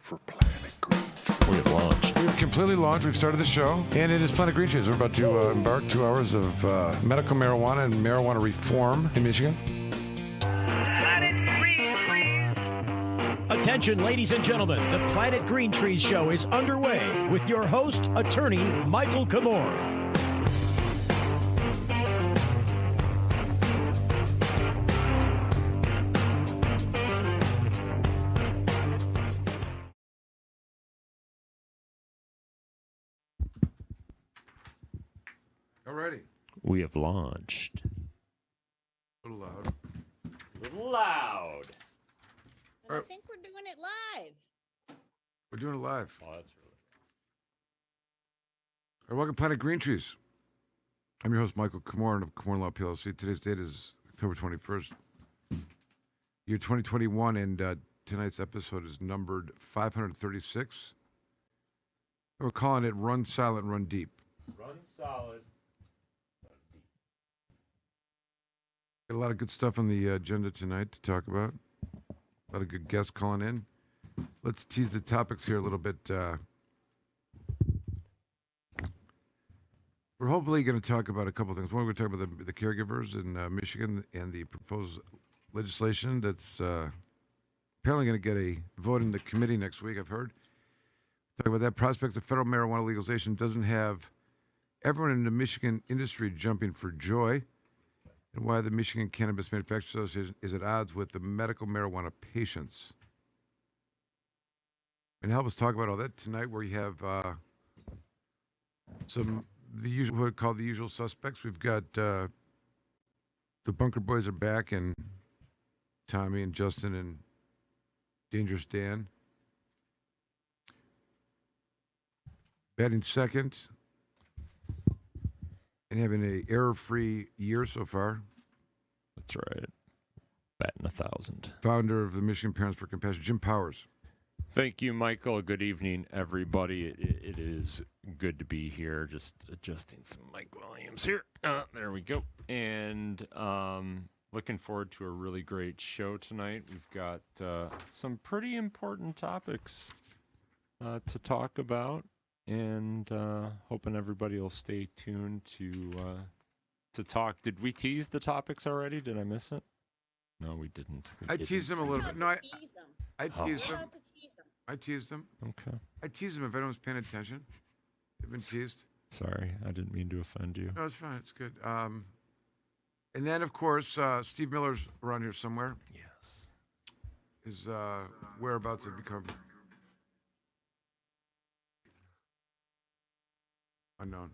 for Planet Green. We have launched. We've completely launched. We've started the show, and it is Planet Green Trees. We're about to embark 2 hours of medical marijuana and marijuana reform in Michigan. Attention, ladies and gentlemen, the Planet Green Trees show is underway with your host, attorney Michael Komorn. Alrighty. We have launched. A little loud. A little loud. And I think we're doing it live. We're doing it live. Oh, that's really All right, welcome to Planet Green Trees. I'm your host, Michael Komorn of Komorn Law PLC. Today's date is October 21st, year 2021, and tonight's episode is numbered 536. We're calling it Run Silent, Run Deep. Run solid. Got a lot of good stuff on the agenda tonight to talk about. A lot of good guests calling in. Let's tease the topics here a little bit. We're hopefully going to talk about a couple of things. One, we're going to talk about the caregivers in Michigan and the proposed legislation that's apparently going to get a vote in the committee next week, I've heard. Talk about that. Prospect of federal marijuana legalization doesn't have everyone in the Michigan industry jumping for joy, and why the Michigan Cannabis Manufacturers Association is at odds with the medical marijuana patients. And help us talk about all that tonight, where you have the usual, what called the usual suspects. We've got the Bunker Boys are back, and Tommy and Justin and Dangerous Dan. Batting second and having a error-free year so far. That's right. Batting 1,000. Founder of the Michigan Parents for Compassion, Jim Powers. Thank you, Michael. Good evening, everybody. It is good to be here. Just adjusting some mic volumes here. There we go. And looking forward to a really great show tonight. We've got some pretty important topics to talk about. And hoping everybody will stay tuned to talk. Did we tease the topics already? Did I miss it? No, we didn't. I teased them a little bit. No, I teased them. Oh. I teased them. Okay. I teased them if anyone's paying attention. They've been teased. Sorry, I didn't mean to offend you. No, it's fine. It's good. And then, of course, Steve Miller's around here somewhere. Yes. His whereabouts have become unknown.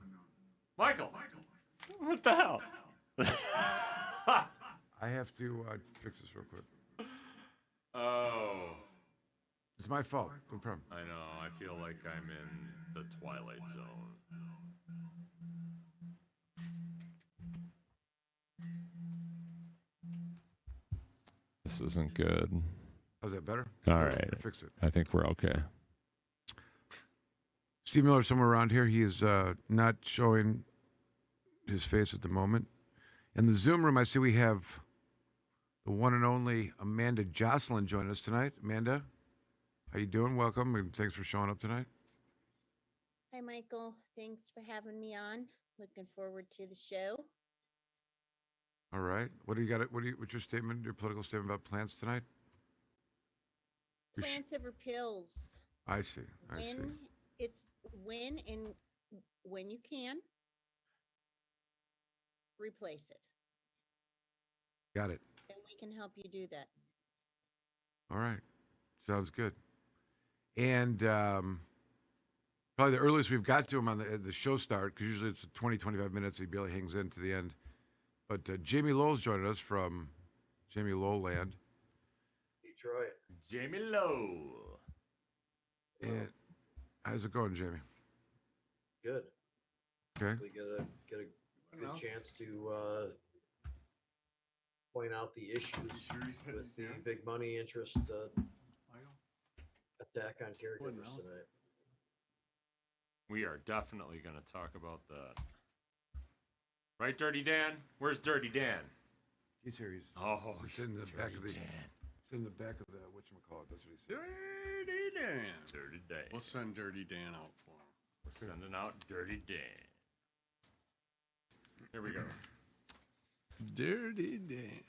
Michael! What the hell? I have to fix this real quick. Oh. It's my fault. No problem. I know. I feel like I'm in the Twilight Zone. This isn't good. How's that better? All right. Fix it. I think we're okay. Steve Miller somewhere around here. He is not showing his face at the moment. In the Zoom room, I see we have the one and only Amanda Joslin joining us tonight. Amanda, how you doing? Welcome, and thanks for showing up tonight. Hi, Michael. Thanks for having me on. Looking forward to the show. All right. What do you got? What's your statement? Your political statement about plants tonight? Plants over pills. I see. I see. It's when you can replace it. Got it. And we can help you do that. All right. Sounds good. And probably the earliest we've got to him on the show start, because usually it's 20, 25 minutes. He barely hangs in to the end. But Jamie Lowell's joining us from Jamie Lowell Land. Detroit. Jamie Lowe. And how's it going, Jamie? Good. Okay. We get a good chance to point out the issues with the big money interest attack on caregivers tonight. We are definitely going to talk about that. Right, Dirty Dan? Where's Dirty Dan? He's here. Oh, He's in the back of the. Dan. It's in the back of the whatchamacallit. That's what he said. Dirty Dan. Dirty Dan. We'll send Dirty Dan out for him. We're sending out Dirty Dan. Here we go. Dirty Dan.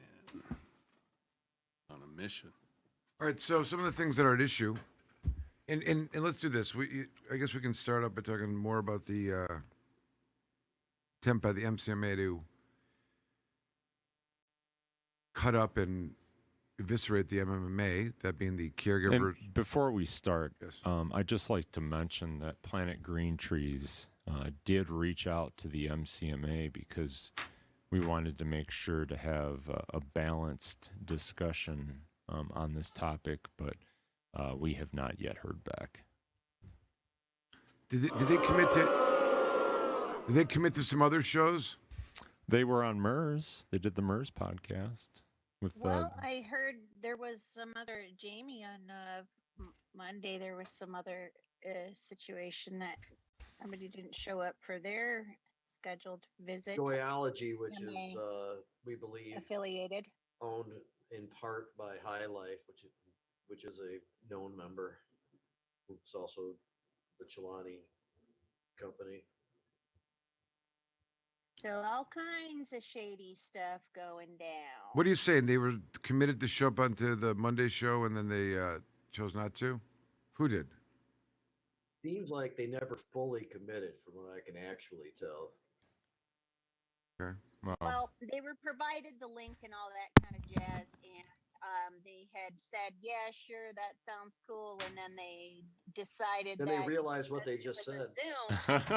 On a mission. All right, so some of the things that are at issue, and let's do this. I guess we can start up by talking more about the attempt by the MCMA to cut up and eviscerate the MMA, that being the caregiver. And before we start, Yes. I'd just like to mention that Planet Green Trees did reach out to the MCMA because we wanted to make sure to have a balanced discussion on this topic, but we have not yet heard back. Did they commit to some other shows? They were on MERS. They did the MERS podcast with. Well, I heard there was some other Jamie on Monday. There was some other situation that somebody didn't show up for their scheduled visit. Joyology, which is, MA. we believe, Affiliated. owned in part by High Life, which is a known member. It's also the Chilani company. So all kinds of shady stuff going down. What are you saying? They were committed to show up onto the Monday show and then they chose not to? Who did? Seems like they never fully committed, from what I can actually tell. Okay. Well, they were provided the link and all that kind of jazz, and they had said, "Yeah, sure, that sounds cool," and then they decided Then that they realized what they it just was a said. Zoom.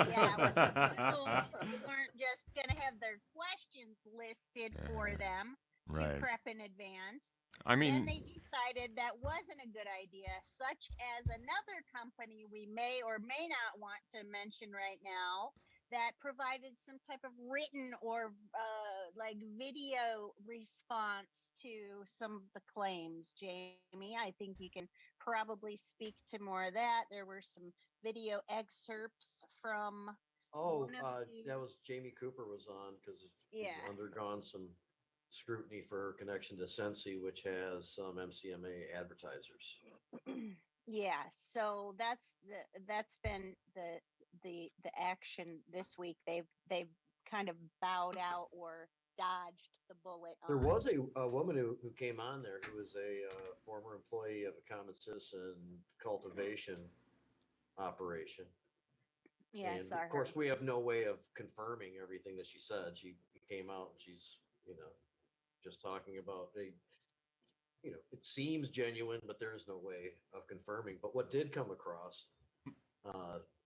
Yeah, it was a Zoom. They weren't just gonna have their questions listed for them to Right. prep in advance. I Then mean, they decided that wasn't a good idea, such as another company we may or may not want to mention right now that provided some type of written or like video response to some of the claims. Jamie, I think you can probably speak to more of that. There were some video excerpts from Oh, one of the- that was Jamie Cooper was on because Yeah. she's undergone some scrutiny for her connection to Sensi, which has some MCMA advertisers. Yeah, so that's been the action this week. They've kind of bowed out or dodged the bullet. There on. was a woman who came on there who was a former employee of a Common Citizen cultivation operation. Yeah, I And saw of course, her. we have no way of confirming everything that she said. She came out and she's, just talking about it seems genuine, but there is no way of confirming. But what did come across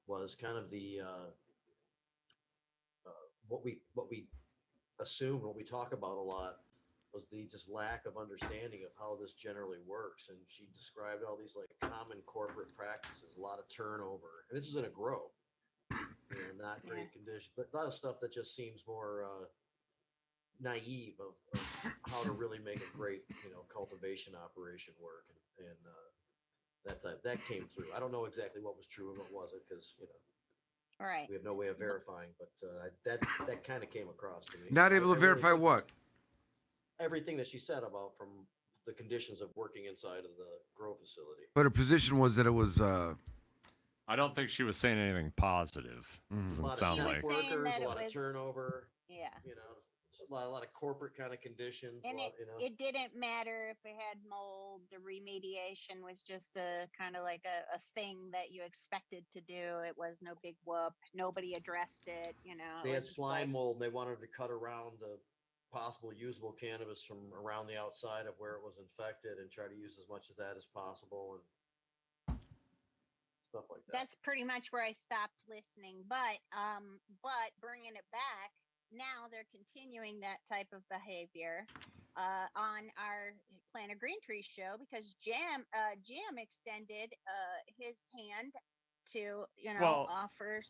was kind of the what we assume, what we talk about a lot, was the just lack of understanding of how this generally works. And she described all these like common corporate practices, a lot of turnover, and this is in a grow, not great condition, but a lot of stuff that just seems more naive of how to really make a great, cultivation operation work, and that came through. I don't know exactly what was true and what wasn't, because All right. we have no way of verifying, but that kind of came across to me. Not able I to really verify think what? everything that she said about from the conditions of working inside of the grow facility. But her position was that it was. I don't think she was saying anything positive. A Doesn't lot of sound She was like. shift saying workers, that a it lot of was- turnover, Yeah. a lot of corporate kind of conditions. And a lot, it didn't matter if it had mold. The remediation was just a kind of like a thing that you expected to do. It was no big whoop. Nobody addressed it. It they was had just slime like, mold, and they wanted to cut around the possible usable cannabis from around the outside of where it was infected and try to use as much of that as possible and stuff like that. that's pretty much where I stopped listening. But bringing it back, now they're continuing that type of behavior on our Planet Green Tree show because Jam extended his hand to Well, offer.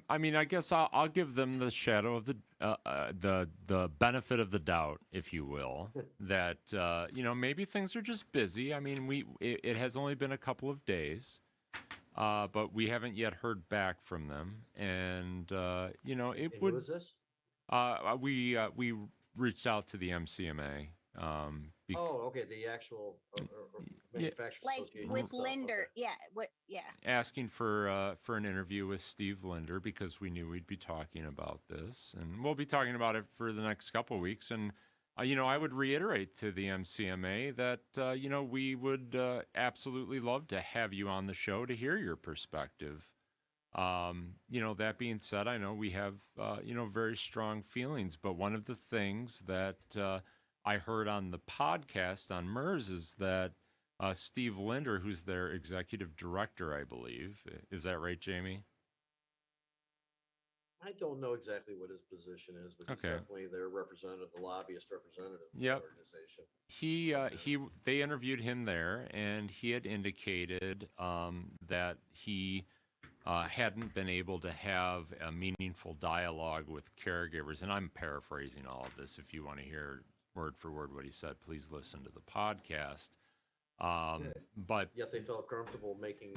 I mean, I guess I'll give them the shadow of the benefit of the doubt, if you will, that maybe things are just busy. I mean, it has only been a couple of days, but we haven't yet heard back from them, and it And would. who is this? We reached out to the MCMA Be- Oh, okay, the actual or Yeah. manufacturer Like association with itself, Linder. okay. Yeah. What? Yeah. Asking for an interview with Steve Linder because we knew we'd be talking about this, and we'll be talking about it for the next couple of weeks. And I would reiterate to the MCMA that we would absolutely love to have you on the show to hear your perspective. That being said, I know we have very strong feelings, but one of the things that I heard on the podcast on MERS is that Steve Linder, who's their executive director, I believe. Is that right, Jamie? I don't know exactly what his position is, but he's Okay. definitely their representative, the lobbyist representative of the Yep. organization. They interviewed him there, and he had indicated that he hadn't been able to have a meaningful dialogue with caregivers. And I'm paraphrasing all of this. If you want to hear word for word what he said, please listen to the podcast. Yeah. But Yet they felt comfortable making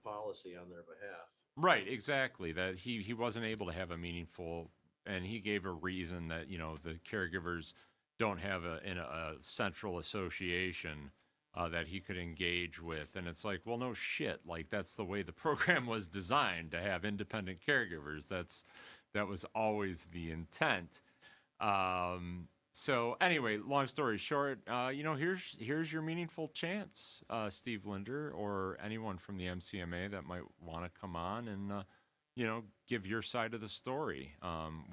policy on their behalf. right, exactly. That he wasn't able to have a meaningful, and he gave a reason that the caregivers don't have a central association that he could engage with, and it's like, well, no shit. Like that's the way the program was designed to have independent caregivers. That was always the intent. So anyway, long story short, here's your meaningful chance, Steve Linder or anyone from the MCMA that might want to come on and give your side of the story.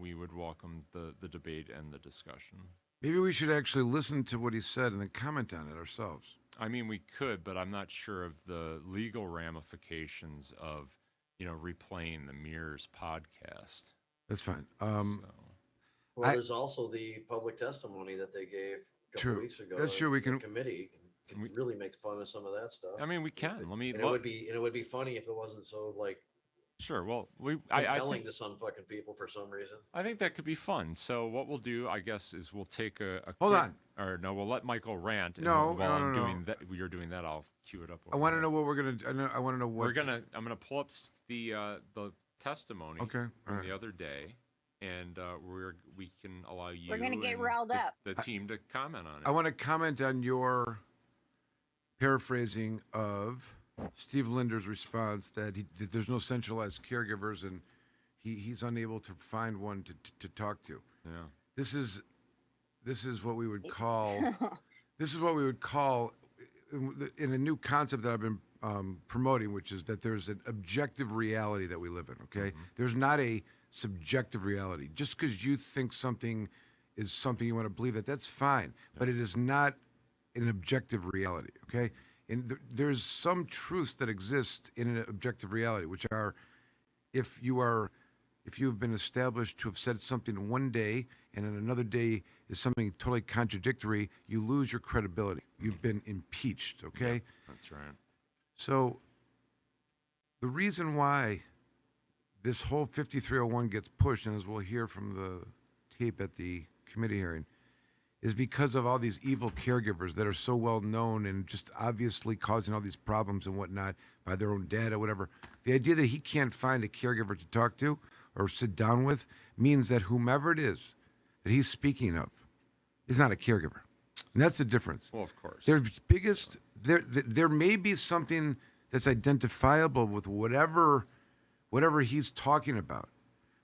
We would welcome the debate and the discussion. Maybe we should actually listen to what he said and then comment on it ourselves. I mean, we could, but I'm not sure of the legal ramifications of replaying the Mirrors podcast. That's fine. So. Well, I- there's also the public testimony that they gave a couple True. weeks ago. That's true, we The can- committee can We- really make fun of some of that stuff. I mean, we can. Let me. And it would be funny if it wasn't so Sure. Well, I compelling think to some fucking people for some reason. that could be fun. So what we'll do, I guess, is we'll take a Hold quick- on. Or no, we'll let Michael rant. And No, while no, I'm no, doing that, you're doing that. I'll cue it up. I want to know what we're gonna. I want to know what I'm gonna pull up the testimony Okay, all from right. the other day, and we can allow you. We're gonna get and riled up. The team to comment on it. I want to comment on your paraphrasing of Steve Linder's response that that there's no centralized caregivers and he's unable to find one to talk to. Yeah. This is what we would call in a new concept that I've been promoting, which is that there's an objective reality that we live in. Okay, there's not a subjective reality. Just because you think something is something you want to believe that's fine, but it is not an objective reality. Okay, and there's some truths that exist in an objective reality, which are if you've been established to have said something one day and in another day is something totally contradictory, you lose your credibility. You've been impeached, okay? That's right. So the reason why this whole 5301 gets pushed, and as we'll hear from the tape at the committee hearing, is because of all these evil caregivers that are so well known and just obviously causing all these problems and whatnot by their own data, whatever. The idea that he can't find a caregiver to talk to or sit down with means that whomever it is that he's speaking of is not a caregiver. And that's the difference. Well, of course. There may be something that's identifiable with whatever he's talking about,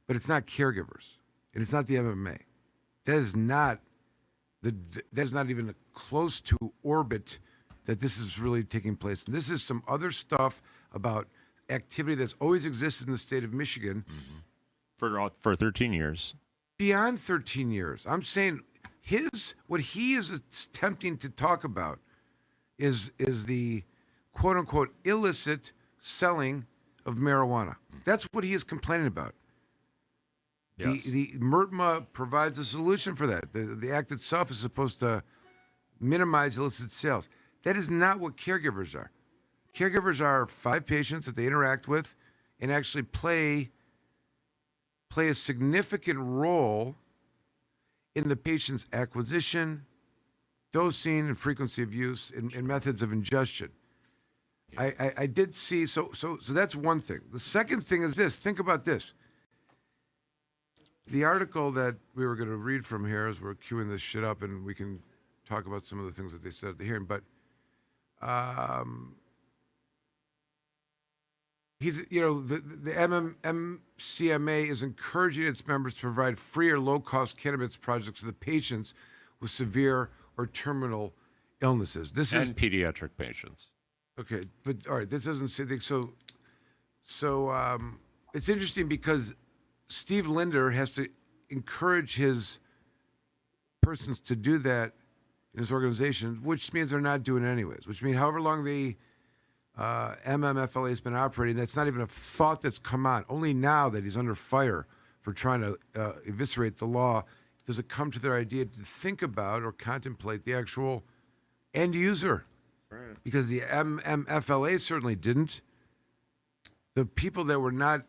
but it's not caregivers, and it's not the MMA. That is not even close to orbit that this is really taking place. And this is some other stuff about activity that's always existed in the state of Michigan. For 13 years. Beyond 13 years. I'm saying what he is attempting to talk about is the quote unquote illicit selling of marijuana. That's what he is complaining about. Yes. The MRTMA provides a solution for that. The act itself is supposed to minimize illicit sales. That is not what caregivers are. Caregivers are 5 patients that they interact with and actually play a significant role in the patient's acquisition, dosing, and frequency of use, and methods of ingestion. I did see, so that's one thing. The second thing is this. Think about this. The article that we were going to read from here as we're queuing this shit up, and we can talk about some of the things that they said at the hearing. But he's, you know, the MCMA is encouraging its members to provide free or low-cost cannabis projects to the patients with severe or terminal illnesses. This is And pediatric patients. okay, but all right, this doesn't say so. So it's interesting because Steve Linder has to encourage his persons to do that in his organization, which means they're not doing it anyways. Which means however long the MMFLA has been operating, that's not even a thought that's come on. Only now that he's under fire for trying to eviscerate the law does it come to their idea to think about or contemplate the actual end user. Right. Because the MMFLA certainly didn't. The people that were not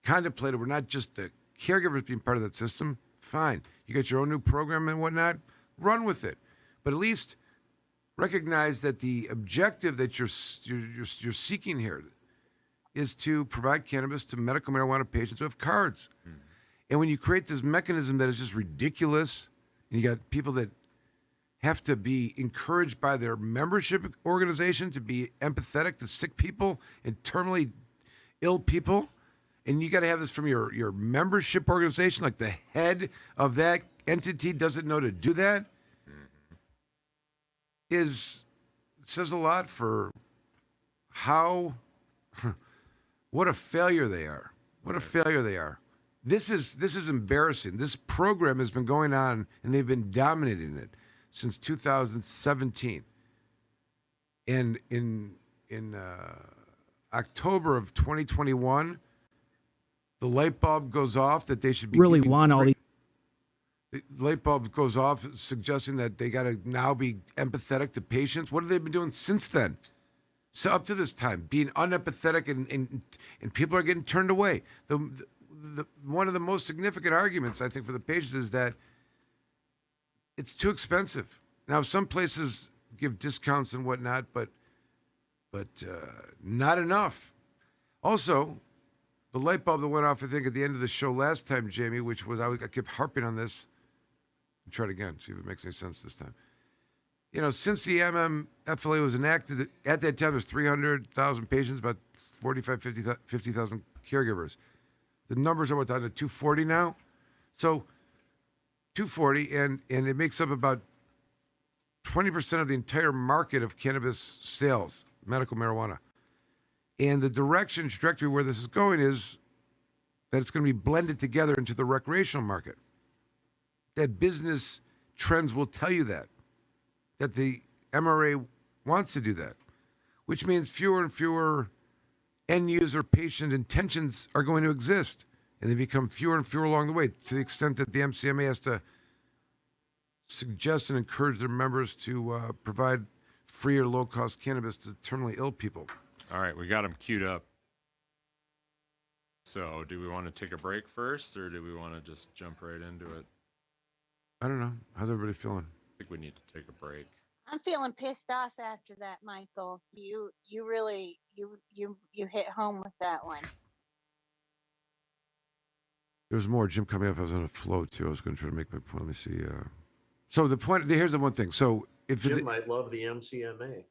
contemplated were not just the caregivers being part of that system. Fine. You got your own new program and whatnot. Run with it. But at least recognize that the objective that you're seeking here is to provide cannabis to medical marijuana patients who have cards. Mm-hmm. And when you create this mechanism that is just ridiculous, and you got people that have to be encouraged by their membership organization to be empathetic to sick people and terminally ill people, and you got to have this from your membership organization, like the head of that entity doesn't know to do that, says a lot for how what a failure they are. What a failure they are. This is embarrassing. This program has been going on, and they've been dominating it since 2017. And in October of 2021, the light bulb goes off that they should be Really giving want all free- these. The light bulb goes off suggesting that they got to now be empathetic to patients. What have they been doing since then? So up to this time, being unempathetic and people are getting turned away. The one of the most significant arguments, I think, for the patients is that it's too expensive. Now, some places give discounts and whatnot, but not enough. Also, the light bulb that went off, I think, at the end of the show last time, Jamie, which was, I kept harping on this. I'll try it again, see if it makes any sense this time. You know, since the MMFLA was enacted, at that time, there was 300,000 patients, about 50,000 caregivers. The numbers are down to 240 now. So 240, and it makes up about 20% of the entire market of cannabis sales, medical marijuana. And the trajectory where this is going is that it's going to be blended together into the recreational market. That business trends will tell you that the MRA wants to do that, which means fewer and fewer end user patient intentions are going to exist, and they become fewer and fewer along the way, to the extent that the MCMA has to suggest and encourage their members to provide free or low-cost cannabis to terminally ill people. All right, we got them queued up. So, do we want to take a break first, or do we want to just jump right into it? I don't know. How's everybody feeling? I think we need to take a break. I'm feeling pissed off after that, Michael. You really hit home with that one. There's more. Jim coming up. I was on a flow too. I was going to try to make my point. Let me see. So the point. Here's the one thing. So if Jim might love the MCMA.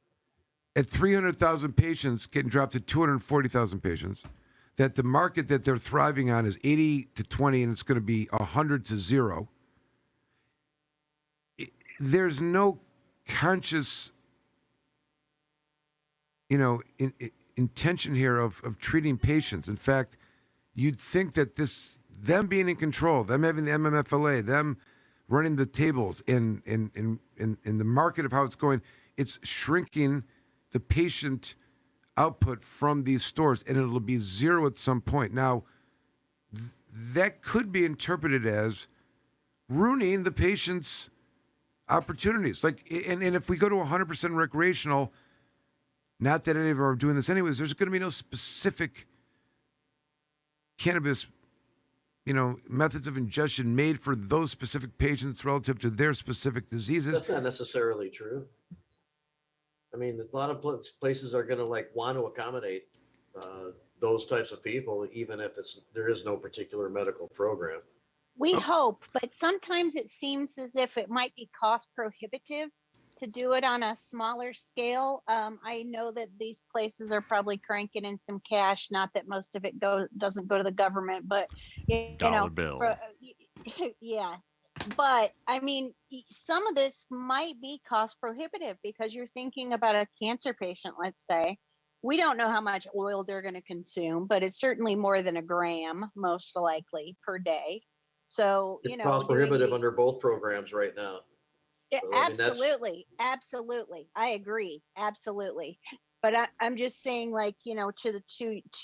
At 300,000 patients getting dropped to 240,000 patients, that the market that they're thriving on is 80 to 20, and it's going to be 100 to 0. There's no conscious, intention here of treating patients. In fact, you'd think that them being in control, them having the MMFLA, them running the tables in the market of how it's going, it's shrinking the patient output from these stores, and it'll be zero at some point. Now, that could be interpreted as ruining the patient's opportunities. And if we go to 100% recreational, not that any of them are doing this anyways, there's going to be no specific cannabis, methods of ingestion made for those specific patients relative to their specific diseases. That's not necessarily true. I mean, a lot of places are going to want to accommodate those types of people, even if there is no particular medical program. We hope, but sometimes it seems as if it might be cost prohibitive to do it on a smaller scale. I know that these places are probably cranking in some cash, not that most of it doesn't go to the government, but Dollar bill. yeah. But I mean, some of this might be cost prohibitive because you're thinking about a cancer patient, let's say. We don't know how much oil they're going to consume, but it's certainly more than a gram, most likely per day. So, It's you know, cost doing prohibitive the under both programs right now. yeah, So, I mean, that's, absolutely, absolutely. I agree, absolutely. But I'm just saying, like, you know, to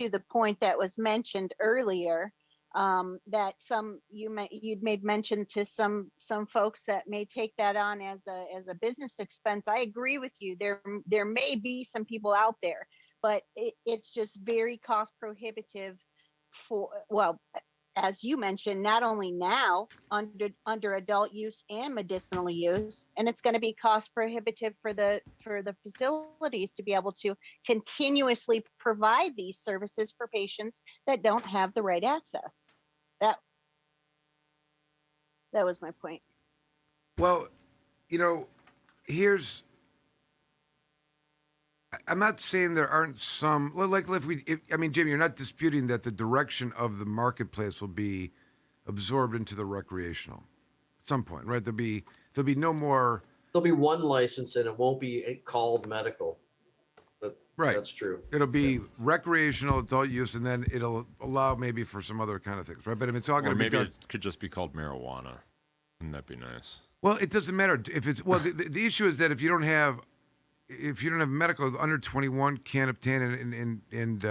the point that was mentioned earlier, that you'd made mention to some folks that may take that on as a business expense. I agree with you. There may be some people out there, but it's just very cost prohibitive for, well, as you mentioned, not only now under adult use and medicinal use, and it's going to be cost prohibitive for the facilities to be able to continuously provide these services for patients that don't have the right access. That that was my point. Well, you know, here's. I'm not saying there aren't some like I mean, Jimmy, you're not disputing that the direction of the marketplace will be absorbed into the recreational at some point, right? There'll be no more. there'll be one license and it won't be called medical. But Right. that's true. It'll be recreational adult use, and then it'll allow maybe for some other kind of things, right? But I mean, it's all Or going to be maybe done. it could just be called marijuana. Wouldn't that be nice? Well, it doesn't matter if it's well. The issue is that if you don't have medical under 21 can't obtain and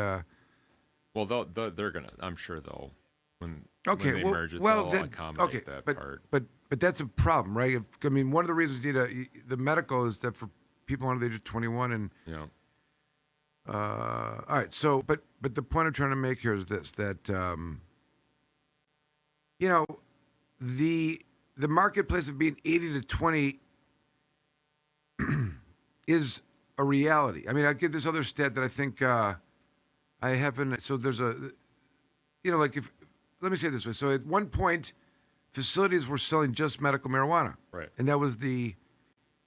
Well, they're gonna. I'm sure they'll when okay, when they well, merge it, well they'll then accommodate okay, that but part. but that's a problem, right? I mean, one of the reasons you need the medical is that for people under the age of 21 and Yeah. all right. So, but the point I'm trying to make here is this: that you know, the marketplace of being 80 to 20 is a reality. I mean, I give this other stat that I think I happen. So there's a, you know, like if let me say it this way. So at one point, facilities were selling just medical marijuana, Right. and that was the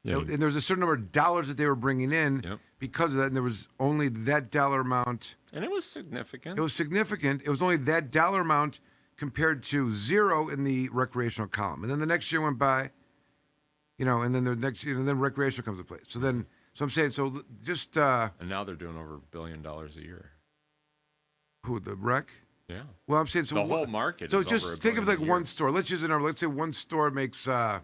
Yeah. and there was a certain number of dollars that they were bringing in Yep. because of that, and there was only that dollar amount. And it was significant. It was significant. It was only that dollar amount compared to zero in the recreational column. And then the next year went by, you know, and then the next year, and then recreational comes to play. So then, so I'm saying, so just And now they're doing over $1 billion a year. who the rec? Yeah. Well, I'm saying so. The whole market So is just over $1 think of like billion a one year. store. Let's use a number. Let's say one store makes $1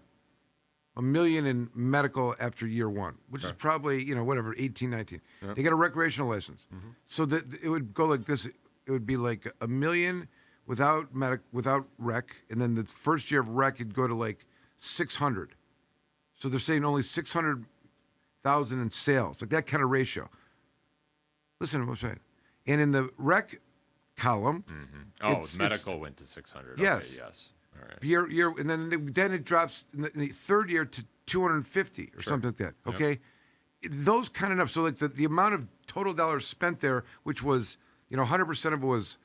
million in medical after year one, which is probably, you know, whatever, 18, 19. Yep. They get a recreational license. So that it would go like this. It would be like $1 million without without rec, and then the first year of rec it'd go to like 600. So they're saying only 600,000 in sales, like that kind of ratio. Listen to what I'm saying. And in the rec column, Oh, it's- medical went to 600. Yes. Okay, yes. All right. year, and then it drops in the third year to 250 or something like that. Yep. Okay, those kind of numbers. So like the amount of total dollars spent there, which was 100% of it was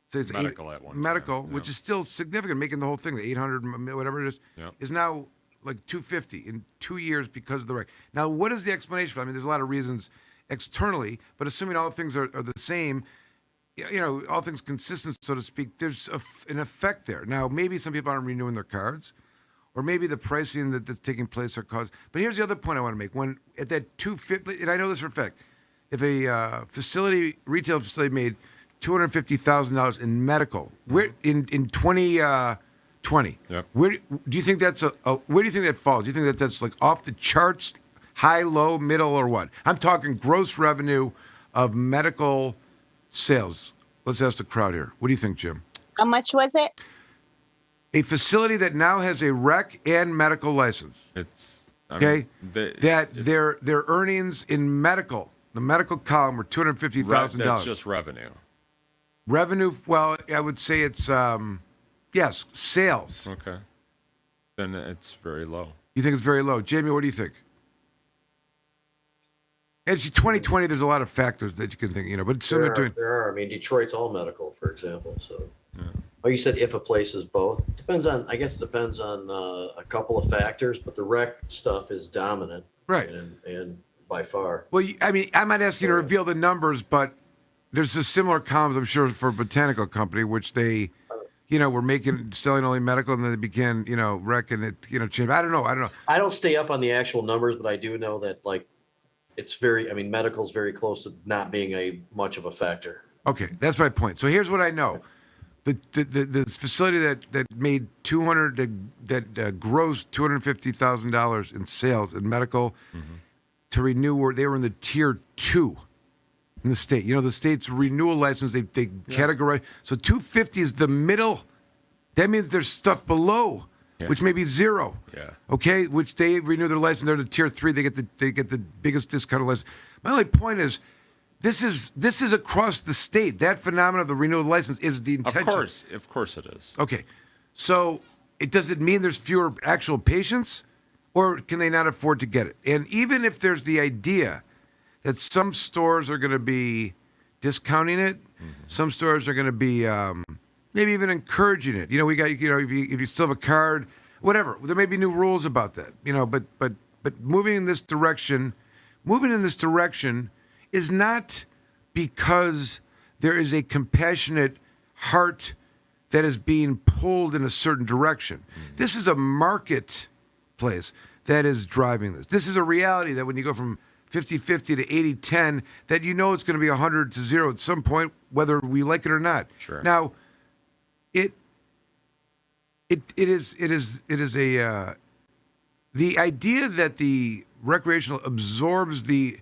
say it's Medical at one time, medical, yeah. which is still significant, making the whole thing the 800 whatever it is, Yep. is now like 250 in 2 years because of the rec. Now, what is the explanation for that? I mean, there's a lot of reasons externally, but assuming all things are the same, you know, all things consistent, so to speak, there's an effect there. Now, maybe some people aren't renewing their cards, or maybe the pricing that's taking place are caused. But here's the other point I want to make. When at that 250, and I know this for a fact, if a retail facility made $250,000 in medical, where in 2020, Yep. where do you think that's where do you think that falls? Do you think that that's like off the charts, high, low, middle, or what? I'm talking gross revenue of medical sales. Let's ask the crowd here. What do you think, Jim? How much was it? A facility that now has a rec and medical license. It's Okay, their earnings in medical, the medical column, were $250,000. That's just revenue. Revenue. Well, I would say it's yes, sales. Okay. Then it's very low. You think it's very low, Jamie? What do you think? Actually, 2020, there's a lot of factors that you can think, but it's similar to. There are. I mean, Detroit's all medical, for example. So Oh, you said if a place is both. I guess it depends on a couple of factors, but the rec stuff is dominant. Right. And by far. Well, I mean, I'm not asking you to reveal the numbers, but there's a similar columns, I'm sure, for a botanical company, which they, were selling only medical, and then they began, rec, and it, changed. I don't know. I don't stay up on the actual numbers, but I do know that medical's very close to not being much of a factor. Okay, that's my point. So here's what I know: the facility that made that grossed $250,000 in sales in medical to renew, they were in the tier 2 in the state. The state's renewal license they categorize. So 250 is the middle. That means there's stuff below, which may be 0. Yeah. Okay, which they renew their license. They're in the tier 3. They get the biggest discounted license. My only point is, this is across the state. That phenomenon of the renewal license is the intention. Of course it is. Okay, so does it mean there's fewer actual patients, or can they not afford to get it? And even if there's the idea that some stores are going to be discounting it, some stores are going to be maybe even encouraging it. We got if you still have a card, whatever. There may be new rules about that. But moving in this direction is not because there is a compassionate heart that is being pulled in a certain direction. This is a marketplace that is driving this. This is a reality that when you go from 50-50 to 80-10, that it's going to be 100-0 at some point, whether we like it or not. Sure. Now, it is a the idea that the recreational absorbs the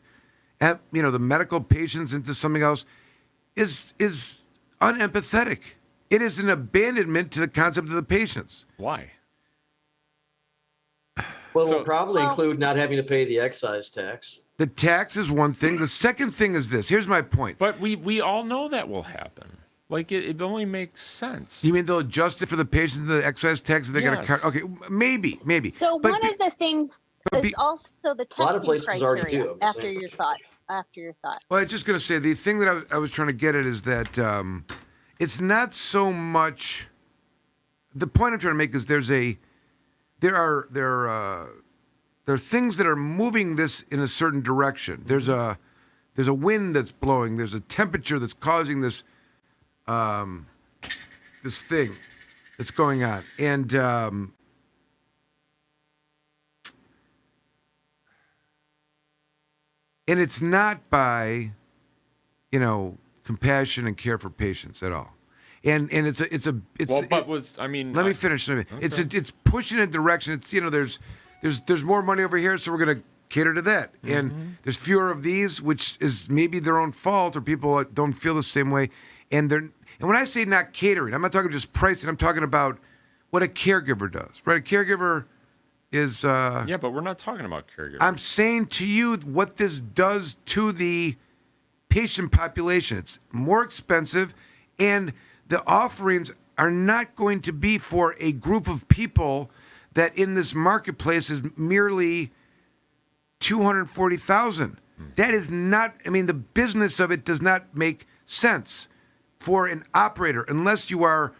medical patients into something else is unempathetic. It is an abandonment to the concept of the patients. Why? Well, it'll probably include not having to pay the excise tax. The tax is one thing. The second thing is this. Here's my point. But we all know that will happen. Like, it only makes sense. You mean they'll adjust it for the patients, the excise tax, if they got a card? Okay, maybe. So one of the things is also the A lot of testing places already criteria. do. After your thought. Well, I was just going to say, the thing that I was trying to get at is that it's not so much. The point I'm trying to make is there are things that are moving this in a certain direction. There's a wind that's blowing. There's a temperature that's causing this this thing that's going on, and it's not by compassion and care for patients at all. And it's I mean, let me finish. Okay. It's pushing in a direction. It's there's more money over here, so we're going to cater to that. And there's fewer of these, which is maybe their own fault, or people don't feel the same way. And when I say not catering, I'm not talking just pricing. I'm talking about what a caregiver does. Right? A caregiver is yeah, but we're not talking about caregivers. I'm saying to you what this does to the patient population. It's more expensive, and the offerings are not going to be for a group of people that in this marketplace is merely 240,000. That is not, the business of it does not make sense for an operator unless you are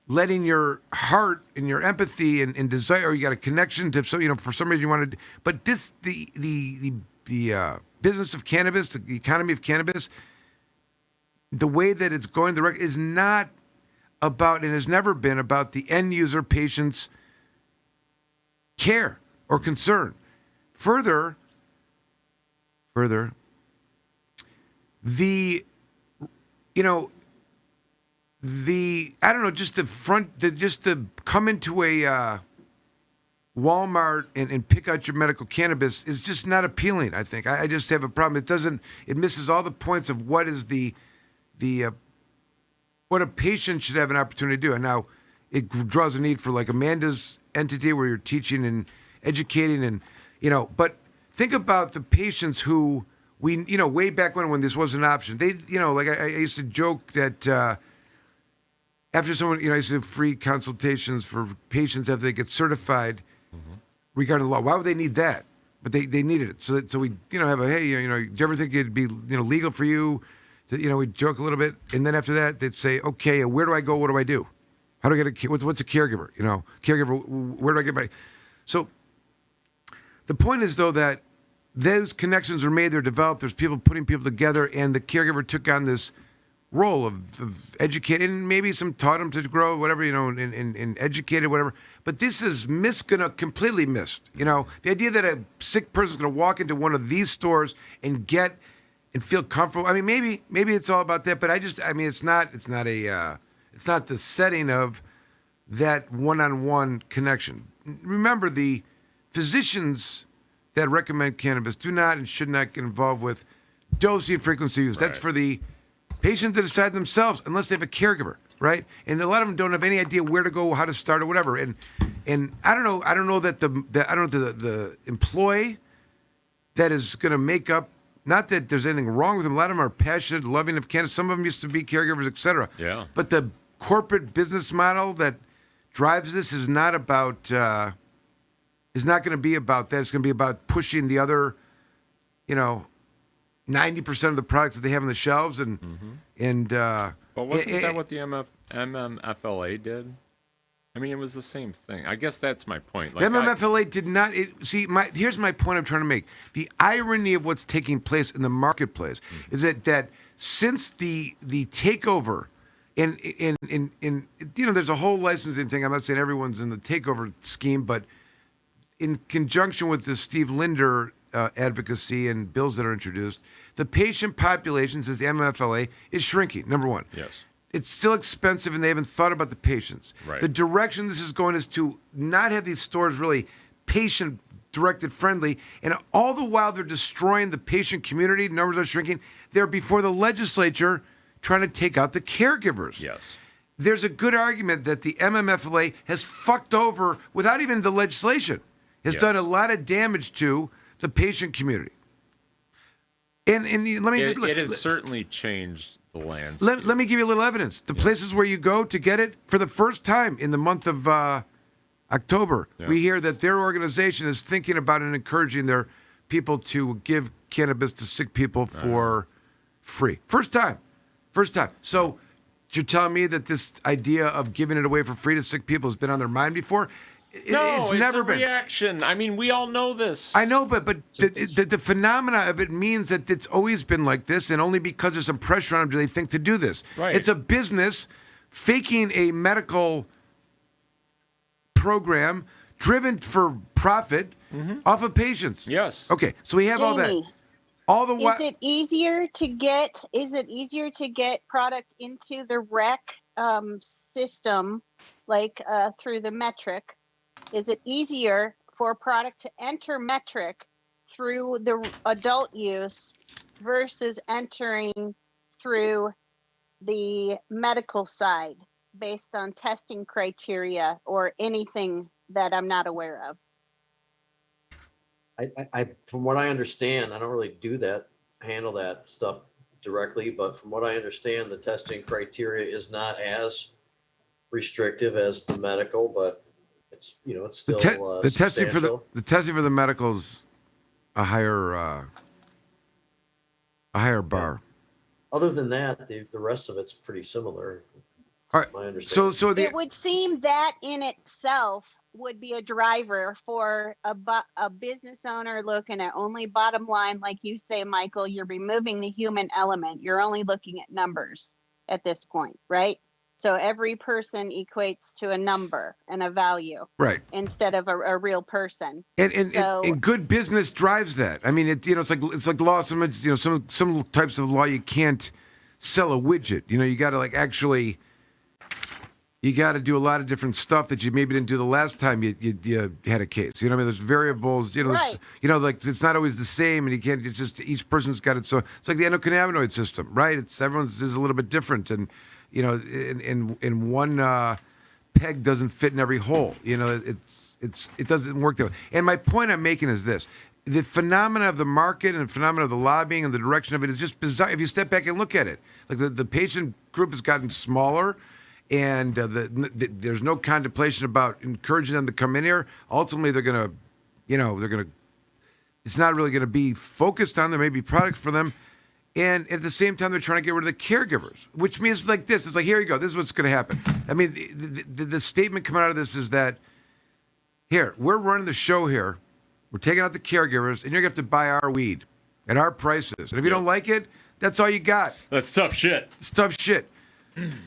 letting your heart and your empathy and desire, or you got a connection to, so for some reason you want to. But this, the business of cannabis, the economy of cannabis, the way that it's going, is not about, and has never been about, the end user patient's care or concern. Further, just to come into a Walmart and pick out your medical cannabis is just not appealing. I think I just have a problem. It misses all the points of what is what a patient should have an opportunity to do. And now it draws a need for like Amanda's entity where you're teaching and educating and but think about the patients who we way back when this was an option. They like I used to joke that after someone I used to do free consultations for patients after they get certified regarding the law. Why would they need that? But they needed it. So we have a, hey, do you ever think it'd be legal for you to we joke a little bit, and then after that they'd say, okay, where do I go? What do I do? How do I get what's a caregiver? Caregiver. Where do I get my? So the point is though that those connections were made. They're developed. There's people putting people together, and the caregiver took on this role of educating, and maybe some taught them to grow, whatever, and educated, whatever. But this is completely missed. The idea that a sick person's gonna walk into one of these stores and feel comfortable. I mean, maybe it's all about that, but it's not the setting of that one-on-one connection. Remember, the physicians that recommend cannabis do not and should not get involved with dosing frequency use. That's for the patient to decide themselves, unless they have a caregiver, right? And a lot of them don't have any idea where to go, how to start, or whatever. And I don't know that the employee that is going to make up. Not that there's anything wrong with them. A lot of them are passionate, loving of cannabis. Some of them used to be caregivers, et cetera. Yeah. But the corporate business model that drives this is not about. Is not going to be about that. It's going to be about pushing the other, 90% of the products that they have on the shelves, and But wasn't that what the MMFLA did? I mean, it was the same thing. I guess that's my point. The MMFLA did not. Here's my point I'm trying to make. The irony of what's taking place in the marketplace is that since the takeover, and there's a whole licensing thing. I'm not saying everyone's in the takeover scheme, but in conjunction with the Steve Linder advocacy and bills that are introduced, the patient population, says the MMFLA, is shrinking, number one. Yes. It's still expensive, and they haven't thought about the patients. Right. The direction this is going is to not have these stores really patient-directed friendly, and all the while they're destroying the patient community, numbers are shrinking. They're before the legislature trying to take out the caregivers. Yes. There's a good argument that the MMFLA has fucked over, without even the legislation, has done a lot of damage to the patient community. And let me It has certainly changed the landscape. let me give you a little evidence. The places where you go to get it, for the first time in the month of October, we hear that their organization is thinking about and encouraging their people to give cannabis to sick people for free. First time. So you're telling me that this idea of giving it away for free to sick people has been on their mind before? It's never a been. reaction. I mean, we all know this. I know, but the phenomena of it means that it's always been like this, and only because there's some pressure on them do they think to do this. Right. It's a business faking a medical program driven for profit off of patients. Yes. Okay, so we have all that. Jamie, All the Is it easier to get product into the rec system, like through the metric? Is it easier for product to enter metric through the adult use versus entering through the medical side based on testing criteria or anything that I'm not aware of? I from what I understand, I don't really handle that stuff directly, but from what I understand, the testing criteria is not as restrictive as the medical, but it's it's still the testing for substantial. the testing for the medical's a higher bar. Other than that, the rest of it's pretty similar. All right. My understanding. So It would seem that in itself would be a driver for a business owner looking at only bottom line. Like you say, Michael, you're removing the human element. You're only looking at numbers at this point, right? So every person equates to a number and a value, right, instead of a real person. And good business drives that. I mean, it's like law. Some types of law you can't sell a widget. You got to actually. You got to do a lot of different stuff that you maybe didn't do the last time you had a case. I mean, there's variables. Right. It's not always the same, and you can't. It's just each person's got it. So it's like the endocannabinoid system, right? Everyone's is a little bit different, and in one peg doesn't fit in every hole. It doesn't work that way. And my point I'm making is this: the phenomena of the market and the phenomena of the lobbying and the direction of it is just bizarre. If you step back and look at it, like the patient group has gotten smaller. And there's no contemplation about encouraging them to come in here. Ultimately, they're gonna, it's not really gonna be focused on. There may be products for them, And at the same time, they're trying to get rid of the caregivers, which means like this. It's like, here you go. This is what's going to happen. I mean, the statement coming out of this is that, here, we're running the show here. We're taking out the caregivers, and you're going to have to buy our weed at our prices. And if you don't like it, that's all you got. That's tough shit. It's tough shit.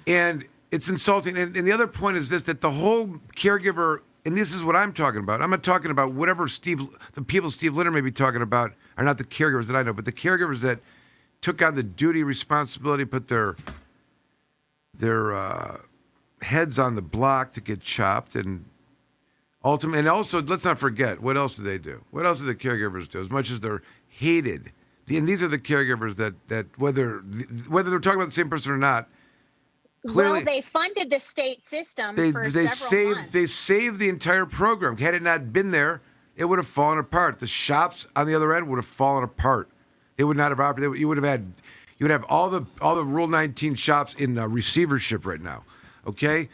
And it's insulting. And the other point is this, that the whole caregiver, and this is what I'm talking about. I'm not talking about whatever the people Steve Linder may be talking about are not the caregivers that I know, but the caregivers that took on the duty, responsibility, put their heads on the block to get chopped, and ultimately, and also, let's not forget, what else do they do? What else do the caregivers do? As much as they're hated, and these are the caregivers that whether they're talking about the same person or not, clearly well, they funded the state system for they several months. saved the entire program. Had it not been there, it would have fallen apart. The shops on the other end would have fallen apart. They would not have operated. You would have all the Rule 19 shops in receivership right now, okay?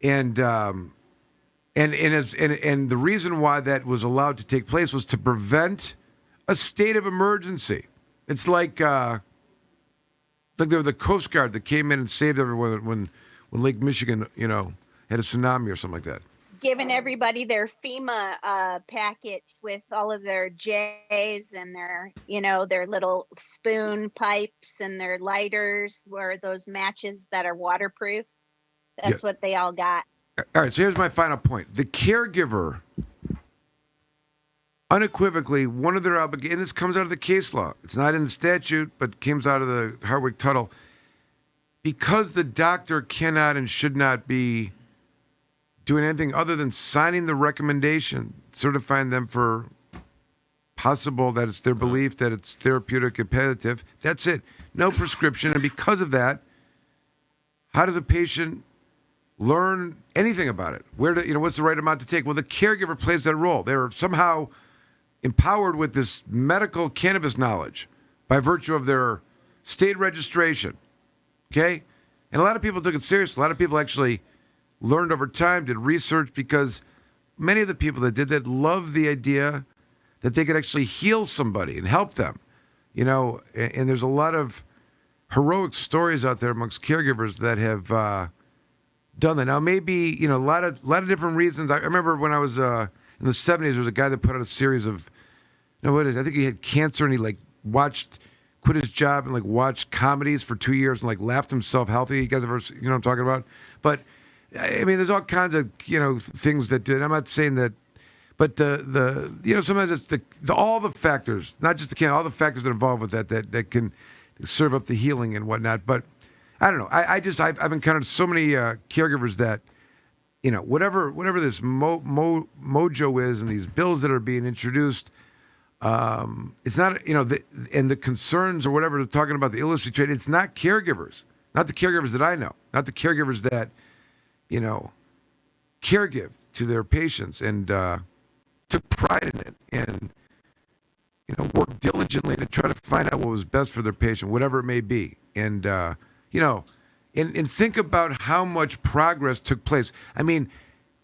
And the reason why that was allowed to take place was to prevent a state of emergency. It's like they were the Coast Guard that came in and saved everyone when Lake Michigan, had a tsunami or something like that. Giving everybody their FEMA packets with all of their J's and their little spoon pipes and their lighters, or those matches that are waterproof. That's what they all got. All right, so here's my final point. The caregiver, unequivocally, one of their obligations, and this comes out of the case law. It's not in the statute, but comes out of the Hardwick-Tuttle. Because the doctor cannot and should not be doing anything other than signing the recommendation, certifying them for possible, that it's their belief that it's therapeutic, competitive. That's it. No prescription. And because of that, how does a patient learn anything about it? What's the right amount to take? Well, the caregiver plays that role. They're somehow empowered with this medical cannabis knowledge by virtue of their state registration. Okay? And a lot of people took it seriously. A lot of people actually learned over time, did research, because many of the people that did that loved the idea that they could actually heal somebody and help them. And there's a lot of heroic stories out there amongst caregivers that have done that. Now, maybe, a lot of different reasons. I remember when I was in the 70s, there was a guy that put out a series of, I think he had cancer, and he quit his job and watched comedies for 2 years and laughed himself healthy. You guys ever, what I'm talking about? But I mean, there's all kinds of things that do it. I'm not saying that, but the sometimes it's all the factors, not just all the factors that are involved with that can serve up the healing and whatnot. But I don't know. I've encountered so many caregivers that whatever this mojo is and these bills that are being introduced, it's not and the concerns or whatever they're talking about, the illicit trade. It's not caregivers, not the caregivers that I know, not the caregivers that caregive to their patients and took pride in it and worked diligently to try to find out what was best for their patient, whatever it may be. And and think about how much progress took place. I mean,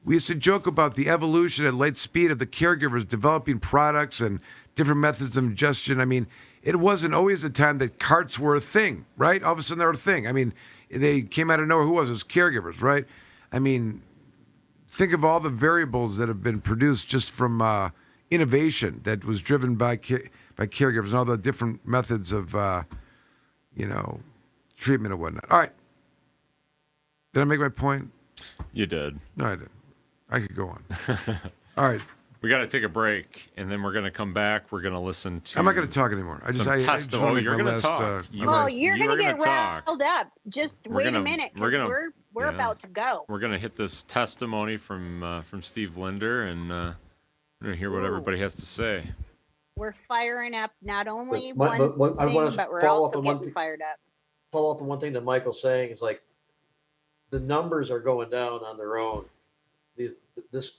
we used to joke about the evolution at light speed of the caregivers developing products and different methods of ingestion. I mean, it wasn't always the time that carts were a thing, right? All of a sudden they're a thing. I mean, they came out of nowhere. Who was it? It was caregivers, right? I mean, think of all the variables that have been produced just from innovation that was driven by caregivers and all the different methods of, treatment and whatnot. All right. Did I make my point? You did. No, I didn't. I could go on. All right. We got to take a break, and then we're going to come back. We're going to listen to. I'm not going to talk anymore. I just wanna you're make going my to last, talk. You're going to get talk. riled up. Just wait a minute, because we're about to go. We're going to hit this testimony from Steve Linder, and we're going to hear what everybody has to say. We're firing up not only But one I thing, wanna but we're follow up also on one getting thing. fired up. Follow up on one thing that Michael's saying is the numbers are going down on their own.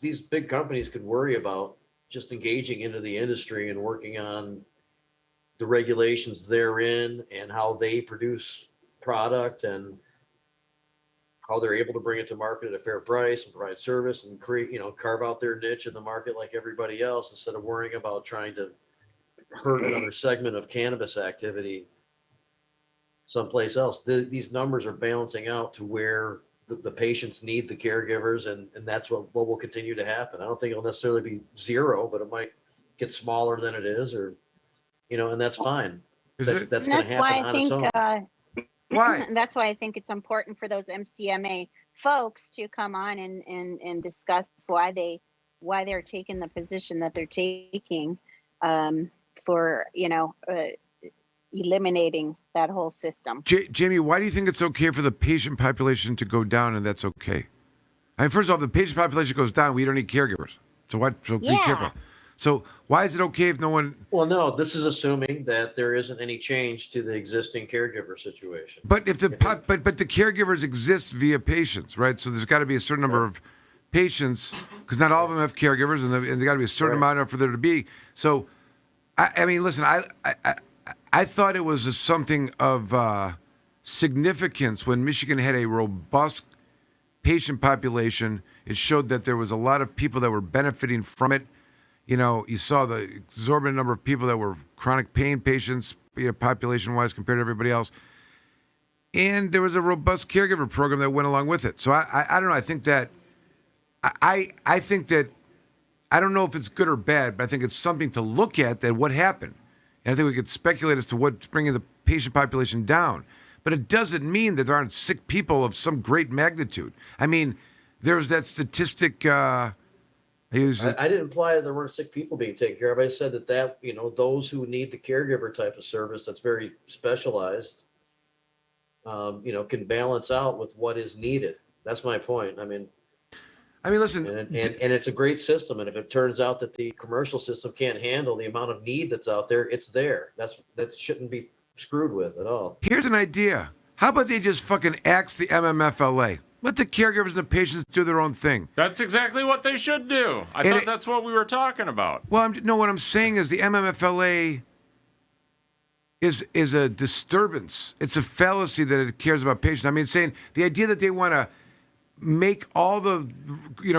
These big companies could worry about just engaging into the industry and working on the regulations therein and how they produce product and how they're able to bring it to market at a fair price and provide service and create, carve out their niche in the market like everybody else, instead of worrying about trying to hurt another segment of cannabis activity. someplace else. These numbers are balancing out to where the patients need the caregivers, and that's what will continue to happen. I don't think it'll necessarily be zero, but it might get smaller than it is, or, and that's fine. Is it? That's And going to that's why happen I on its think own. Why? that's why I think it's important for those MCMA folks to come on and discuss why they're taking the position that they're taking, for eliminating that whole system. Jamie, why do you think it's okay for the patient population to go down and that's okay? I mean, first of all, if the patient population goes down, we don't need caregivers. So be careful. So why is it okay if no one? Well, no, this is assuming that there isn't any change to the existing caregiver situation. But if the but the caregivers exist via patients, right? So there's got to be a certain number of patients, because not all of them have caregivers, and there got to be a certain amount for there to be. So, I mean, listen, I thought it was something of significance when Michigan had a robust patient population. It showed that there was a lot of people that were benefiting from it. You saw the exorbitant number of people that were chronic pain patients, population-wise compared to everybody else. And there was a robust caregiver program that went along with it. So I don't know. I think that I don't know if it's good or bad, but I think it's something to look at, that what happened. And I think we could speculate as to what's bringing the patient population down. But it doesn't mean that there aren't sick people of some great magnitude. I mean, there's that statistic. I didn't imply that there weren't sick people being taken care of. I said that those who need the caregiver type of service that's very specialized, can balance out with what is needed. That's my point. I mean, listen, and it's a great system. And if it turns out that the commercial system can't handle the amount of need that's out there, it's there. That shouldn't be screwed with at all. Here's an idea. How about they just fucking axe the MMFLA? Let the caregivers and the patients do their own thing. That's exactly what they should do. I thought that's what we were talking about. Well, what I'm saying is the MMFLA is a disturbance. It's a fallacy that it cares about patients. I mean, saying the idea that they want to make all the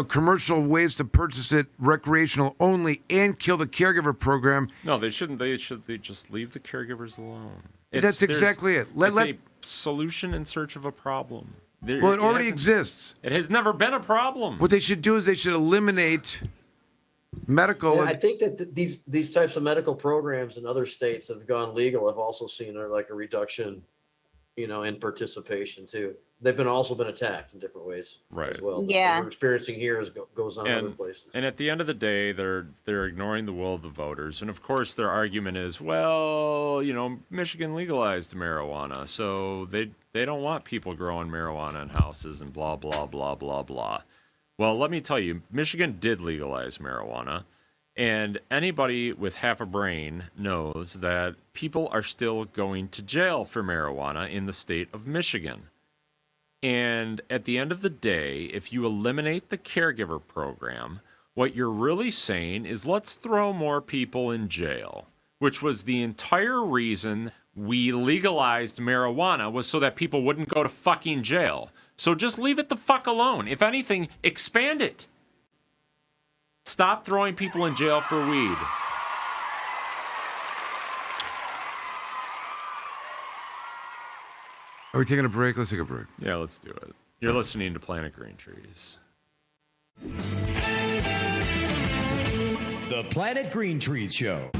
commercial ways to purchase it recreational only and kill the caregiver program. No, they shouldn't. They just leave the caregivers alone. That's exactly it. It's a solution in search of a problem. It already exists. It has never been a problem. What they should do is they should eliminate medical. Yeah, I think that these types of medical programs in other states that have gone legal have also seen a reduction, in participation too. They've also been attacked in different ways, right? As well. Yeah. What we're experiencing here goes on in other places. And at the end of the day, they're ignoring the will of the voters. And of course, their argument is, well, Michigan legalized marijuana, so they don't want people growing marijuana in houses and blah blah blah blah blah. Well, let me tell you, Michigan did legalize marijuana, and anybody with half a brain knows that people are still going to jail for marijuana in the state of Michigan. And at the end of the day, if you eliminate the caregiver program, what you're really saying is let's throw more people in jail, which was the entire reason we legalized marijuana, was so that people wouldn't go to fucking jail. So just leave it the fuck alone. If anything, expand it. Stop throwing people in jail for weed. Are we taking a break? Let's take a break. Yeah, let's do it. You're listening to Planet Green Trees. The Planet Green Trees Show.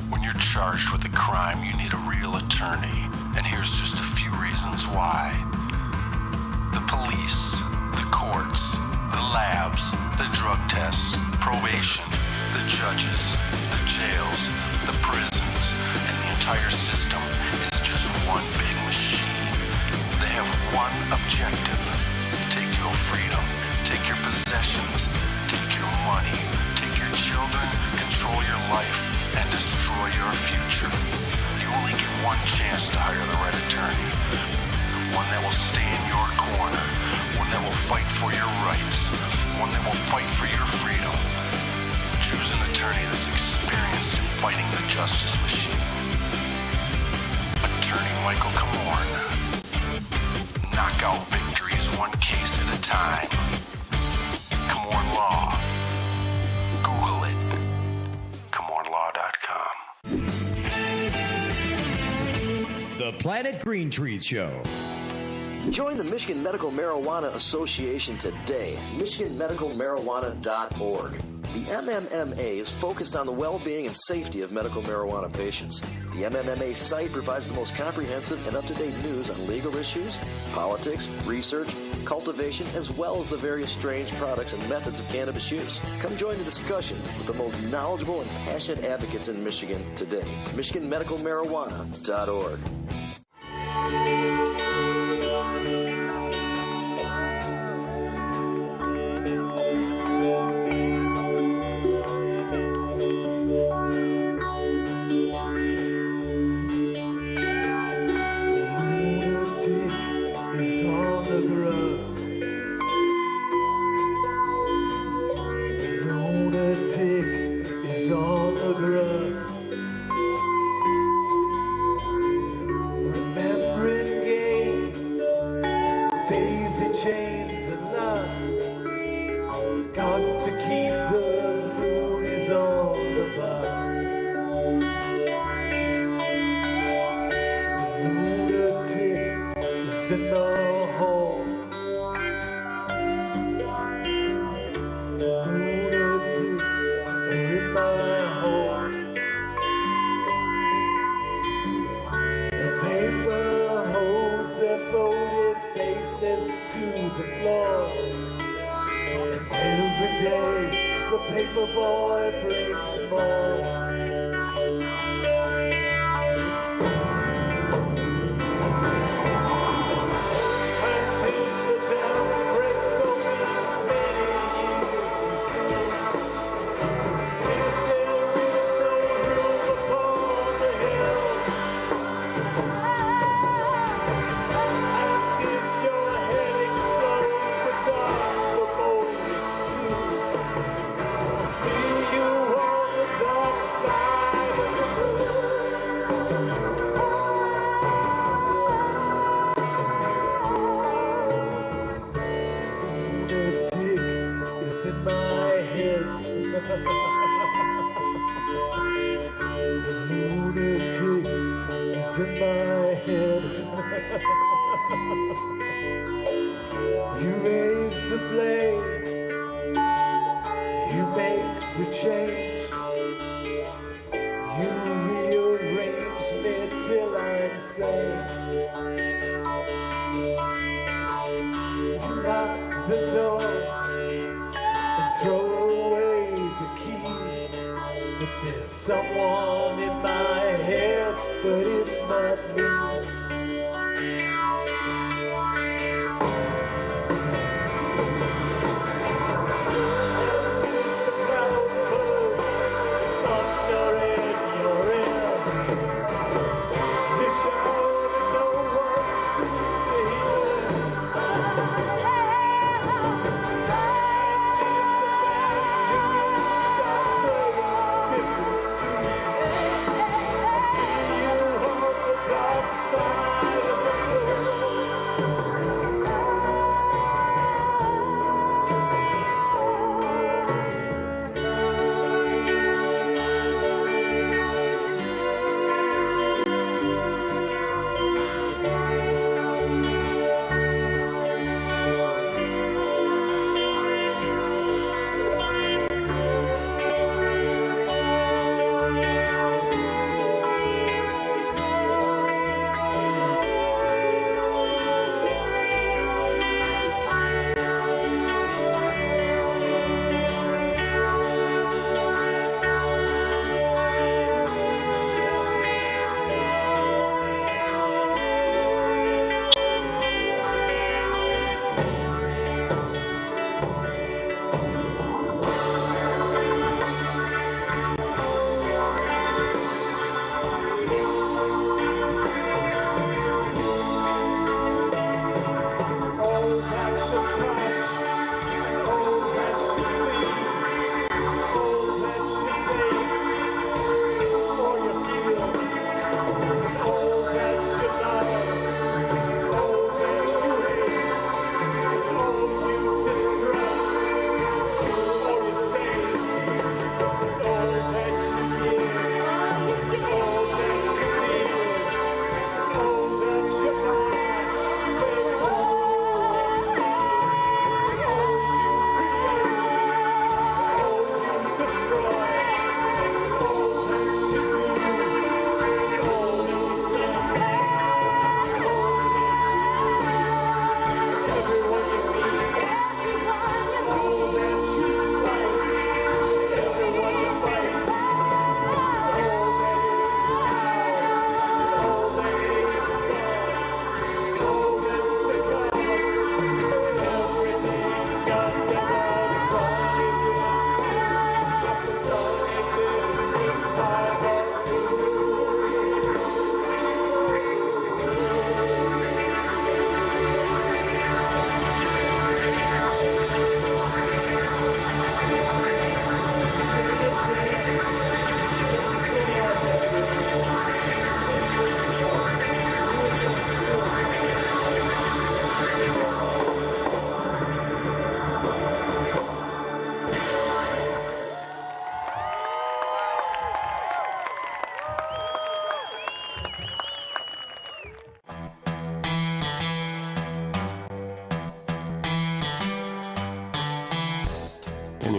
When you're charged with a crime, you need a real attorney. And here's just a few reasons why. The police, the courts, the labs, the drug tests, probation, the judges, the jails, the prisons, and the entire system is just one big machine. They have one objective: take your freedom, take your possessions, take your money, take your children, control your life, and destroy your future. You only get one chance to hire the right attorney. One that will stay in your corner. One that will fight for your rights. One that will fight for your freedom. Choose an attorney that's experienced in fighting the justice machine. Attorney Michael Komorn. Knockout victories one case at a time. Komorn Law. Google it. KomornLaw.com. The Planet Green Trees Show. Join the Michigan Medical Marijuana Association today. MichiganMedicalMarijuana.org. The MMMA is focused on the well-being and safety of medical marijuana patients. The MMMA site provides the most comprehensive and up-to-date news on legal issues, politics, research, cultivation, as well as the various strange products and methods of cannabis use. Come join the discussion with the most knowledgeable and passionate advocates in Michigan today. MichiganMedicalMarijuana.org. Dark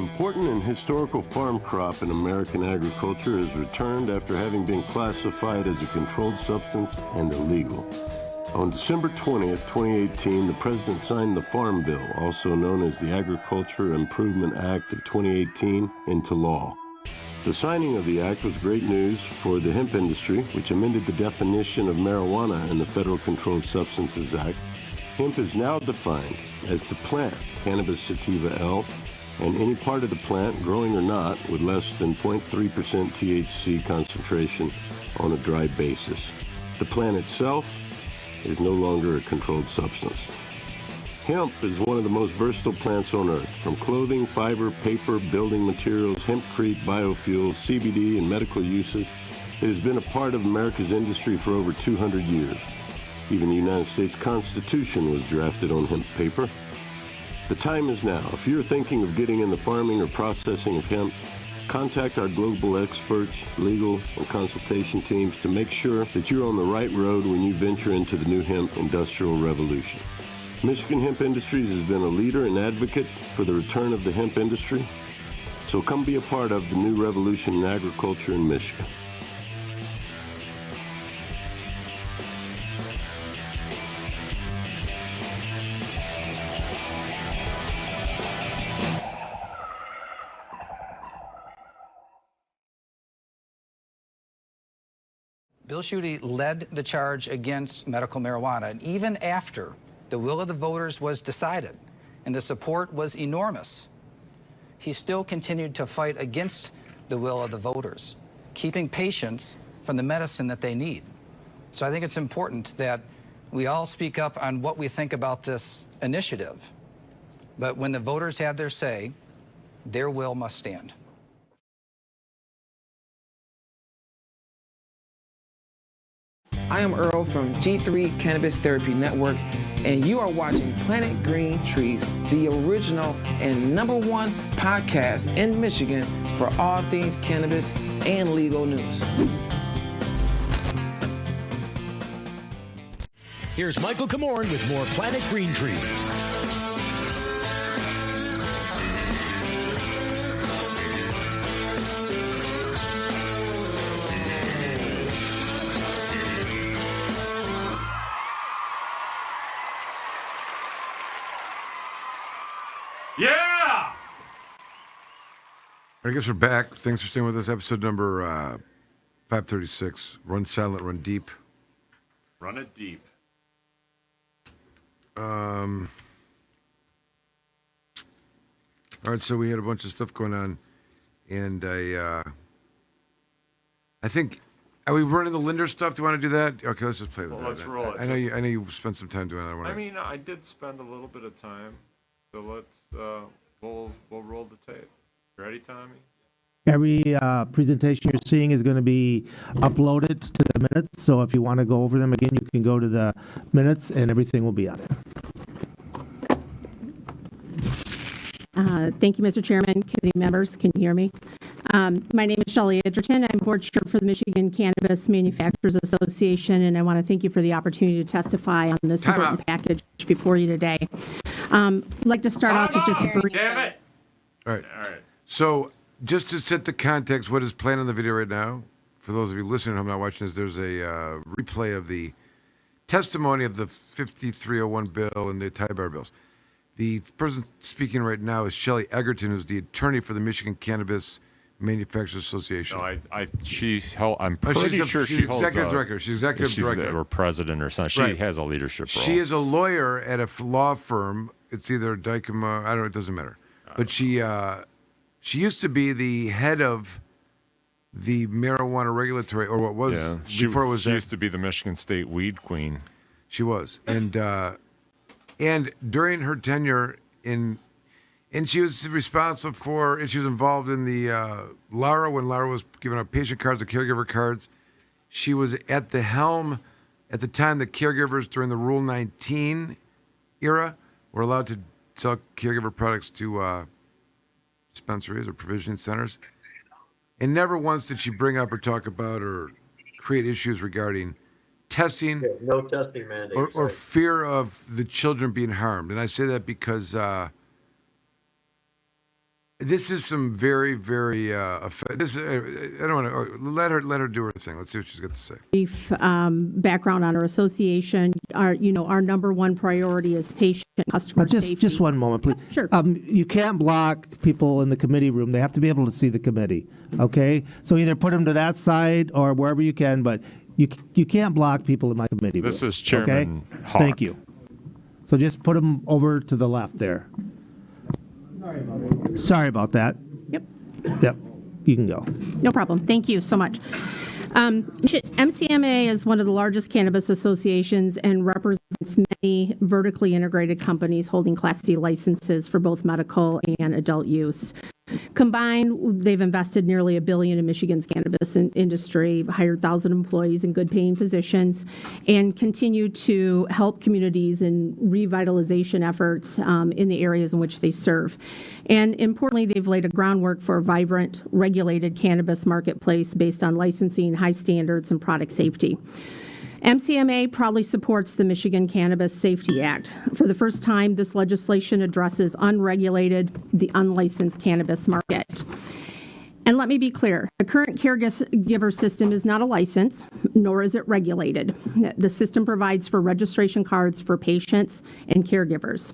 important and historical farm crop in American agriculture has returned after having been classified as a controlled substance and illegal. On December 20th, 2018, the President signed the Farm Bill, also known as the Agriculture Improvement Act of 2018, into law. The signing of the act was great news for the hemp industry, which amended the definition of marijuana in the Federal Controlled Substances Act. Hemp is now defined as the plant, Cannabis sativa L, and any part of the plant, growing or not, with less than 0.3% THC concentration on a dry basis. The plant itself is no longer a controlled substance. Hemp is one of the most versatile plants on earth. From clothing, fiber, paper, building materials, hempcrete, biofuels, CBD, and medical uses, it has been a part of America's industry for over 200 years. Even the United States Constitution was drafted on hemp paper. The time is now. If you're thinking of getting in the farming or processing of hemp, contact our global experts, legal, and consultation teams to make sure that you're on the right road when you venture into the new hemp industrial revolution. Michigan Hemp Industries has been a leader and advocate for the return of the hemp industry, so come be a part of the new revolution in agriculture in Michigan. Bill Schuette led the charge against medical marijuana, and even after the will of the voters was decided and the support was enormous, he still continued to fight against the will of the voters, keeping patients from the medicine that they need. So I think it's important that we all speak up on what we think about this initiative. But when the voters have their say, their will must stand. I am Earl from G3 Cannabis Therapy Network, and you are watching Planet Green Trees, the original and #1 podcast in Michigan for all things cannabis and legal news. Here's Michael Komorn with more Planet Green Trees. Yeah! I guess we're back. Thanks for staying with us. Episode number 536. Run silent, run deep. Run it deep. All right, so we had a bunch of stuff going on, and I think, are we running the Linder stuff? Do you want to do that? Okay, let's just play with Well, that. let's roll it. I know you spent some time doing that. I mean, I did spend a little bit of time, so let's we'll roll the tape. Ready, Tommy? Every presentation you're seeing is going to be uploaded to the minutes, so if you want to go over them again, you can go to the minutes and everything will be on there. Thank you, Mr. Chairman, committee members. Can you hear me? My name is Shelley Edgerton. I'm board chair for the Michigan Cannabis Manufacturers Association, and I want to thank you for the opportunity to testify on this important package before you today. I'd like to start off with just a brief... Damn it! All right. So, just to set the context, what is playing on the video right now, for those of you listening at home not watching this, there's a replay of the testimony of the 5301 bill and the tie-bar bills. The person speaking right now is Shelley Egerton, who's the attorney for the Michigan Cannabis Manufacturers Association. No, I'm pretty sure she holds executive director. She's executive director. Or president or something. Right. She has a leadership role. She is a lawyer at a law firm. It's either Dykema, I don't know, it doesn't matter. But she used to be the head of the marijuana regulatory, or what was before it was. She used to be the Michigan State weed queen. She was, and during her tenure and she was responsible for, and she was involved in the Lara, when Lara was giving out patient cards or caregiver cards. She was at the helm at the time the caregivers during the Rule 19 era were allowed to sell caregiver products to dispensaries or provisioning centers. And never once did she bring up or talk about or create issues regarding testing, no testing mandates, or fear of the children being harmed. And I say that because This is some very, very. This. I don't want to let her do her thing. Let's see what she's got to say. Brief background on our association. Our number one priority is patient and customer safety. Just one moment, please. Sure. You can't block people in the committee room. They have to be able to see the committee. Okay, so either put them to that side or wherever you can, but you can't block people in my committee room. This is Chairman Hawk. Thank you. So just put them over to the left there. Sorry about that. Yep. You can go. No problem. Thank you so much. MCMA is one of the largest cannabis associations and represents many vertically integrated companies holding Class C licenses for both medical and adult use. Combined, they've invested nearly $1 billion in Michigan's cannabis industry, hired 1,000 employees in good-paying positions, and continue to help communities in revitalization efforts in the areas in which they serve. And importantly, they've laid a groundwork for a vibrant, regulated cannabis marketplace based on licensing, high standards, and product safety. MCMA proudly supports the Michigan Cannabis Safety Act. For the first time, this legislation addresses unregulated, the unlicensed cannabis market. And let me be clear, the current caregiver system is not a license, nor is it regulated. The system provides for registration cards for patients and caregivers.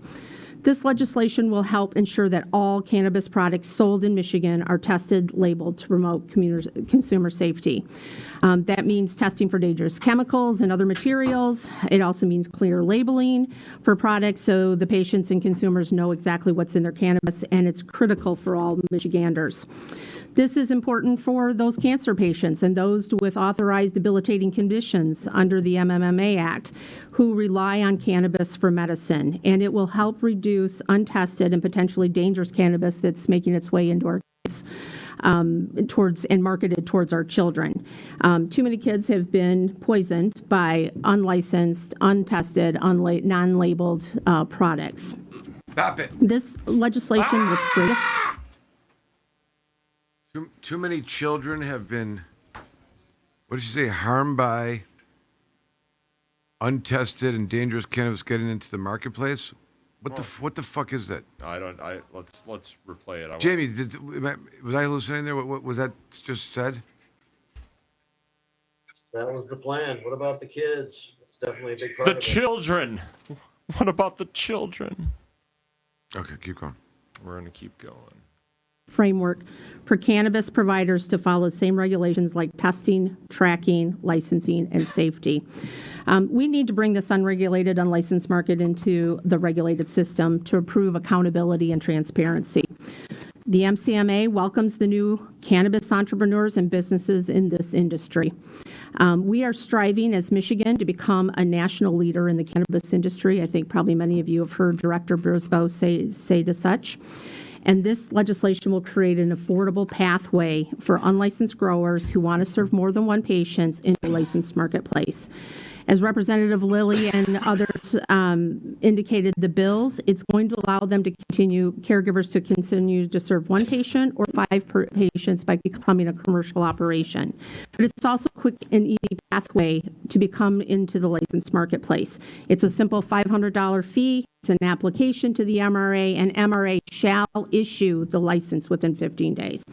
This legislation will help ensure that all cannabis products sold in Michigan are tested, labeled to promote consumer safety. That means testing for dangerous chemicals and other materials. It also means clear labeling for products so the patients and consumers know exactly what's in their cannabis, and it's critical for all Michiganders. This is important for those cancer patients and those with authorized debilitating conditions under the MCMA Act who rely on cannabis for medicine, and it will help reduce untested and potentially dangerous cannabis that's making its way into our kids. Towards and marketed towards our children. Too many kids have been poisoned by unlicensed, untested, non-labeled products. Stop it. This legislation will create Too many children have been, what did you say, harmed by untested and dangerous cannabis getting into the marketplace? What the fuck is that? Let's replay it. Jamie, was I hallucinating there? What was that just said? That was the plan. What about the kids? It's definitely a big part The of it. children. What about the children? Okay, keep going. We're gonna keep going. framework for cannabis providers to follow the same regulations like testing, tracking, licensing, and safety. We need to bring this unregulated, unlicensed market into the regulated system to improve accountability and transparency. The MCMA welcomes the new cannabis entrepreneurs and businesses in this industry. We are striving as Michigan to become a national leader in the cannabis industry. I think probably many of you have heard Director Brisboe say to such. And this legislation will create an affordable pathway for unlicensed growers who want to serve more than one patient in a licensed marketplace. As Representative Lilly and others indicated, the bills, it's going to allow them to caregivers to continue to serve one patient or 5 patients by becoming a commercial operation. But it's also a quick and easy pathway to become into the licensed marketplace. It's a simple $500 fee. It's an application to the MRA, and MRA shall issue the license within 15 days.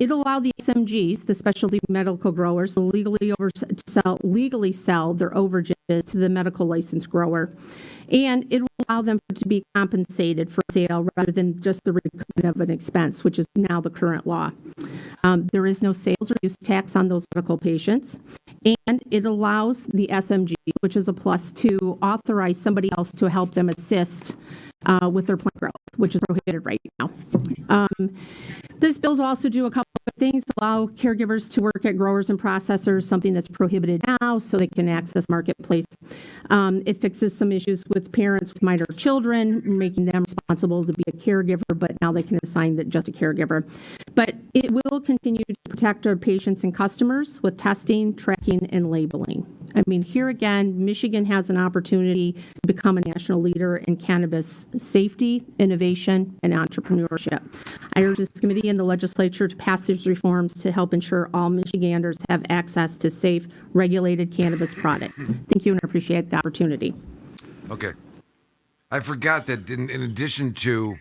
It'll allow the SMGs, the specialty medical growers, to legally sell their overages to the medical license grower. And it will allow them to be compensated for sale rather than just the recoupment of an expense, which is now the current law. There is no sales or use tax on those medical patients. And it allows the SMG, which is a plus, to authorize somebody else to help them assist with their plant growth, which is prohibited right now. This bill will also do a couple of things, allow caregivers to work at growers and processors, something that's prohibited now, so they can access marketplace. It fixes some issues with parents with minor children, making them responsible to be a caregiver, but now they can assign that just a caregiver. But it will continue to protect our patients and customers with testing, tracking, and labeling. I mean, here again, Michigan has an opportunity to become a national leader in cannabis safety, innovation, and entrepreneurship. I urge this committee and the legislature to pass these reforms to help ensure all Michiganders have access to safe, regulated cannabis products. Thank you, and I appreciate the opportunity. Okay. I forgot that in addition to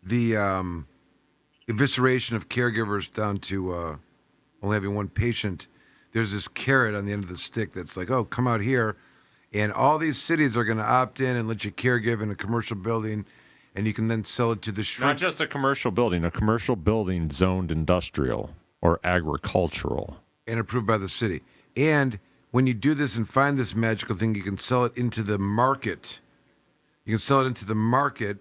the evisceration of caregivers down to only having one patient, there's this carrot on the end of the stick that's like, oh, come out here. And all these cities are going to opt in and let you caregive in a commercial building, and you can then sell it to the shrink. Not just a commercial building zoned industrial or agricultural. And approved by the city. And when you do this and find this magical thing, you can sell it into the market. You can sell it into the market,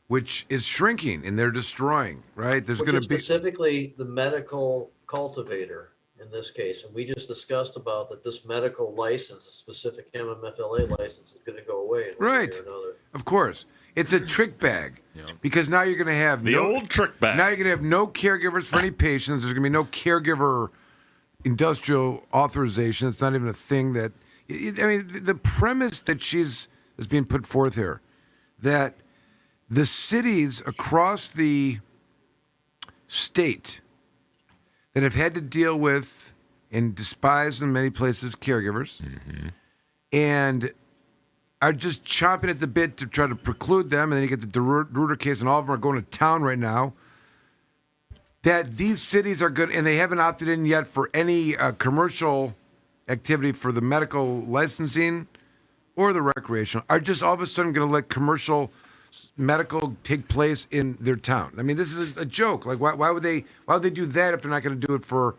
which is shrinking and they're destroying, right? There's going to be specifically the medical cultivator in this case. And we just discussed about that this medical license, a specific MMFLA license, is going to go away in one way right. or another. Of course. It's a trick bag because now you're going to have the old trick bag. Now you're going to have no caregivers for any patients. There's going to be no caregiver industrial authorization. It's not even a thing that, I mean, the premise that is being put forth here, that the cities across the state that have had to deal with and despise in many places caregivers and are just chomping at the bit to try to preclude them, and then you get the DeRuiter case, and all of them are going to town right now, that these cities are good, and they haven't opted in yet for any commercial activity for the medical licensing or the recreational, are just all of a sudden going to let commercial medical take place in their town. I mean, this is a joke. Like, why would they do that if they're not going to do it for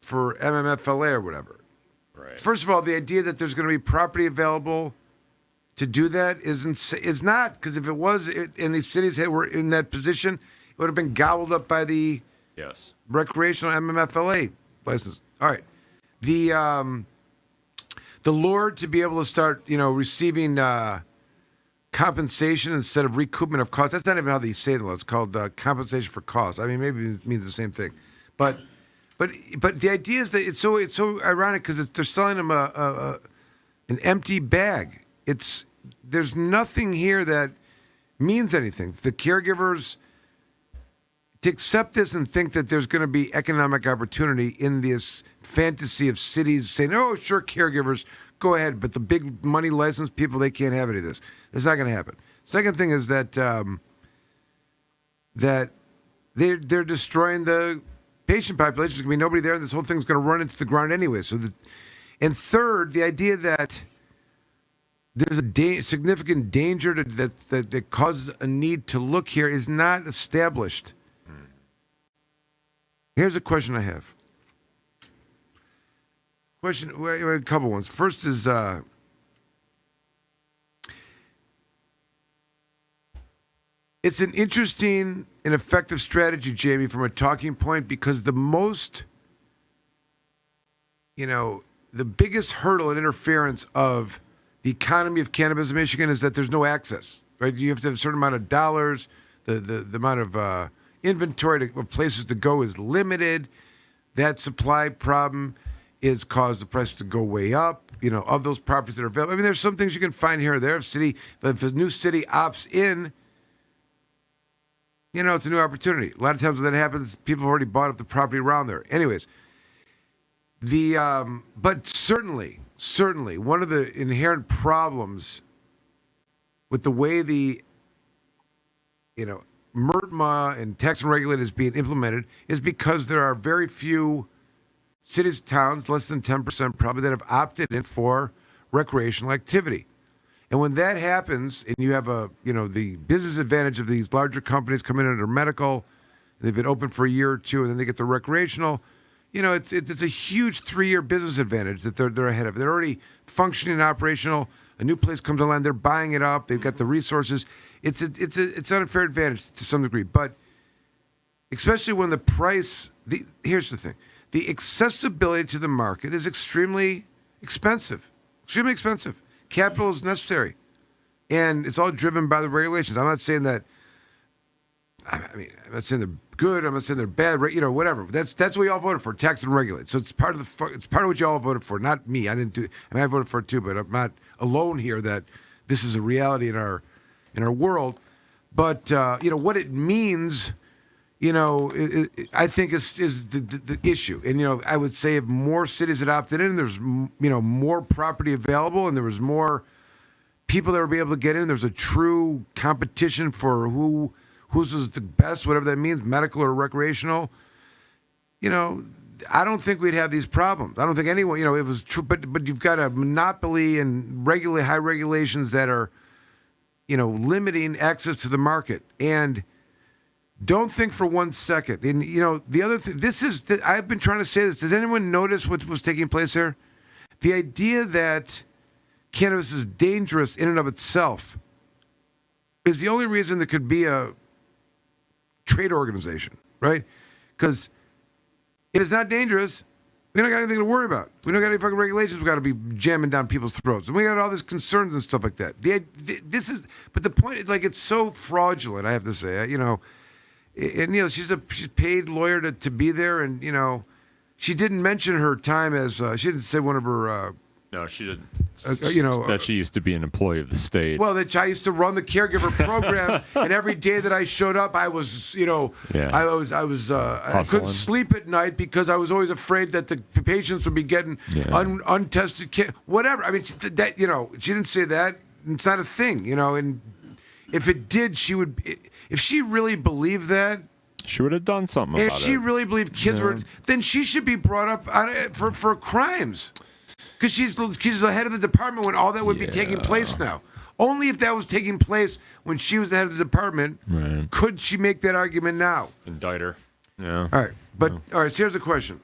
MMFLA or whatever? Right. First of all, the idea that there's going to be property available to do that is not, because if it was, and these cities were in that position, it would have been gobbled up by the recreational MMFLA license. All right, the lure to be able to start, receiving compensation instead of recoupment of costs. That's not even how they say the law. It's called compensation for costs. I mean, maybe it means the same thing, but the idea is that it's so ironic because they're selling them an empty bag. There's nothing here that means anything. The caregivers to accept this and think that there's going to be economic opportunity in this fantasy of cities saying, "Oh, sure, caregivers, go ahead," but the big money licensed people, they can't have any of this. It's not going to happen. Second thing is that that they're destroying the patient population. There's going to be nobody there, and this whole thing's going to run into the ground anyway. And third, the idea that there's a significant danger that causes a need to look here is not established. Here's a question I have. A couple ones. First is, it's an interesting and effective strategy, Jamie, from a talking point, because the biggest hurdle and interference of the economy of cannabis in Michigan is that there's no access, right? You have to have a certain amount of dollars. The amount of inventory of places to go is limited. That supply problem is caused the price to go way up, of those properties that are available. I mean, there's some things you can find here or there. If the new city opts in, it's a new opportunity. A lot of times when that happens, people have already bought up the property around there. Anyways, but certainly, one of the inherent problems with the way the, MRTMA and tax and regulate is being implemented is because there are very few cities, towns, less than 10% probably, that have opted in for recreational activity. And when that happens, and you have the business advantage of these larger companies coming in under medical, and they've been open for a year or two, and then they get the recreational, it's a huge 3-year business advantage that they're ahead of. They're already functioning and operational. A new place comes online, they're buying it up. They've got the resources. It's an unfair advantage to some degree, but especially when the price. Here's the thing: the accessibility to the market is extremely expensive. Extremely expensive. Capital is necessary, and it's all driven by the regulations. I'm not saying that. I'm not saying they're good. I'm not saying they're bad. Whatever. That's what we all voted for: tax and regulate. So it's part of what you all voted for. Not me. I didn't do. I voted for it too, but I'm not alone here. That this is a reality in our world. But what it means. I think is the issue. And, I would say if more cities had opted in, there's, more property available and there was more people that would be able to get in. There's a true competition for who whose is the best, whatever that means, medical or recreational, I don't think we'd have these problems. I don't think anyone, it was true, but you've got a monopoly and high regulations that are, limiting access to the market. And don't think for 1 second. And, the other thing, I've been trying to say this. Does anyone notice what was taking place here? The idea that cannabis is dangerous in and of itself is the only reason there could be a trade organization, right? Because if it's not dangerous, we don't got anything to worry about. We don't got any fucking regulations we got to be jamming down people's throats. And we got all these concerns and stuff like that. But the point is, it's so fraudulent, I have to say. And she's paid lawyer to be there, and she didn't mention her time as she didn't say one of her. No, she didn't. That she used to be an employee of the state. Well, that I used to run the caregiver program, and every day that I showed up, I was, I couldn't sleep at night because I was always afraid that the patients would be getting untested, whatever. I mean, that she didn't say that. It's not a thing, and if it did, she would. If she really believed that, she would have done something about it. If she really believed kids were, then she should be brought up for crimes. Because she's the head of the department when all that would be taking place now. Only if that was taking place when she was the head of the department could she make that argument now. Indict her. Yeah. All right. All right, so here's the question.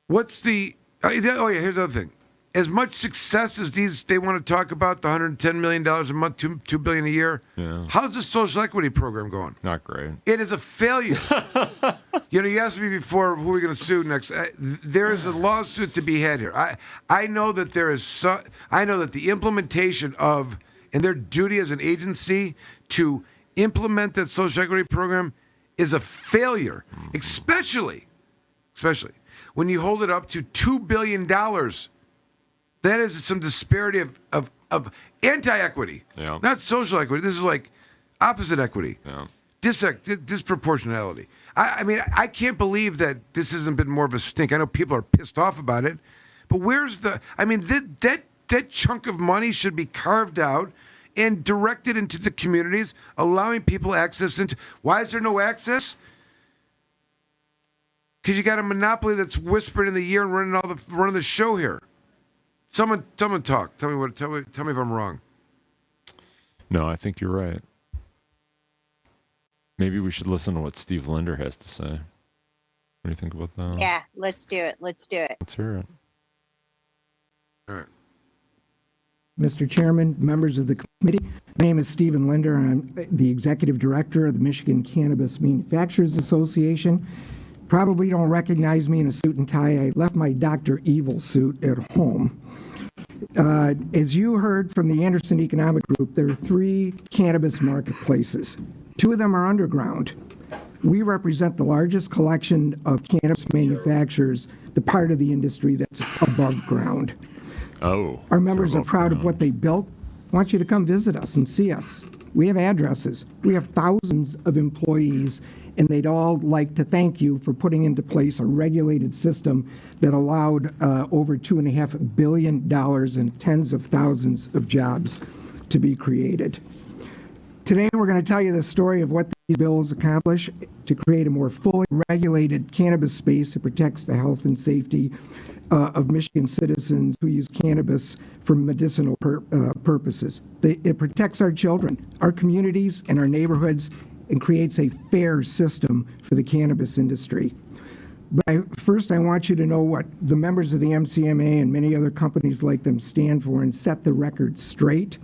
What's the... here's the other thing. As much success as they want to talk about, the $110 million a month, $2 billion a year, how's the social equity program going? Not great. It is a failure. You asked me before who we're going to sue next. There is a lawsuit to be had here. I know that I know that the implementation of, and their duty as an agency to implement that social equity program is a failure, especially when you hold it up to $2 billion. That is some disparity of anti-equity, not social equity. This is like opposite equity, disproportionality. I mean, I can't believe that this hasn't been more of a stink. I know people are pissed off about it, but where's the? I mean, that chunk of money should be carved out and directed into the communities, allowing people access into. Why is there no access? Because you got a monopoly that's whispering in the ear and running the show here. Someone talk. Tell me if I'm wrong. No, I think you're right. Maybe we should listen to what Steve Linder has to say. What do you think about that? Yeah, let's do it. Let's hear it. All right. Mr. Chairman, members of the committee, my name is Stephen Linder. I'm the executive director of the Michigan Cannabis Manufacturers Association. Probably don't recognize me in a suit and tie. I left my Dr. Evil suit at home. As you heard from the Anderson Economic Group, there are 3 cannabis marketplaces. 2 of them are underground. We represent the largest collection of cannabis manufacturers, the part of the industry that's above ground. Oh. Our members are proud of what they built. I want you to come visit us and see us. We have addresses. We have thousands of employees, and they'd all like to thank you for putting into place a regulated system that allowed over $2.5 billion and tens of thousands of jobs to be created. Today, we're going to tell you the story of what these bills accomplish to create a more fully regulated cannabis space that protects the health and safety of Michigan citizens who use cannabis for medicinal purposes. It protects our children, our communities, and our neighborhoods, and creates a fair system for the cannabis industry. But first, I want you to know what the members of the MCMA and many other companies like them stand for and set the record straight.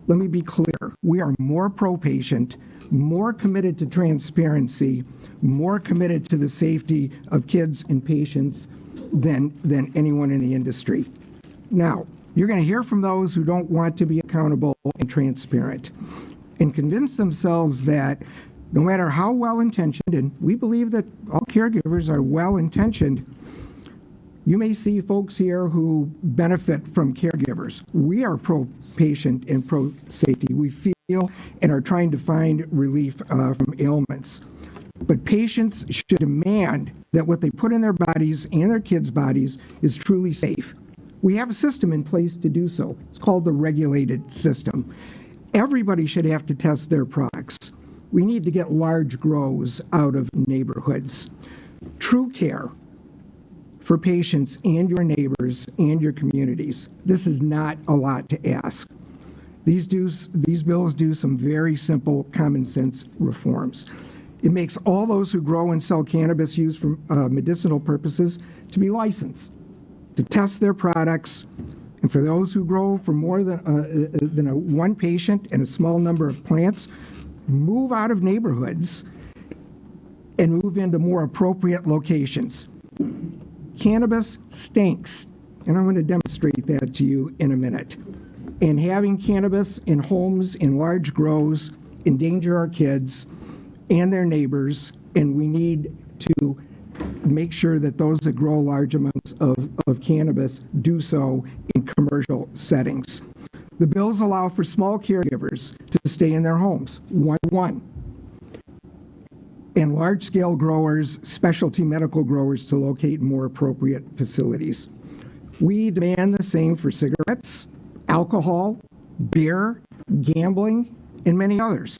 Let me be clear. We are more pro-patient, more committed to transparency, more committed to the safety of kids and patients than anyone in the industry. Now, you're going to hear from those who don't want to be accountable and transparent and convince themselves that no matter how well-intentioned, and we believe that all caregivers are well-intentioned, you may see folks here who benefit from caregivers. We are pro-patient and pro-safety. We feel and are trying to find relief from ailments. But patients should demand that what they put in their bodies and their kids' bodies is truly safe. We have a system in place to do so. It's called the regulated system. Everybody should have to test their products. We need to get large grows out of neighborhoods. True care for patients and your neighbors and your communities. This is not a lot to ask. These bills do some very simple common sense reforms. It makes all those who grow and sell cannabis used for medicinal purposes to be licensed, to test their products, and for those who grow for more than one patient and a small number of plants, move out of neighborhoods and move into more appropriate locations. Cannabis stinks, and I'm going to demonstrate that to you in a minute. And having cannabis in homes in large grows endanger our kids and their neighbors, and we need to make sure that those that grow large amounts of cannabis do so in commercial settings. The bills allow for small caregivers to stay in their homes, one-on-one, and large-scale growers, specialty medical growers, to locate more appropriate facilities. We demand the same for cigarettes, alcohol, beer, gambling, and many others.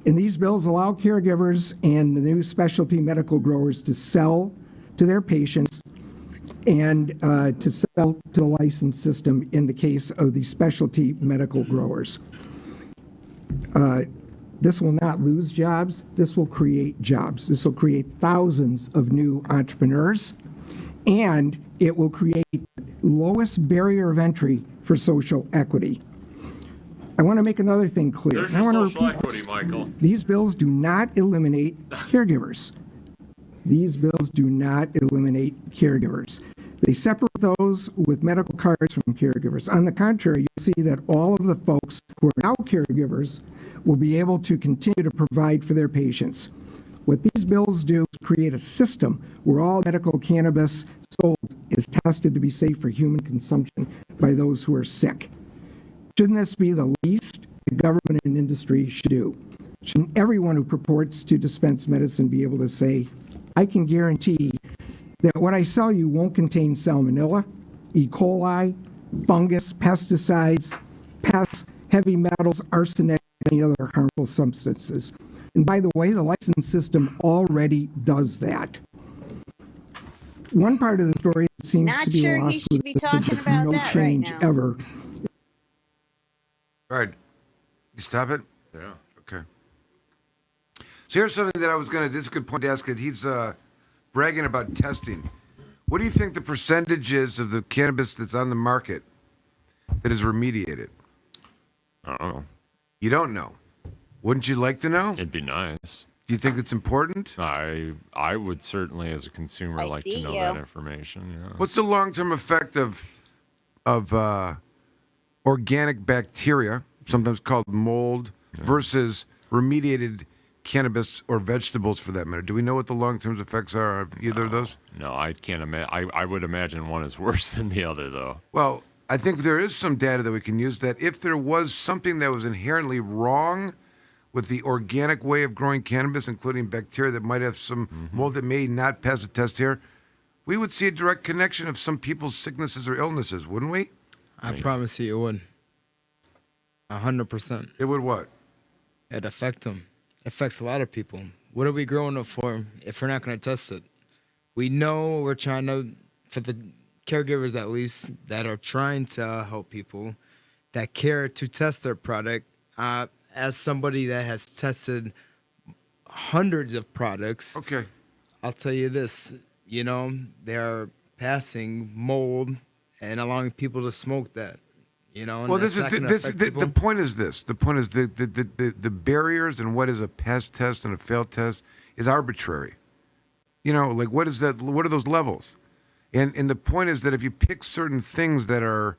And these bills allow caregivers and the new specialty medical growers to sell to their patients and to sell to the license system in the case of the specialty medical growers. This will not lose jobs. This will create jobs. This will create thousands of new entrepreneurs, and it will create lowest barrier of entry for social equity. I want to make another thing clear. There's I your want to social repeat equity, Michael. These bills do not eliminate caregivers. These bills do not eliminate caregivers. They separate those with medical cards from caregivers. On the contrary, you'll see that all of the folks who are now caregivers will be able to continue to provide for their patients. What these bills do is create a system where all medical cannabis sold is tested to be safe for human consumption by those who are sick. Shouldn't this be the least the government and industry should do? Shouldn't everyone who purports to dispense medicine be able to say, I can guarantee that what I sell you won't contain salmonella, E. coli, fungus, pesticides, pests, heavy metals, arsenic, and any other harmful substances. And by the way, the license system already does that. One part of the story that seems Not to be sure he lost should with be this talking is about no that right change now. ever. All right. You stop it? Yeah. Okay. So here's something that I was going to, this is a good point to ask it. He's bragging about testing. What do you think the percentage is of the cannabis that's on the market that is remediated? I don't know. You don't know. Wouldn't you like to know? It'd be nice. Do you think it's important? I would certainly, as a consumer, like to know that information. Yeah. What's the long-term effect of organic bacteria, sometimes called mold, versus remediated cannabis or vegetables, for that matter? Do we know what the long-term effects are of either of those? No, I can't imagine. I would imagine one is worse than the other, though. Well, I think there is some data that we can use that if there was something that was inherently wrong with the organic way of growing cannabis, including bacteria that might have some mold that may not pass a test here, we would see a direct connection of some people's sicknesses or illnesses, wouldn't we? I promise you it would. 100%. It would what? It'd affect them. It affects a lot of people. What are we growing it for if we're not going to test it? We know we're trying to, for the caregivers at least, that are trying to help people that care to test their product. As somebody that has tested hundreds of products, okay, I'll tell you this, they're passing mold and allowing people to smoke that. And well, that's not gonna affect the people. point is this. The point is the barriers and what is a pass test and a failed test is arbitrary. Like what is that? What are those levels? And the point is that if you pick certain things that are,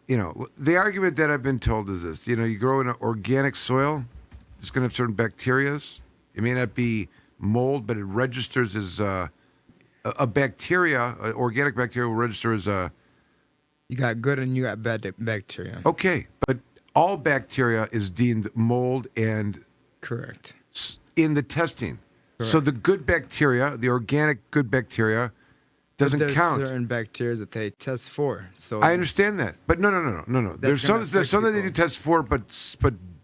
the argument that I've been told is this. You grow in an organic soil, it's going to have certain bacterias. It may not be mold, but it registers as a bacteria. Organic bacteria will register as a. You got good and you got bad bacteria. Okay, but all bacteria is deemed mold and correct in the testing. Correct. So the good bacteria, the organic good bacteria, doesn't there's count. certain bacteria that they test for. So I understand that, but no. There's some that they do test for, but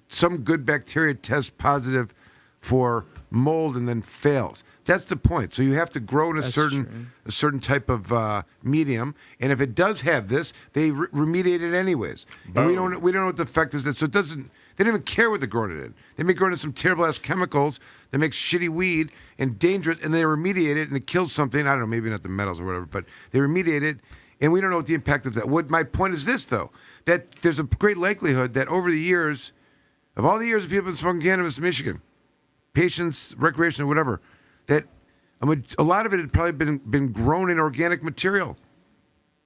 some good bacteria test positive for mold and then fails. That's the point. So you have to grow in a certain type of medium, and if it does have this, they remediate it anyways. And we don't know what the effect is. So it doesn't. They don't even care what they're growing it in. They may grow it in some terrible ass chemicals that make shitty weed and dangerous, and they remediate it and it kills something. I don't know, maybe not the metals or whatever, but they remediate it, and we don't know what the impact of that. What my point is this though, that there's a great likelihood that over the years, of all the years of people have been smoking cannabis in Michigan, patients, recreation, or whatever, that a lot of it had probably been grown in organic material,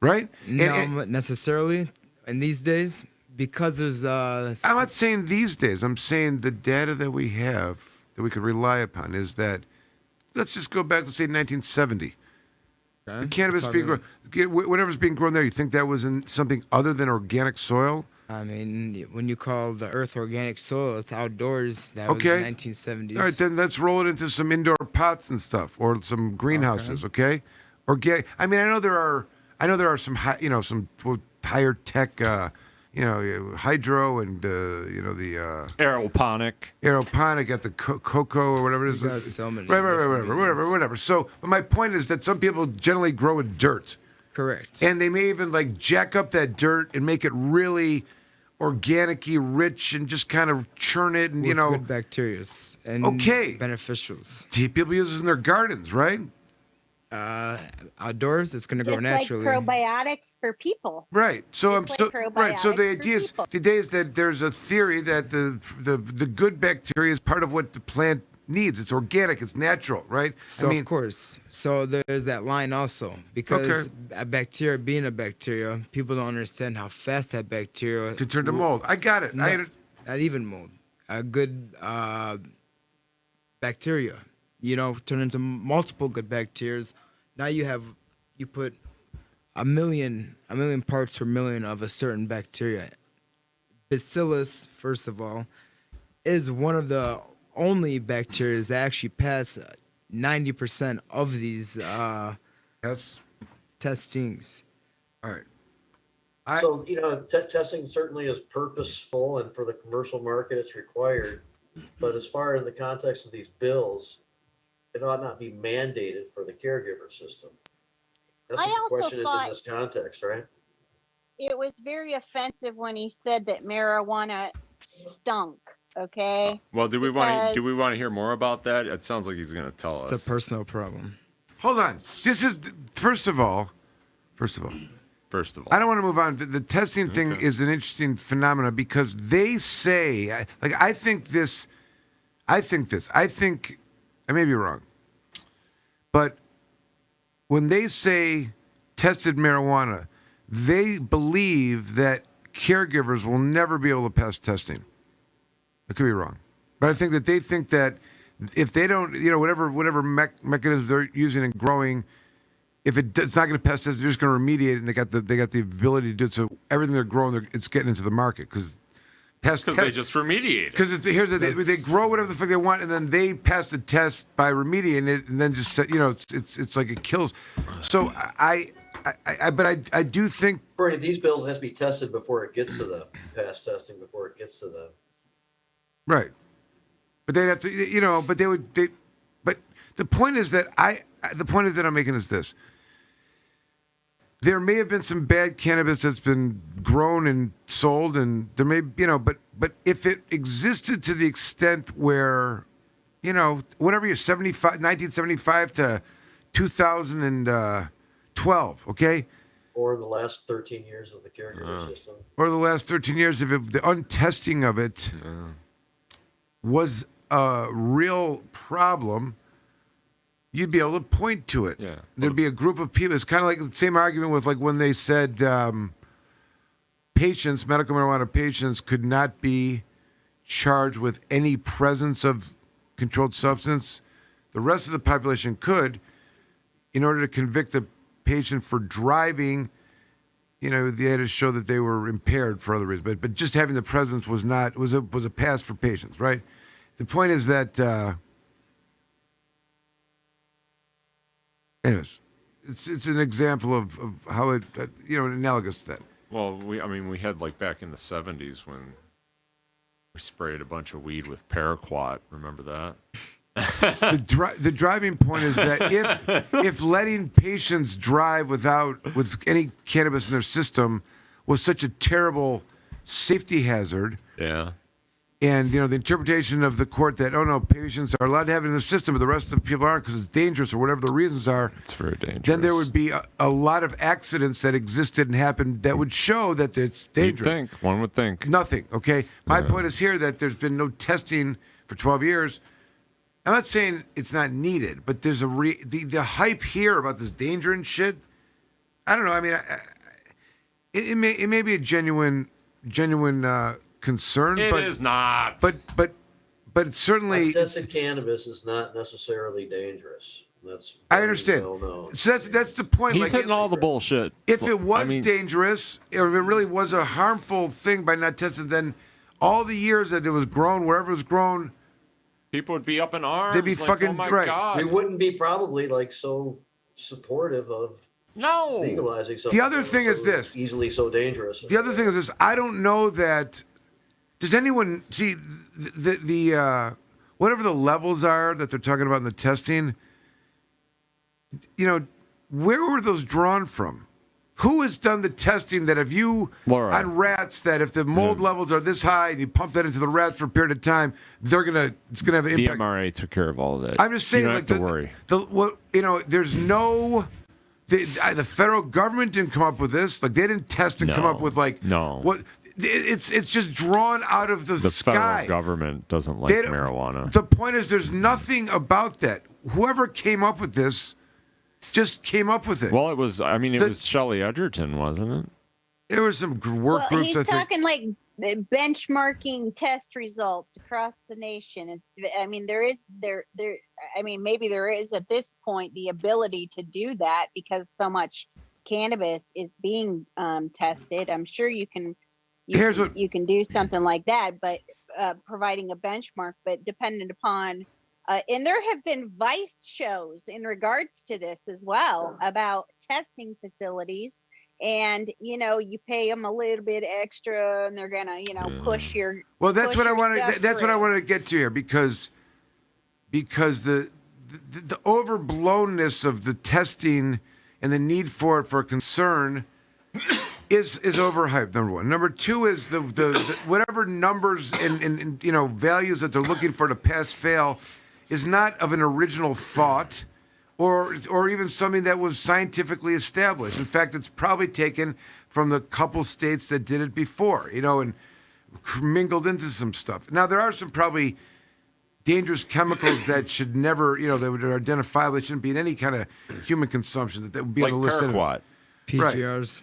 right? Not necessarily in these days. Because there's I'm not saying these days. I'm saying the data that we have that we could rely upon is that, let's just go back to say 1970. Okay. The cannabis being grown, whatever's being grown there, you think that was in something other than organic soil? I mean, when you call the earth organic soil, it's outdoors. That was 1970s. All right, then let's roll it into some indoor pots and stuff, or some greenhouses. Okay, organic. I mean, I know there are some some higher tech. Hydro and the aeroponic at the cocoa or whatever it is. Got so many whatever. So, but my point is that some people generally grow in dirt. Correct. And they may even like jack up that dirt and make it really organic-y rich and just kind of churn it and With good bacteria and beneficials. People use this in their gardens, right? Outdoors, it's going to grow naturally. Like probiotics for people. Right. So right. So the idea is that there's a theory that the good bacteria is part of what the plant needs. It's organic. It's natural, right? So of course. So there's that line also because a bacteria being a bacteria, people don't understand how fast that bacteria could turn to mold. I got it. Not even mold. A good bacteria. Turn into multiple good bacteria. Now you put a million parts per million of a certain bacteria. Bacillus, first of all, is one of the only bacteria that actually pass 90% of these testings. All right. So, testing certainly is purposeful, and for the commercial market, it's required. But as far in the context of these bills, it ought not be mandated for the caregiver system. That's what the question is in this context, right? It was very offensive when he said that marijuana stunk. Okay. Well, do we want to hear more about that? It sounds like he's going to tell us. It's a personal problem. Hold on. This is first of all. I don't want to move on. The testing thing is an interesting phenomenon because they say, I think I may be wrong, but when they say tested marijuana, they believe that caregivers will never be able to pass testing. I could be wrong, but I think that they think that if they don't, whatever mechanism they're using and growing, if it's not going to pass testing, they're just going to remediate it, and they got the ability to do it. So everything they're growing, it's getting into the market because they just remediate it. Because they grow whatever the fuck they want, and then they pass the test by remediating it, and then just it's like it kills. So I do think according to these bills, it has to be tested before it gets to the pass testing before it gets to the right. But they'd have to, but they would. But the point is that I'm making is this. There may have been some bad cannabis that's been grown and sold, and there may, but if it existed to the extent where, whatever you're 1975 to 2012, okay? Or the last 13 years of the caregiver system. Or the last 13 years, if the untesting of it was a real problem, you'd be able to point to it. Yeah. There'd be a group of people. It's kind of like the same argument with like when they said medical marijuana patients could not be charged with any presence of controlled substance. The rest of the population could. In order to convict the patient for driving, they had to show that they were impaired for other reasons. But just having the presence was a pass for patients, right? The point is that. Anyways, it's an example of how it analogous to that. Well, we had like back in the 70s when we sprayed a bunch of weed with paraquat. Remember that? The driving point is that if letting patients drive with any cannabis in their system was such a terrible safety hazard, Yeah. and the interpretation of the court that patients are allowed to have it in their system, but the rest of the people aren't because it's dangerous or whatever the reasons are. It's very dangerous. Then there would be a lot of accidents that existed and happened that would show that it's dangerous. One would think. Nothing. Okay. My point is here that there's been no testing for 12 years. I'm not saying it's not needed, but there's the hype here about this danger and shit. I don't know. I mean, it may be a genuine concern. It but is not. But it's certainly Untested cannabis is not necessarily dangerous. That's I understand. well known. So that's the point. He's like, hitting all the bullshit. If it was dangerous, or if it really was a harmful thing by not testing, then all the years that it was grown, wherever it was grown, people would be up in arms. They'd be like, fucking oh my right. God. They wouldn't be probably like so supportive of legalizing something. The other thing is this. Easily so dangerous. The other thing is this. I don't know that. Does anyone see the whatever the levels are that they're talking about in the testing? Where were those drawn from? Who has done the testing that on rats that if the mold levels are this high and you pump that into the rats for a period of time, it's gonna have an The impact. MRA took care of all of that. I'm just saying, you don't like have to worry. There's no. The federal government didn't come up with this. Like they didn't test and come up with what. It's just drawn out of the sky. Federal government doesn't like marijuana. The point is, there's nothing about that. Whoever came up with this just came up with it. Well, it was. I mean, it was Shelley Edgerton, wasn't it? There were some work groups. He's I think. talking like benchmarking test results across the nation. It's. I mean, maybe there is at this point the ability to do that because so much cannabis is being tested. I'm sure you can. You can do something like that, but providing a benchmark, but dependent upon, and there have been Vice shows in regards to this as well about testing facilities, and you pay them a little bit extra, and they're gonna push your. Well, that's push what I your wanted. stuff That's what I through. wanted to get to here because the overblownness of the testing and the need for it for concern is overhyped. Number one. Number two is the whatever numbers and values that they're looking for to pass fail is not of an original thought or even something that was scientifically established. In fact, it's probably taken from the couple states that did it before, and mingled into some stuff. Now there are some probably dangerous chemicals that should never, that would identifiable. That shouldn't be in any kind of human consumption. That would be like on the list. paraquat. PGRs.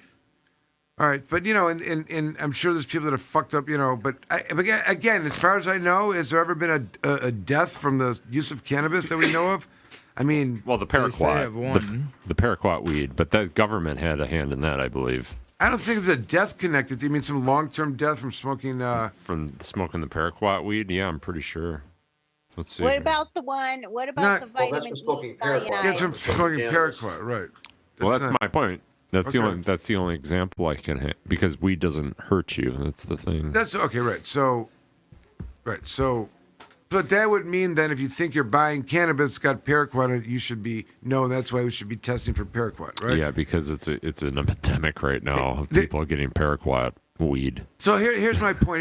All right, but and I'm sure there's people that are fucked up, but again, as far as I know, has there ever been a death from the use of cannabis that we know of? I mean, Well, the paraquat, the paraquat weed, but the government had a hand in that, I believe. I don't think there's a death connected. Do you mean some long-term death from smoking? From smoking the paraquat weed? Yeah, I'm pretty sure. Let's see. What here. about the one? What about the vitamin E cyanide? That's from smoking paraquat, right? Well, that's not- my point. That's Okay. That's the only example I can have because weed doesn't hurt you. That's the thing. That's okay, right? So, but that would mean then if you think you're buying cannabis got paraquat in it, you should be that's why we should be testing for paraquat, right? Yeah, because it's an epidemic right now of people getting paraquat weed. So here's my point.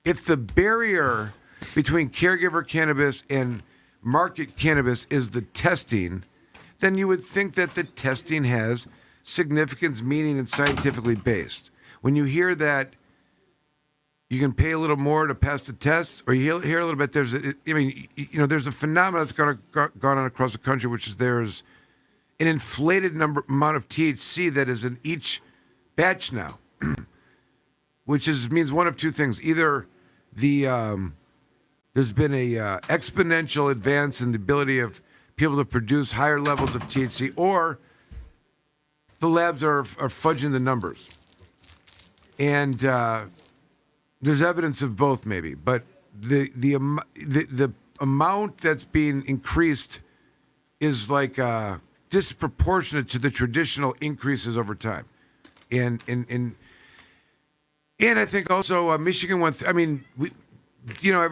If the barrier between caregiver cannabis and market cannabis is the testing, then you would think that the testing has significance, meaning, and scientifically based. When you hear that you can pay a little more to pass the test, or you hear a little bit, there's a phenomenon that's gone on across the country, which is there's an inflated amount of THC that is in each batch now, which means one of two things: either there's been a exponential advance in the ability of people to produce higher levels of THC, or the labs are fudging the numbers. And there's evidence of both, maybe. But the amount that's being increased is like disproportionate to the traditional increases over time. And I think also Michigan went. Every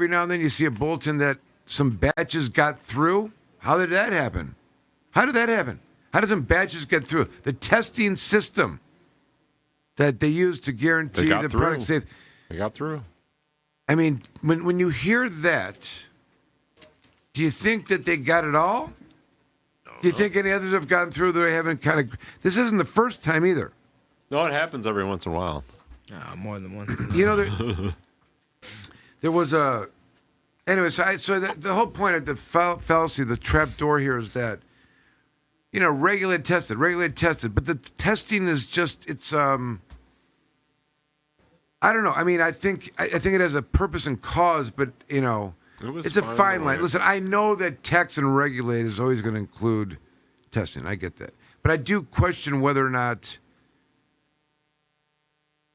now and then you see a bulletin that some batches got through. How did that happen? How does some batches get through? The testing system that they use to guarantee the product safe. They got through. I mean, when you hear that, do you think that they got it all? Do you think any others have gotten through that they haven't kind of? This isn't the first time either. No, it happens every once in a while. More than once. There was a. Anyway, so the whole point of the fallacy, the trap door here is that, regulated, tested, but the testing is just, it's, I don't know. I mean, I think it has a purpose and cause, but, it's a fine line. Listen, I know that tax and regulate is always going to include testing. I get that. But I do question whether or not,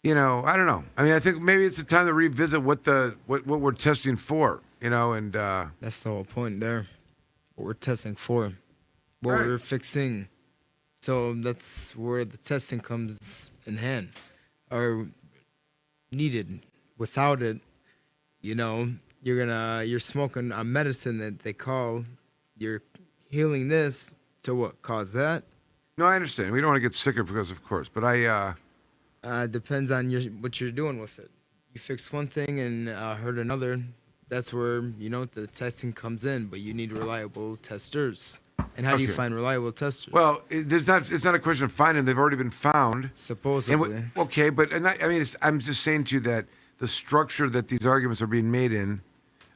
I don't know. I mean, I think maybe it's the time to revisit what we're testing for, and that's the whole point there. What we're testing for, what we're fixing. So that's where the testing comes in hand, or needed. Without it, you're smoking a medicine that they call you're healing this to what cause that. No, I understand. We don't want to get sicker because, of course, but depends on what you're doing with it. You fix one thing and hurt another. That's where the testing comes in. But you need reliable testers. And how do you find reliable testers? Well, it's not a question of finding. They've already been found. Supposedly. I'm just saying to you that the structure that these arguments are being made in,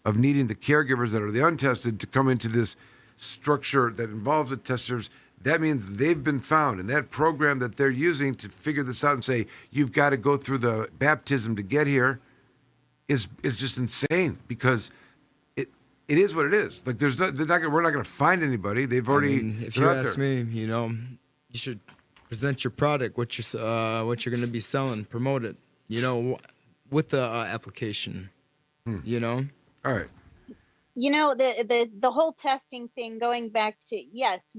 of needing the caregivers that are the untested to come into this structure that involves the testers. That means they've been found, and that program that they're using to figure this out and say you've got to go through the baptism to get here is just insane, because it is what it is. Like we're not going to find anybody. They've already. If you ask me, you should present your product, what you're going to be selling, promote it. With the application. All right. The whole testing thing, going back to, yes,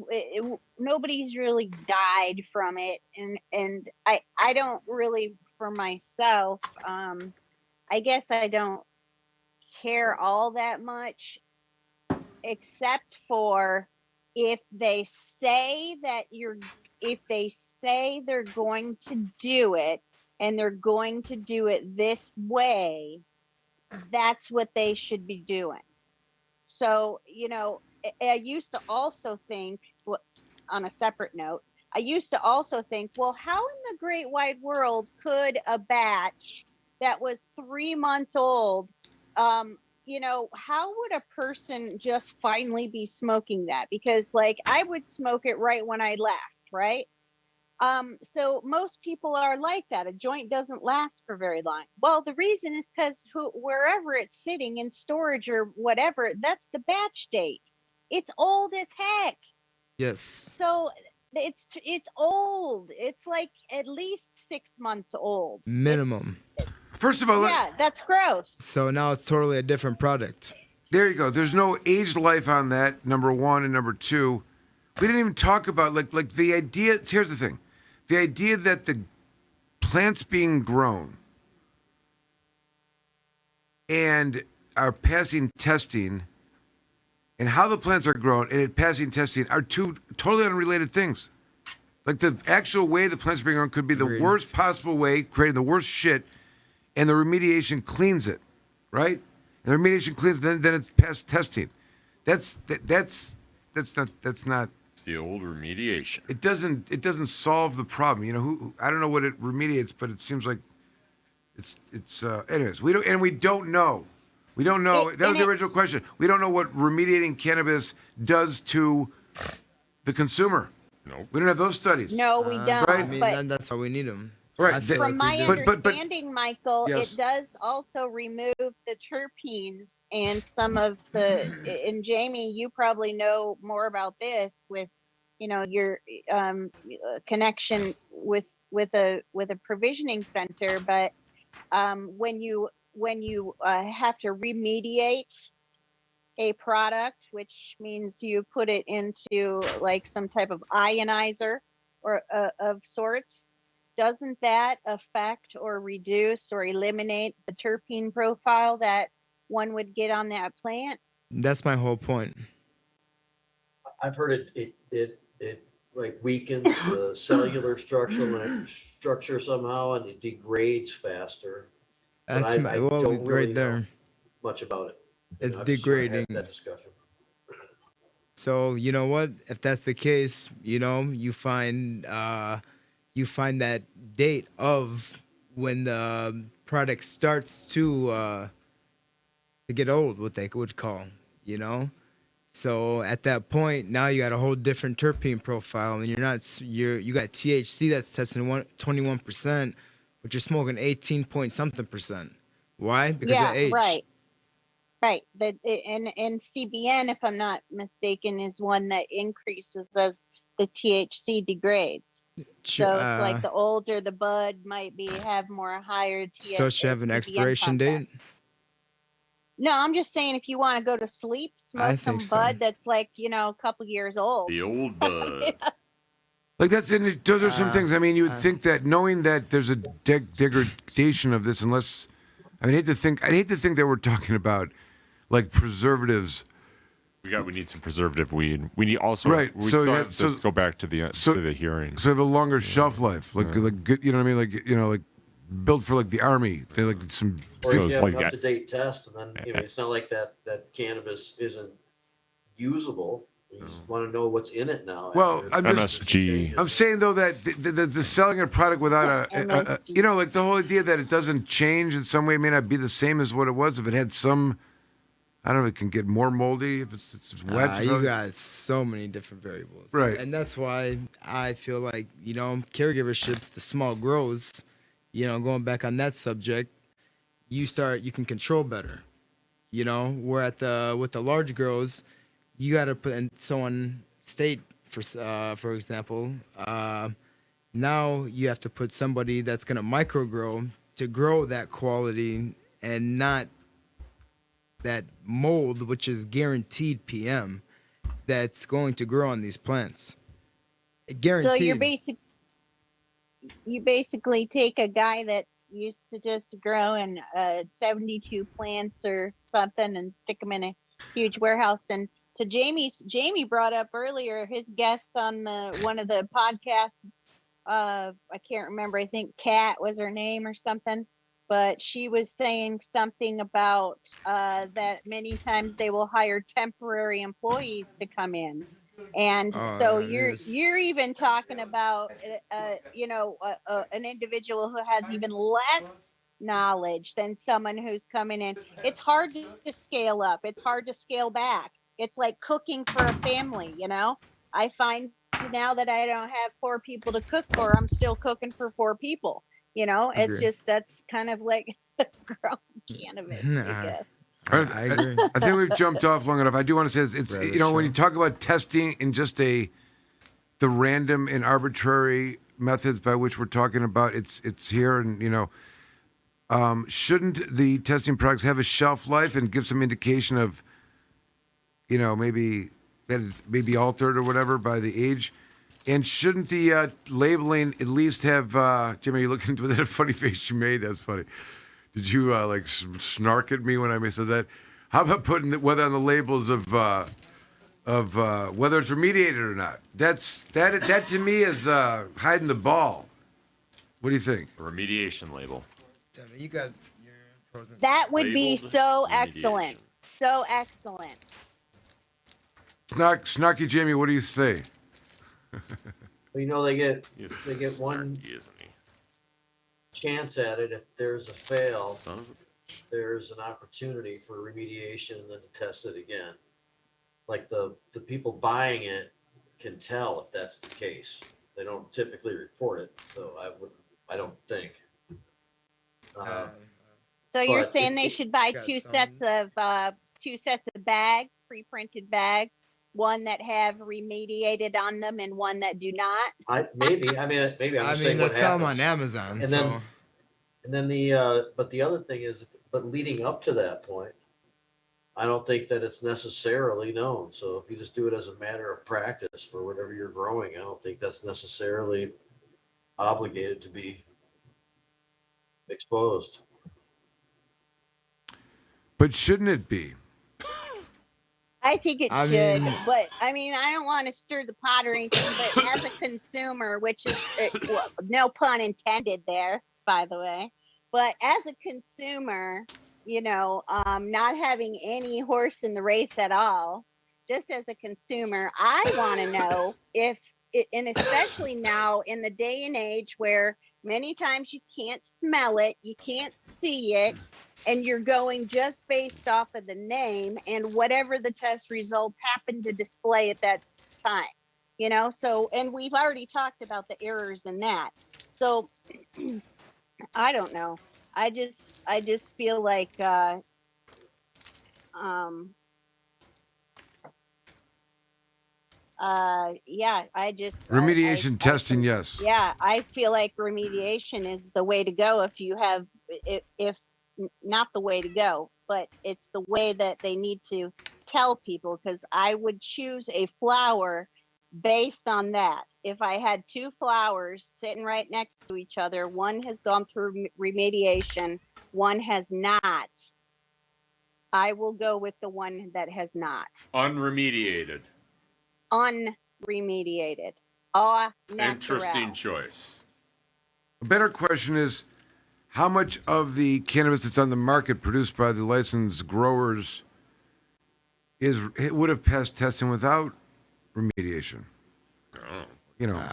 nobody's really died from it. And I don't really, for myself, I guess I don't care all that much, except for if they say they're going to do it and they're going to do it this way, that's what they should be doing. So, I used to also think, on a separate note, well, how in the great wide world could a batch that was 3 months old, how would a person just finally be smoking that? Because, I would smoke it right when I left, right? So most people are like that. A joint doesn't last for very long. Well, the reason is because wherever it's sitting in storage or whatever, that's the batch date. It's old as heck. Yes. So it's old. It's like at least 6 months old. Minimum. First of all, yeah, that's gross. So now it's totally a different product. There you go. There's no aged life on that, number one, and number two. We didn't even talk about like the idea. Here's the thing. The idea that the plants being grown and are passing testing, and how the plants are grown and it passing testing are two totally unrelated things. Like the actual way the plants are being grown could be the worst possible way, creating the worst shit, and the remediation cleans it, right? And the remediation cleans, then it's past testing. That's not. The old remediation. It doesn't solve the problem. I don't know what it remediates, but it seems like it's anyways. We don't know. That was the original question. We don't know what remediating cannabis does to the consumer. Nope. We don't have those studies. No, we don't. Right? But that's why we need them. Right. From my understanding, Michael, yes. it does also remove the terpenes and some of the. And Jamie, you probably know more about this with, your connection with a provisioning center. But when you have to remediate a product, which means you put it into like some type of ionizer or of sorts, doesn't that affect or reduce or eliminate the terpene profile that one would get on that plant? That's my whole point. I've heard it like weakens the cellular structure somehow, and it degrades faster. But That's I don't really right there. know much about it. It's I've just never had degrading. that discussion. So you know what? If that's the case, you find that date of when the product starts to get old, what they would call, So at that point, now you got a whole different terpene profile, and you got THC that's testing 21%, but you're smoking 18 point something percent. Why? Because of age. Right. And CBN, if I'm not mistaken, is one that increases as the THC degrades. So it's like the older the bud might have more higher THC. So it should have an expiration date? No, I'm just saying if you want to go to sleep, smoke some bud that's like, a couple years old. The old bud. Like those are some things. I mean, you would think that knowing that there's a degradation of this, unless I'd hate to think that we're talking about like preservatives. We need some preservative weed. We need also right. Let's go back to the hearing. So have a longer shelf life, like good. You know what I mean? Like built for like the army. They like some. Or if you have an up-to-date test, and then it's not like that cannabis isn't usable. You just want to know what's in it now. Well, MSG. I'm saying though that the selling a product without like the whole idea that it doesn't change in some way may not be the same as what it was if it had some. I don't know. It can get more moldy if it's wet. You got so many different variables, right? And that's why I feel like caregiverships, the small grows. Going back on that subject, you can control better. Where with the large grows, you got to put in someone state for example. Now you have to put somebody that's going to micro grow to grow that quality and not that mold, which is guaranteed PM, that's going to grow on these plants. Guaranteed. So you basically take a guy that's used to just growing 72 plants or something and stick them in a huge warehouse. And to Jamie brought up earlier, his guest on one of the podcasts, I can't remember, I think Kat was her name or something, but she was saying something about that many times they will hire temporary employees to come in. And so you're even talking about an individual who has even less knowledge than someone who's coming in. It's hard to scale up. It's hard to scale back. It's like cooking for a family, I find now that I don't have 4 people to cook for, I'm still cooking for 4 people. It's just, that's kind of like growing cannabis, I guess. I agree. I think we've jumped off long enough. I do want to say it's when you talk about testing in just the random and arbitrary methods by which we're talking about, it's here, and shouldn't the testing products have a shelf life and give some indication of maybe that it may be altered or whatever by the age? And shouldn't the labeling at least have, Jimmy, you looking with that funny face you made? That's funny. Did you snark at me when I said that? How about putting whether on the labels of whether it's remediated or not? That to me is hiding the ball. What do you think? A remediation label. You got your pros and that would be Labeled so excellent. So excellent. Snarky Jamie, what do you say? Well, they get one chance at it. If there's a fail, there's an opportunity for remediation and then to test it again. Like the people buying it can tell if that's the case. They don't typically report it, so I don't think. So you're saying they should buy two sets of bags, pre-printed bags, one that have remediated on them and one that do not? Maybe I'm just saying they what sell them happens. on Amazon. And then but the other thing is, but leading up to that point, I don't think that it's necessarily known. So if you just do it as a matter of practice for whatever you're growing, I don't think that's necessarily obligated to be exposed. But shouldn't it be? I think it I should, mean- but I mean, I don't want to stir the pot or anything, but as a consumer, which is, well, no pun intended there, by the way, but as a consumer, you know, not having any horse in the race at all, just as a consumer, I want to know if it, and especially now in the day and age where many times you can't smell it, you can't see it, and you're going just based off of the name and whatever the test results happen to display at that time, you know. So, and we've already talked about the errors in that. So I don't know. I just feel like um yeah, Remediation testing, yes. yeah, I feel like remediation is the way to go if you have, if not the way to go, but it's the way that they need to tell people, because I would choose a flower based on that. If I had two flowers sitting right next to each other, one has gone through remediation, one has not, I will go with the one that has not. Unremediated. Unremediated. Au naturel. Interesting choice. A better question is, how much of the cannabis that's on the market produced by the licensed growers would have passed testing without remediation? Oh. You know,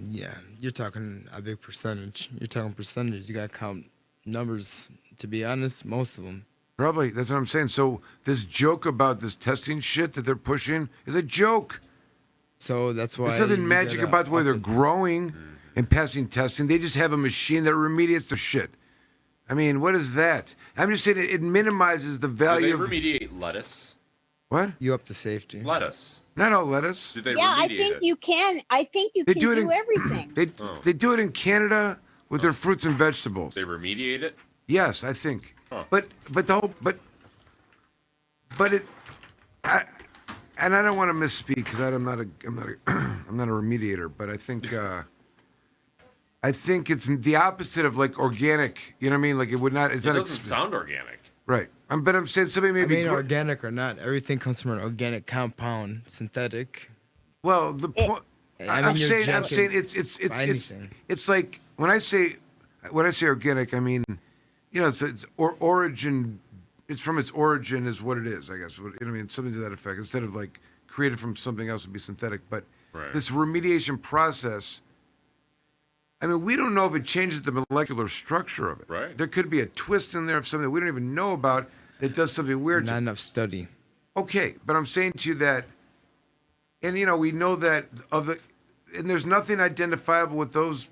Yeah, you're talking a big percentage. You're talking percentage. You got to count numbers. To be honest, most of them. probably that's what I'm saying. So this joke about this testing shit that they're pushing is a joke. So that's why There's nothing you magic gotta about the way up they're growing and passing testing. They just have a machine that remediates the shit. I mean, what is that? I'm just saying it minimizes the Do value they of remediate lettuce? what? You up to safety. Lettuce. Not all lettuce. Do they Yeah, I remediate think it? you can. I think you They can do it do in- everything. They do it in Canada with their fruits and vegetables. They remediate it? Yes, I think. Huh. But the whole but it and I don't want to misspeak because I'm not a I'm not a remediator, but I think it's the opposite of like organic. You know what I mean? Like it would not. It's It not doesn't sound organic. right. But I'm saying somebody I maybe. mean, organic or not, everything comes from an organic compound, synthetic. Well, the point. I mean, I'm you're saying jacking it's anything. it's like when I say organic, I mean, you know, it's origin. It's from its origin is what it is, I guess. You know what I mean? Something to that effect. Instead of like created from something else would be synthetic. But Right. this remediation process, I mean, we don't know if it changes the molecular structure of it. Right. There could be a twist in there of something that we don't even know about that does something weird. Not enough study. Okay, but I'm saying to you that, and you know, we know that and there's nothing identifiable with those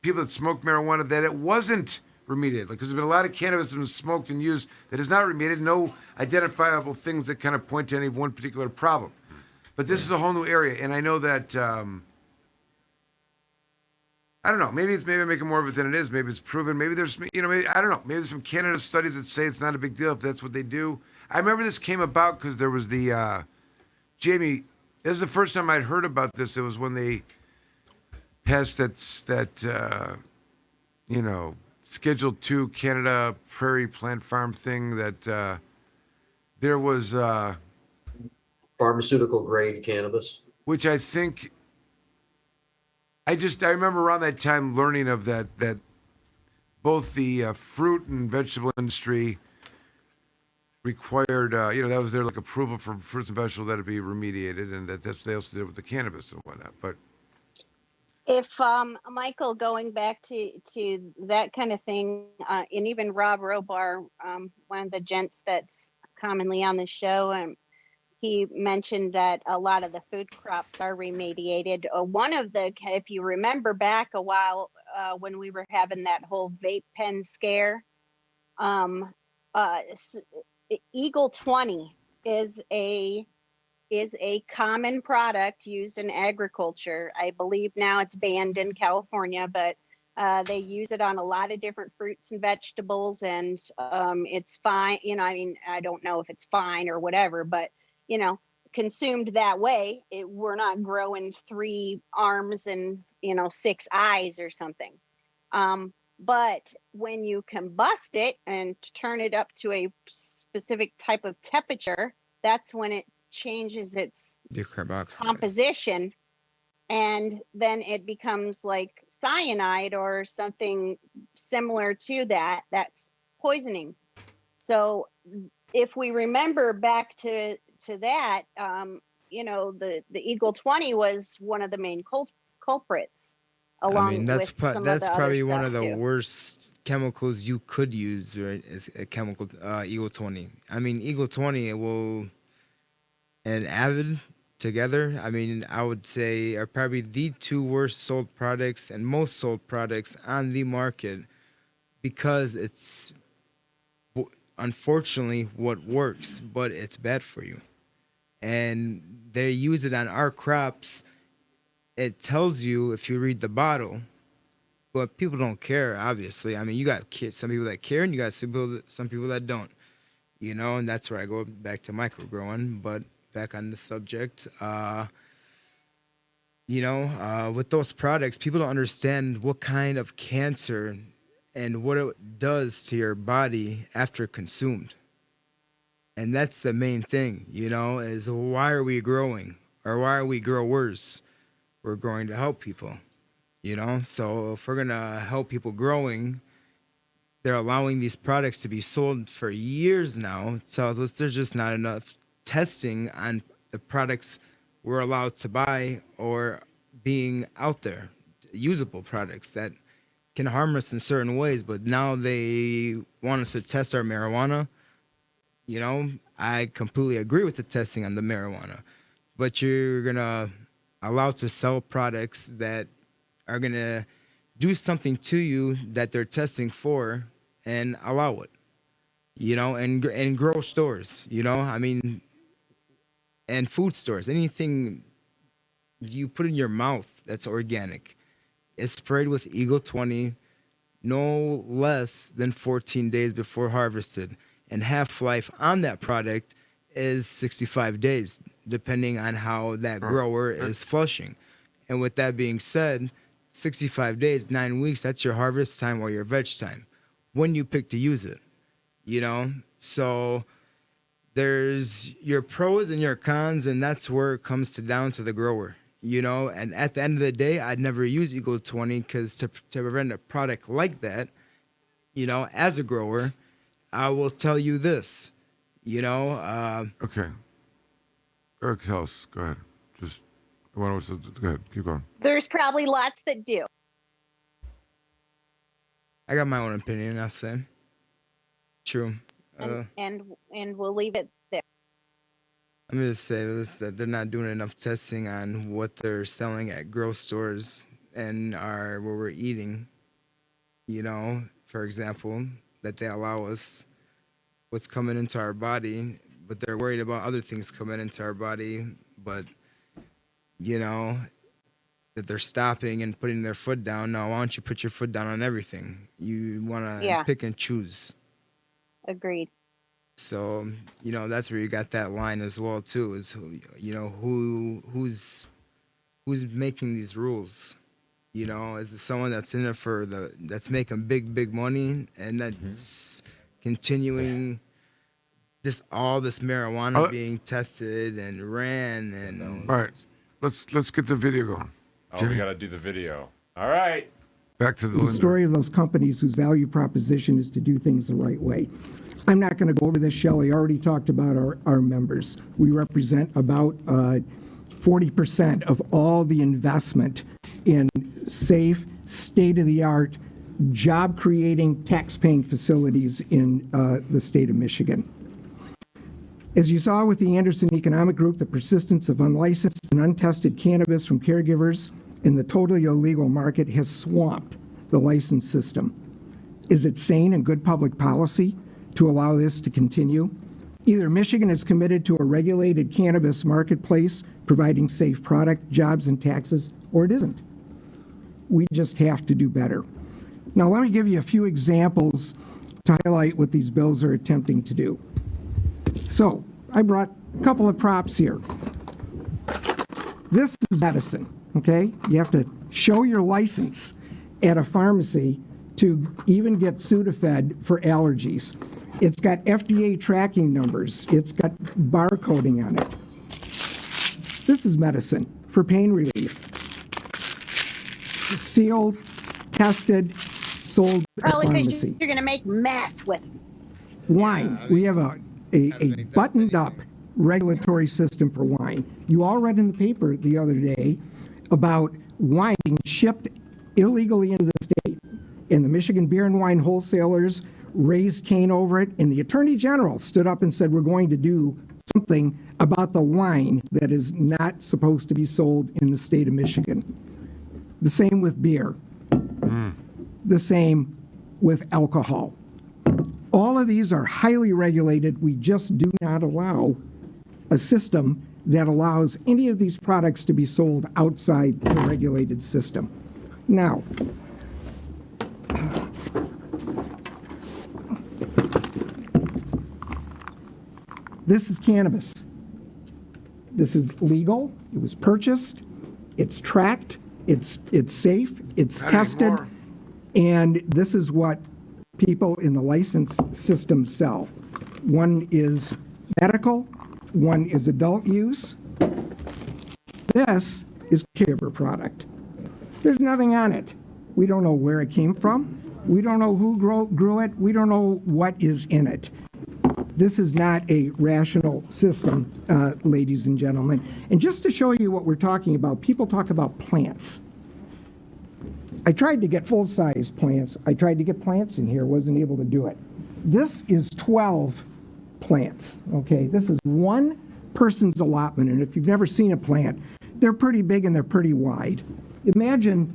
people that smoke marijuana that it wasn't remediated. Because there's been a lot of cannabis that was smoked and used that is not remediated. No identifiable things that kind of point to any one particular problem. But this is a whole new area, and I know that. I don't know. Maybe I'm making more of it than it is. Maybe it's proven. Maybe there's, you know, maybe I don't know. Maybe there's some Canada studies that say it's not a big deal if that's what they do. I remember this came about because there was the Jamie. This is the first time I'd heard about this. It was when they passed that you know, Schedule II Canada Prairie Plant Farm thing that there was Pharmaceutical grade cannabis. which I think I remember around that time learning of that both the fruit and vegetable industry required, you know, that was their like approval for fruits and vegetables that would be remediated, and that's what they also did with the cannabis and whatnot. But If Michael, going back to that kind of thing, and even Rob Robar, one of the gents that's commonly on the show, he mentioned that a lot of the food crops are remediated. One of the, if you remember back a while when we were having that whole vape pen scare, Eagle 20 is a common product used in agriculture. I believe now it's banned in California, but They use it on a lot of different fruits and vegetables, and it's fine. I mean, I don't know if it's fine or whatever, but consumed that way, we're not growing 3 arms and 6 eyes or something. But when you combust it and turn it up to a specific type of temperature, that's when it changes its composition, and then it becomes like cyanide or something similar to that. That's poisoning. So if we remember back to that, the Eagle 20 was one of the main culprits. That's probably one of the too. worst chemicals you could use, right? Is a chemical Eagle 20. I mean, Eagle 20 and Avid together, I mean, I would say are probably the 2 worst sold products and most sold products on the market, because it's unfortunately what works, but it's bad for you. And they use it on our crops. It tells you if you read the bottle, but people don't care, obviously. I mean, you got some people that care, and you got some people that don't, and that's where I go back to microgrowing. But back on the subject, with those products, people don't understand what kind of cancer and what it does to your body after consumed. And that's the main thing, is why are we growing, or why are we growers? We're growing to help people, So if we're going to help people growing, they're allowing these products to be sold for years now. It tells us there's just not enough testing on the products we're allowed to buy or being out there, usable products that can harm us in certain ways. But now they want us to test our marijuana. I completely agree with the testing on the marijuana, but you're going to allow to sell products that are going to do something to you that they're testing for, and allow it, and grow stores, I mean, and food stores, anything you put in your mouth that's organic is sprayed with Eagle 20 no less than 14 days before harvested, and half-life on that product is 65 days, depending on how that grower is flushing. And with that being said, 65 days, 9 weeks, that's your harvest time or your veg time when you pick to use it, So there's your pros and your cons, and that's where it comes down to the grower, And at the end of the day, I'd never use Eagle 20 because to prevent a product like that, as a grower, I will tell you this, Okay. Eric House, go ahead. Go ahead. Keep going. There's probably lots that do. I got my own opinion, I'll say. True. And we'll leave it there. I'm going to say this, that they're not doing enough testing on what they're selling at grocery stores and where we're eating. For example, that they allow us what's coming into our body, but they're worried about other things coming into our body, but, that they're stopping and putting their foot down. Now, why don't you put your foot down on everything? You want to pick and choose. Agreed. So, that's where you got that line as well, too, is, who's making these rules? Is it someone that's in it that's making big money, and that's continuing just all this marijuana being tested and ran and... All right, let's get the video going. Oh, we got to do the video. All right. Back to the It's the story of those companies whose value proposition is to do things the right way. I'm not going to go over this, Shelley already talked about our members. We represent about 40% of all the investment in safe, state-of-the-art, job-creating, tax-paying facilities in the state of Michigan. As you saw with the Anderson Economic Group, the persistence of unlicensed and untested cannabis from caregivers in the totally illegal market has swamped the license system. Is it sane and good public policy to allow this to continue? Either Michigan is committed to a regulated cannabis marketplace providing safe product, jobs, and taxes, or it isn't. We just have to do better. Now, let me give you a few examples to highlight what these bills are attempting to do. So, I brought a couple of props here. This is medicine, okay? You have to show your license at a pharmacy to even get Sudafed for allergies. It's got FDA tracking numbers. It's got barcoding on it. This is medicine for pain relief. Sealed, tested, sold at a Probably because pharmacy. you're going to make meth with Wine. We have a buttoned up regulatory system for wine. You all read in the paper the other day about wine being shipped illegally into the state. And the Michigan Beer and Wine Wholesalers raised Cain over it. And the Attorney General stood up and said, we're going to do something about the wine that is not supposed to be sold in the state of Michigan. The same with beer. The same with alcohol. All of these are highly regulated. We just do not allow a system that allows any of these products to be sold outside the regulated system. Now, this is cannabis. This is legal. It was purchased. It's tracked. It's safe. It's tested. And this is what people in the license system sell. One is medical. One is adult use. This is caregiver product. There's nothing on it. We don't know where it came from. We don't know who grew it. We don't know what is in it. This is not a rational system, ladies and gentlemen. And just to show you what we're talking about, people talk about plants. I tried to get full-size plants. I tried to get plants in here, wasn't able to do it. This is 12 plants, okay? This is one person's allotment, and if you've never seen a plant, they're pretty big and they're pretty wide. Imagine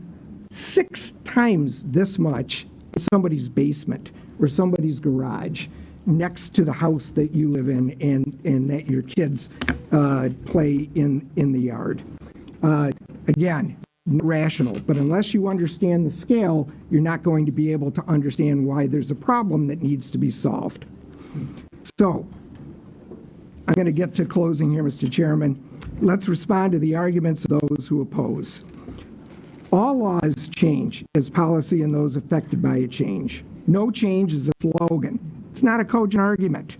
6 times this much in somebody's basement or somebody's garage next to the house that you live in and that your kids play in the yard. Again, rational, but unless you understand the scale, you're not going to be able to understand why there's a problem that needs to be solved. So, I'm going to get to closing here, Mr. Chairman. Let's respond to the arguments of those who oppose. All laws change as policy and those affected by it change. No change is a slogan. It's not a cogent argument.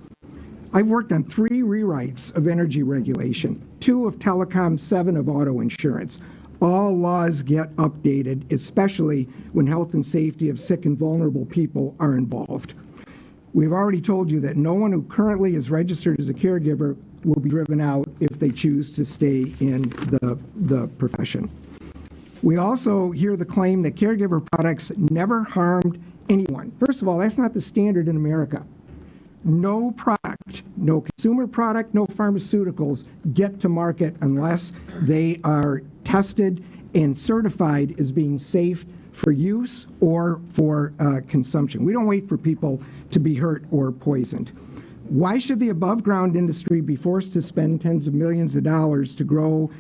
I've worked on 3 rewrites of energy regulation, 2 of telecom, 7 of auto insurance. All laws get updated, especially when health and safety of sick and vulnerable people are involved. We've already told you that no one who currently is registered as a caregiver will be driven out if they choose to stay in the profession. We also hear the claim that caregiver products never harmed anyone. First of all, that's not the standard in America. No product, no consumer product, no pharmaceuticals get to market unless they are tested and certified as being safe for use or for consumption. We don't wait for people to be hurt or poisoned. Why should the above ground industry be forced to spend tens of millions of dollars to grow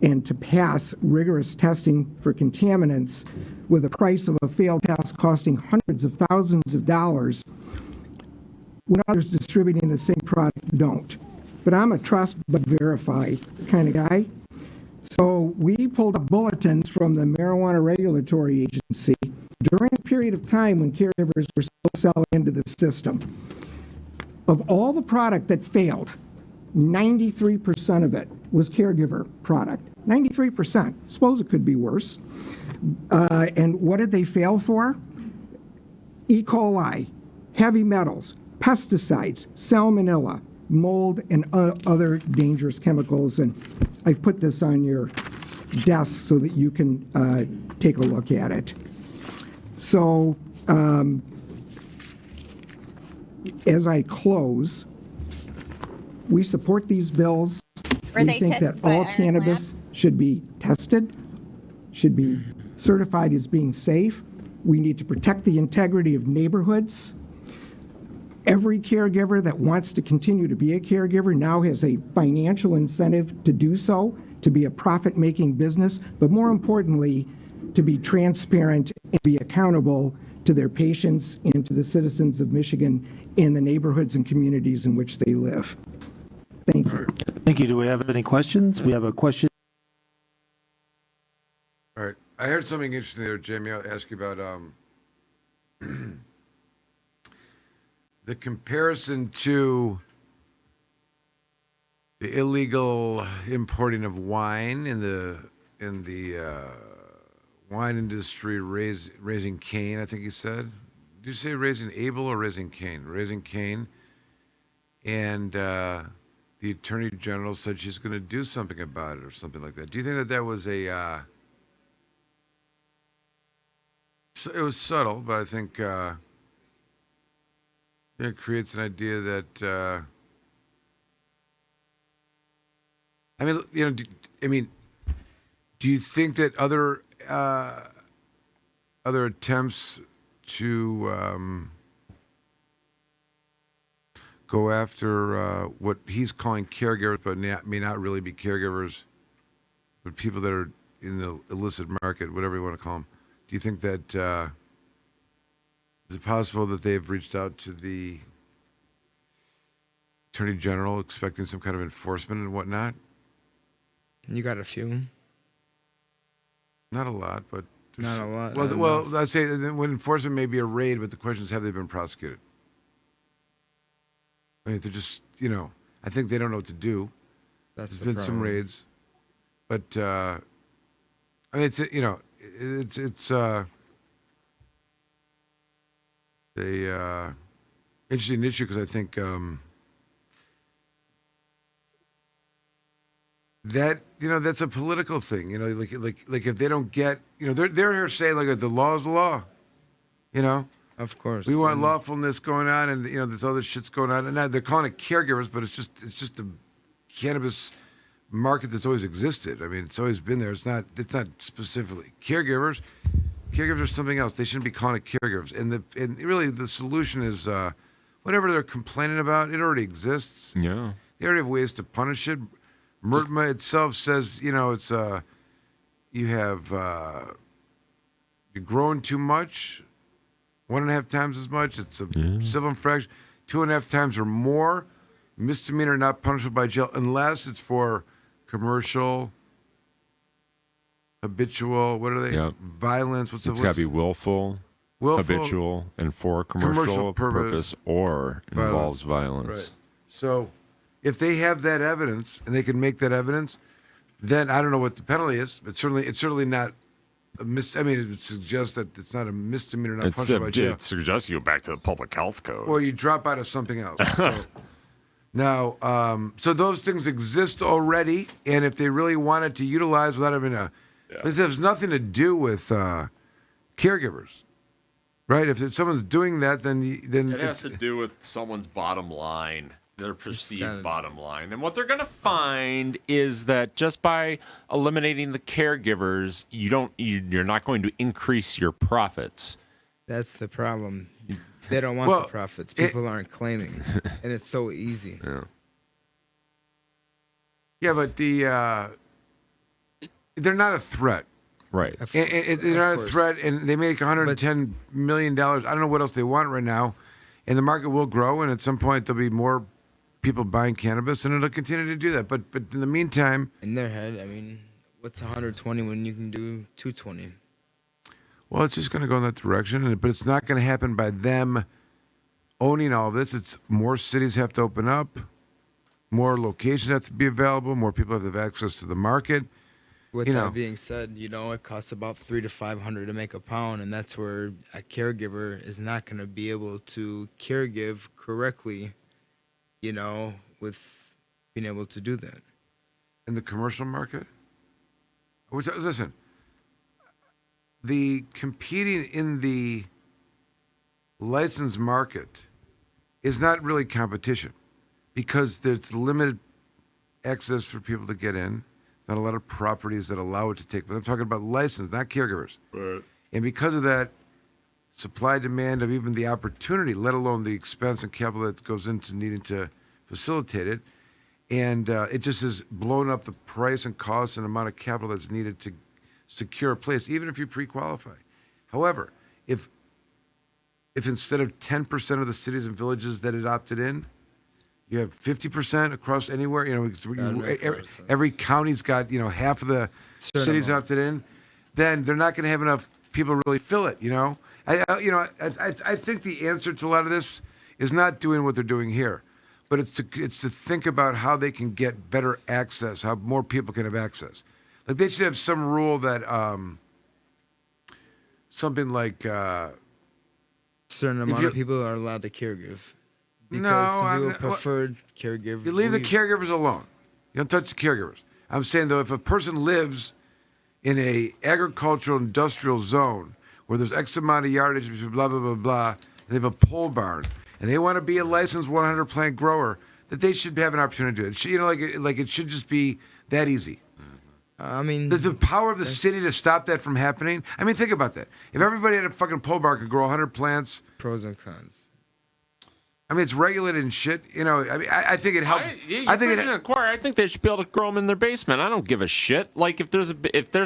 and to pass rigorous testing for contaminants with a price of a failed test costing hundreds of thousands of dollars when others distributing the same product don't? But I'm a trust but verify kind of guy. So we pulled up bulletins from the Marijuana Regulatory Agency during a period of time when caregivers were still selling into the system. Of all the product that failed, 93% of it was caregiver product. 93%. Suppose it could be worse. And what did they fail for? E. coli, heavy metals, pesticides, salmonella, mold, and other dangerous chemicals. And I've put this on your desk so that you can take a look at it. So as I close, we support these bills. Were We they think that tested by all Iron cannabis Lab? should be tested, should be certified as being safe. We need to protect the integrity of neighborhoods. Every caregiver that wants to continue to be a caregiver now has a financial incentive to do so, to be a profit-making business, but more importantly, to be transparent and be accountable to their patients and to the citizens of Michigan and the neighborhoods and communities in which they live. Thank you. Thank you. Do we have any questions? We have a question. All right. I heard something interesting there, Jamie. I'll ask you about the comparison to the illegal importing of wine in the wine industry, raising Cain, I think he said. Did you say raising Abel or raising Cain? Raising Cain. And the Attorney General said she's going to do something about it or something like that. Do you think that that was a... it was subtle, but I think it creates an idea that... I mean, you know, do you think that other attempts to go after what he's calling caregivers, but may not really be caregivers, but people that are in the illicit market, whatever you want to call them, do you think that is it possible that they've reached out to the Attorney General expecting some kind of enforcement and whatnot? You got a few. Not a lot, but... Not a lot. Well, I'd say that when enforcement may be a raid, but the question is, have they been prosecuted? I mean, if they're just, you know, I think they don't know what to do. That's There's the been problem. some raids. But, I mean, it's, you know, it's a interesting issue because I think that, you know, that's a political thing. You know, like if they don't get, you know, they're here saying like the law is the law. You know, of course we want lawfulness going on, and you know, there's other shit's going on, and now they're calling it caregivers, but it's just the cannabis market that's always existed. I mean, it's always been there. It's not specifically caregivers. Caregivers are something else. They shouldn't be calling it caregivers. And really the solution is whatever they're complaining about, it already exists. Yeah. They already have ways to punish it. MRTMA itself says, you know, it's you have you're growing too much, 1.5 times as much. It's a civil infraction, 2.5 times or more. Misdemeanor not punishable by jail unless it's for commercial, habitual. What are they? Yep. Violence. What's It's got to be willful, habitual, and for commercial purpose or involves violence. Right. So, if they have that evidence and they can make that evidence, then I don't know what the penalty is. But it's certainly not a I mean, it would suggest that it's not a misdemeanor not punishable by jail. It suggests you go back to the public health code. Or you drop out of something else. So, now, so those things exist already, and if they really wanted to utilize without having this has nothing to do with caregivers, right? If someone's doing that, then it has to do with someone's bottom line, their perceived bottom line. And what they're going to find is that just by eliminating the caregivers, you're not going to increase your profits. That's the problem. They don't want the profits. People aren't claiming, and it's so easy. Yeah, but they're not a threat. Right. They're not a threat, and they make $110 million. I don't know what else they want right now. And the market will grow, and at some point there'll be more people buying cannabis, and it'll continue to do that. But in the meantime... In their head, I mean, what's 120 when you can do 220? Well, it's just going to go in that direction, but it's not going to happen by them owning all of this. It's more cities have to open up, more locations have to be available, more people have to have access to the market. With that being said, you know, it costs about $300 to $500 to make a pound, and that's where a caregiver is not going to be able to caregive correctly, you know, with being able to do that. In the commercial market? Listen, the competing in the licensed market is not really competition because there's limited access for people to get in. Not a lot of properties that allow it to take. But I'm talking about licensed, not caregivers. Right. And because of that supply demand of even the opportunity, let alone the expense and capital that goes into needing to facilitate it, and it just has blown up the price and cost and amount of capital that's needed to secure a place, even if you pre-qualify. However, if if instead of 10% of the cities and villages that adopted in, you have 50% across anywhere. Every county's got half of the cities adopted in. Then they're not going to have enough people to really fill it. I think the answer to a lot of this is not doing what they're doing here, but it's to think about how they can get better access, how more people can have access. Like they should have some rule that something like certain amount of people are allowed to caregive. Because some people preferred caregivers. You leave the caregivers alone. You don't touch the caregivers. I'm saying, though, if a person lives in a agricultural industrial zone where there's X amount of yardage, blah, blah, blah, blah, and they have a pole barn, and they want to be a licensed 100 plant grower, that they should have an opportunity to do it. It should just be that easy. I mean, the power of the city to stop that from happening. I mean, think about that. If everybody had a fucking pole barn could grow 100 plants. Pros and cons. I mean, it's regulated and shit. I think it helps. I think they should be able to grow them in their basement. I don't give a shit. Like if there's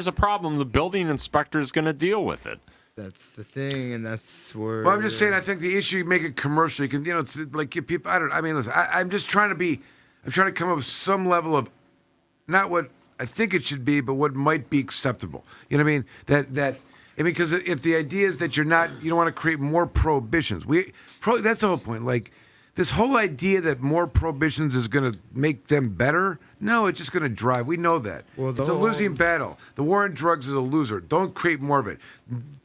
a problem, the building inspector is going to deal with it. That's the thing, and that's where. Well, I'm just saying. I think the issue, you make it commercial. You can, it's like give people. Listen. I'm just trying to I'm trying to come up with some level of, not what I think it should be, but what might be acceptable. You know what I mean? Because if the idea is that you don't want to create more prohibitions. That's the whole point. Like this whole idea that more prohibitions is going to make them better. No, it's just going to drive. We know that. Well, it's a losing battle. The war on drugs is a loser. Don't create more of it.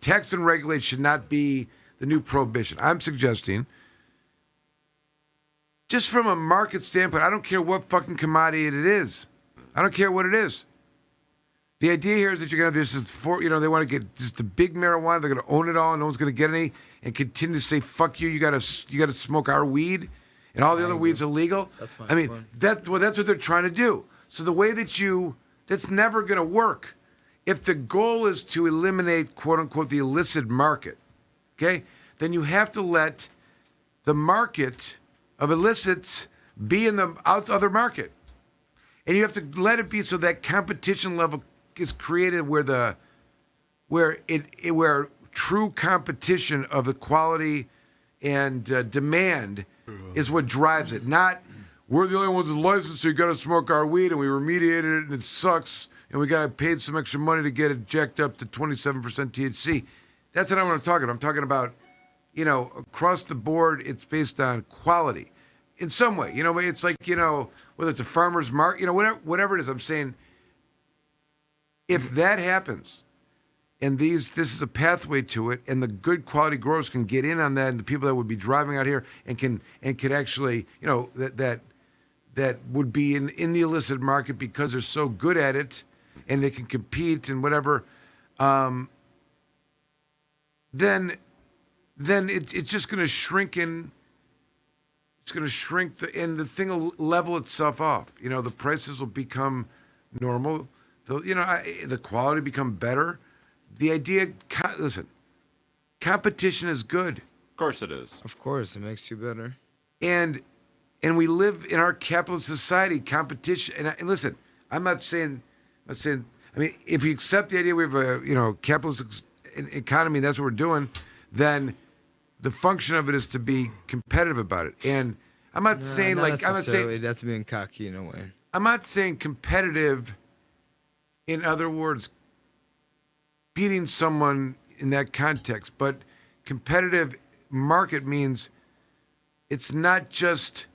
Tax and regulate should not be the new prohibition. I'm suggesting, just from a market standpoint, I don't care what fucking commodity it is. I don't care what it is. The idea here is that you're going to do this they want to get just the big marijuana. They're going to own it all, and no one's going to get any, and continue to say, "Fuck you! You got to smoke our weed, and all the other weed's illegal." That's my point. That's what they're trying to do. So the way that's never going to work. If the goal is to eliminate "quote unquote" the illicit market, okay, then you have to let the market of illicits be in the other market, and you have to let it be so that competition level is created where true competition of the quality and demand is what drives it. Not we're the only ones with license, so you got to smoke our weed, and we remediated it, and it sucks, and we got to pay some extra money to get it jacked up to 27% THC. That's not what I'm talking about. I'm talking about, across the board, it's based on quality in some way. It's like, whether it's a farmer's market, whatever it is. I'm saying, if that happens, and this is a pathway to it, and the good quality growers can get in on that, and the people that would be driving out here and could actually, that would be in the illicit market because they're so good at it, and they can compete and whatever, then it's just going to shrink in. It's going to shrink, and the thing will level itself off. The prices will become normal. The quality become better. The idea, listen, competition is good. Of course it is. Of course, it makes you better. And we live in our capitalist society. Competition, and listen, I'm not saying. I mean, if you accept the idea we have a capitalist economy, and that's what we're doing, then the function of it is to be competitive about it. And I'm not saying I'm not saying that's being cocky in a way. I'm not saying competitive. In other words, beating someone in that context, but competitive market means it's not just,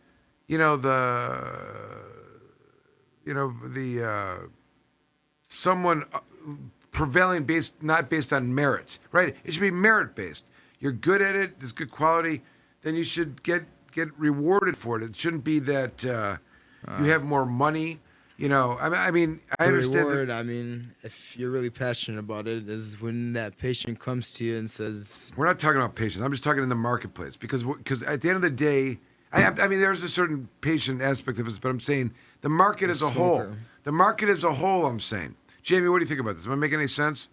someone prevailing not based on merit, right? It should be merit based. You're good at it. There's good quality. Then you should get rewarded for it. It shouldn't be that you have more money. I understand. Reward, if you're really passionate about it, is when that patient comes to you and says, "We're not talking about patients. I'm just talking in the marketplace because at the end of the day, there's a certain patient aspect of this, but I'm saying the market as a whole. The market as a whole. I'm saying, Jamie, what do you think about this? Am I making any sense?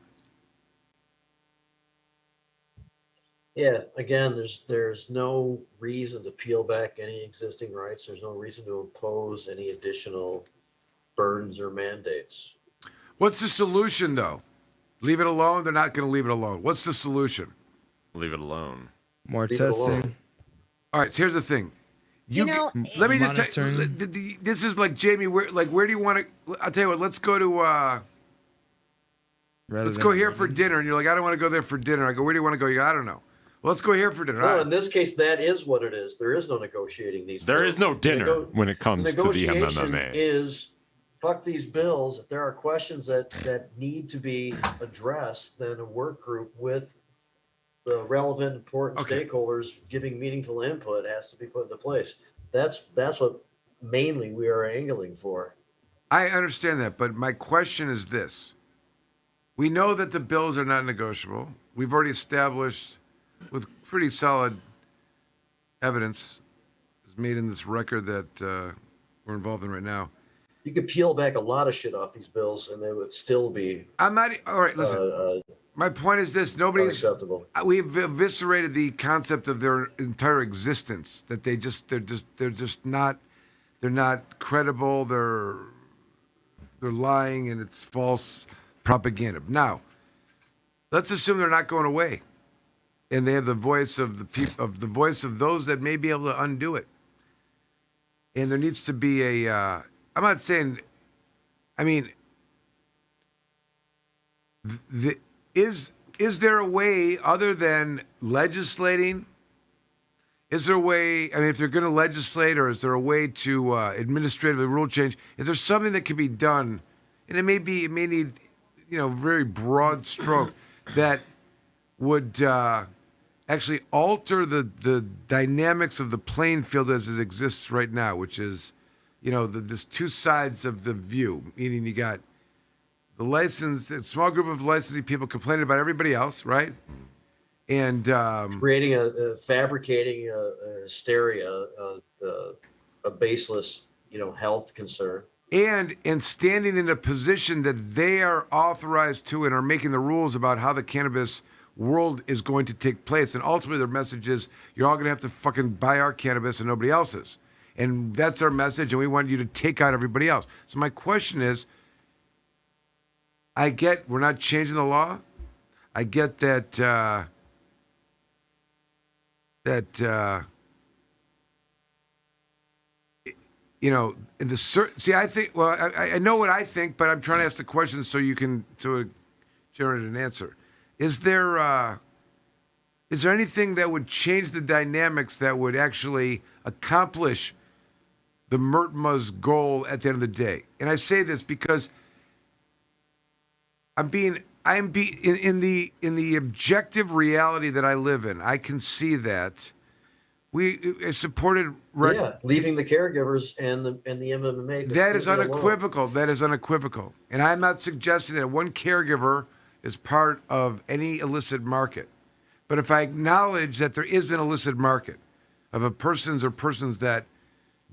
Yeah, again, there's no reason to peel back any existing rights. There's no reason to impose any additional burdens or mandates. What's the solution, though? Leave it alone? They're not going to leave it alone. What's the solution? Leave it alone. More Leave it alone. testing. All right, so here's the thing. You know, Let me just tell monitoring. this is like Jamie. Where do you want to? I'll tell you what. Let's go to. Let's go here for dinner, and you're like, I don't want to go there for dinner. I go, where do you want to go? You go, I don't know. Well, let's go here for dinner. Well, in this case, that is what it is. There is no negotiating these. There is no dinner when it comes to the negotiation MMMA. is fuck these bills. If there are questions that need to be addressed, then a work group with the relevant, important stakeholders giving meaningful input has to be put into place. That's what mainly we are angling for. I understand that, but my question is this. We know that the bills are not negotiable. We've already established with pretty solid evidence is made in this record that we're involved in right now. You could peel back a lot of shit off these bills and they would still be. I'm not. All right, listen. My point is this: nobody's. Unacceptable. We've eviscerated the concept of their entire existence. That they're just not. They're not credible. They're lying, and it's false propaganda. Now, let's assume they're not going away, and they have the voice of the people, of the voice of those that may be able to undo it. And there needs to be a. I'm not saying. I mean. Is there a way other than legislating? Is there a way? I mean, if they're going to legislate, or is there a way to administratively rule change? Is there something that can be done? And it may need, very broad stroke that would actually alter the dynamics of the playing field as it exists right now, which is, this two sides of the view. Meaning you got the small group of licensing people complaining about everybody else, right? And creating fabricating a hysteria, a baseless, health concern. And standing in a position that they are authorized to and are making the rules about how the cannabis world is going to take place. And ultimately their message is, you're all going to have to fucking buy our cannabis and nobody else's. And that's our message, and we want you to take out everybody else. So my question is, I get we're not changing the law. I get that I think. Well, I know what I think, but I'm trying to ask the question so you can generate an answer. Is there anything that would change the dynamics that would actually accomplish the MRTMA's goal at the end of the day? And I say this because in the objective reality that I live in, I can see that we supported leaving the caregivers and the MMA. That is unequivocal. Alone. That is unequivocal. And I'm not suggesting that one caregiver is part of any illicit market. But if I acknowledge that there is an illicit market of persons that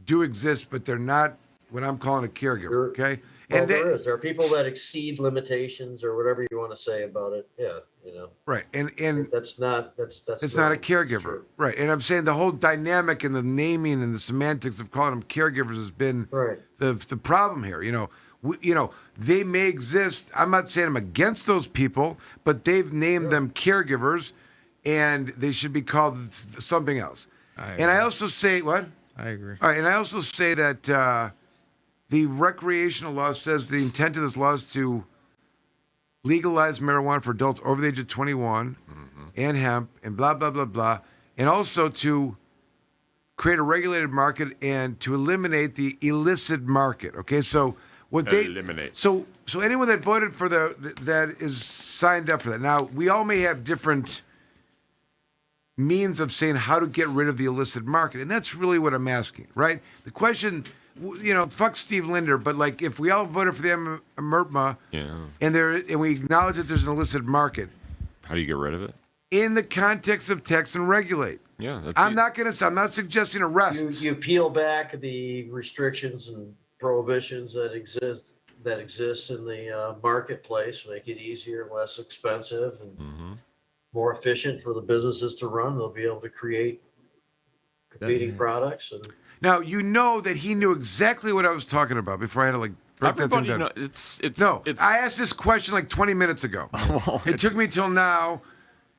do exist, but they're not what I'm calling a caregiver, okay? Well, there are people that exceed limitations or whatever you want to say about it. Yeah, Right, and that's not a caregiver, right? And I'm saying the whole dynamic and the naming and the semantics of calling them caregivers has been the problem here. They may exist. I'm not saying I'm against those people, but they've named them caregivers, and they should be called something else. I also say what? I agree. All right, and I also say that the recreational law says the intent of this law is to legalize marijuana for adults over the age of 21 and hemp and blah, blah, blah, blah, and also to create a regulated market and to eliminate the illicit market. Okay, so eliminate. So anyone that voted for that is signed up for that. Now, we all may have different means of saying how to get rid of the illicit market, and that's really what I'm asking, right? The question, fuck Steve Linder, but like if we all voted for the MRTMA, and we acknowledge that there's an illicit market, how do you get rid of it? In the context of tax and regulate. Yeah, I'm not suggesting arrests. You peel back the restrictions and prohibitions that exist in the marketplace, make it easier, less expensive, and more efficient for the businesses to run. They'll be able to create competing products. And now that he knew exactly what I was talking about before I had to break that thing down. I asked this question 20 minutes ago. It took me till now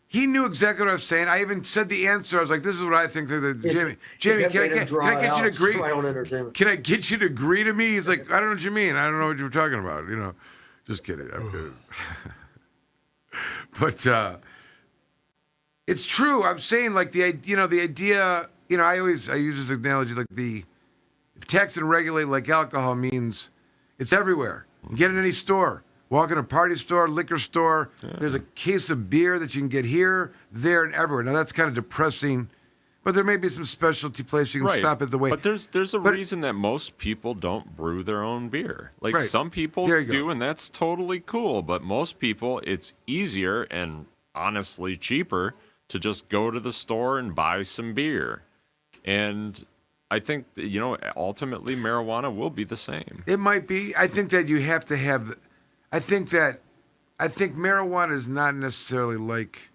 He knew exactly what I was saying. I even said the answer. I was like, "This is what I think." Jamie, can I get you to agree? Can I get you to agree to me? He's like, "I don't know what you mean. I don't know what you're talking about." Just kidding. I'm kidding. But it's true. I'm saying like the idea. I use this analogy like if tax and regulate like alcohol means it's everywhere. You get in any store. Walk in a party store, liquor store, there's a case of beer that you can get here, there, and everywhere. Now, that's kind of depressing, but there may be some specialty place you can stop at the way. But there's a reason that most people don't brew their own beer. Like some people do, and that's totally cool. But most people, it's easier and honestly cheaper to just go to the store and buy some beer. And I think, ultimately marijuana will be the same. It might be. I think that you have to have... I think marijuana is not necessarily like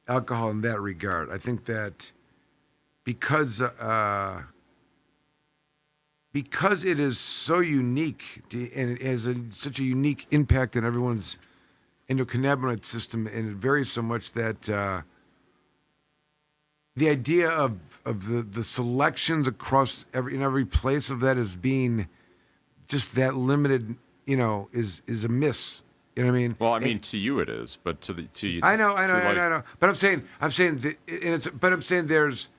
alcohol in that regard. I think that because it is so unique and it has such a unique impact on everyone's endocannabinoid system, and it varies so much that the idea of the selections across every place of that as being just that limited, is a miss. You know what I mean? Well, I mean, to you it is, but to you, I know. But I'm saying, there's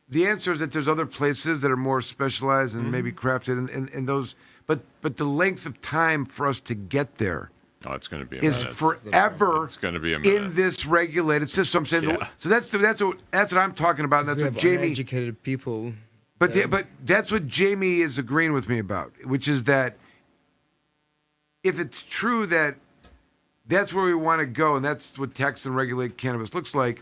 the answer is that there's other places that are more specialized and maybe crafted, and those. But the length of time for us to get there. Oh, it's going to be forever. It's going to be a minute. In this regulated system. So I'm saying, so that's what I'm talking about. And that's what Jamie. Uneducated people. But that's what Jamie is agreeing with me about, which is that if it's true that that's where we want to go, and that's what tax and regulate cannabis looks like,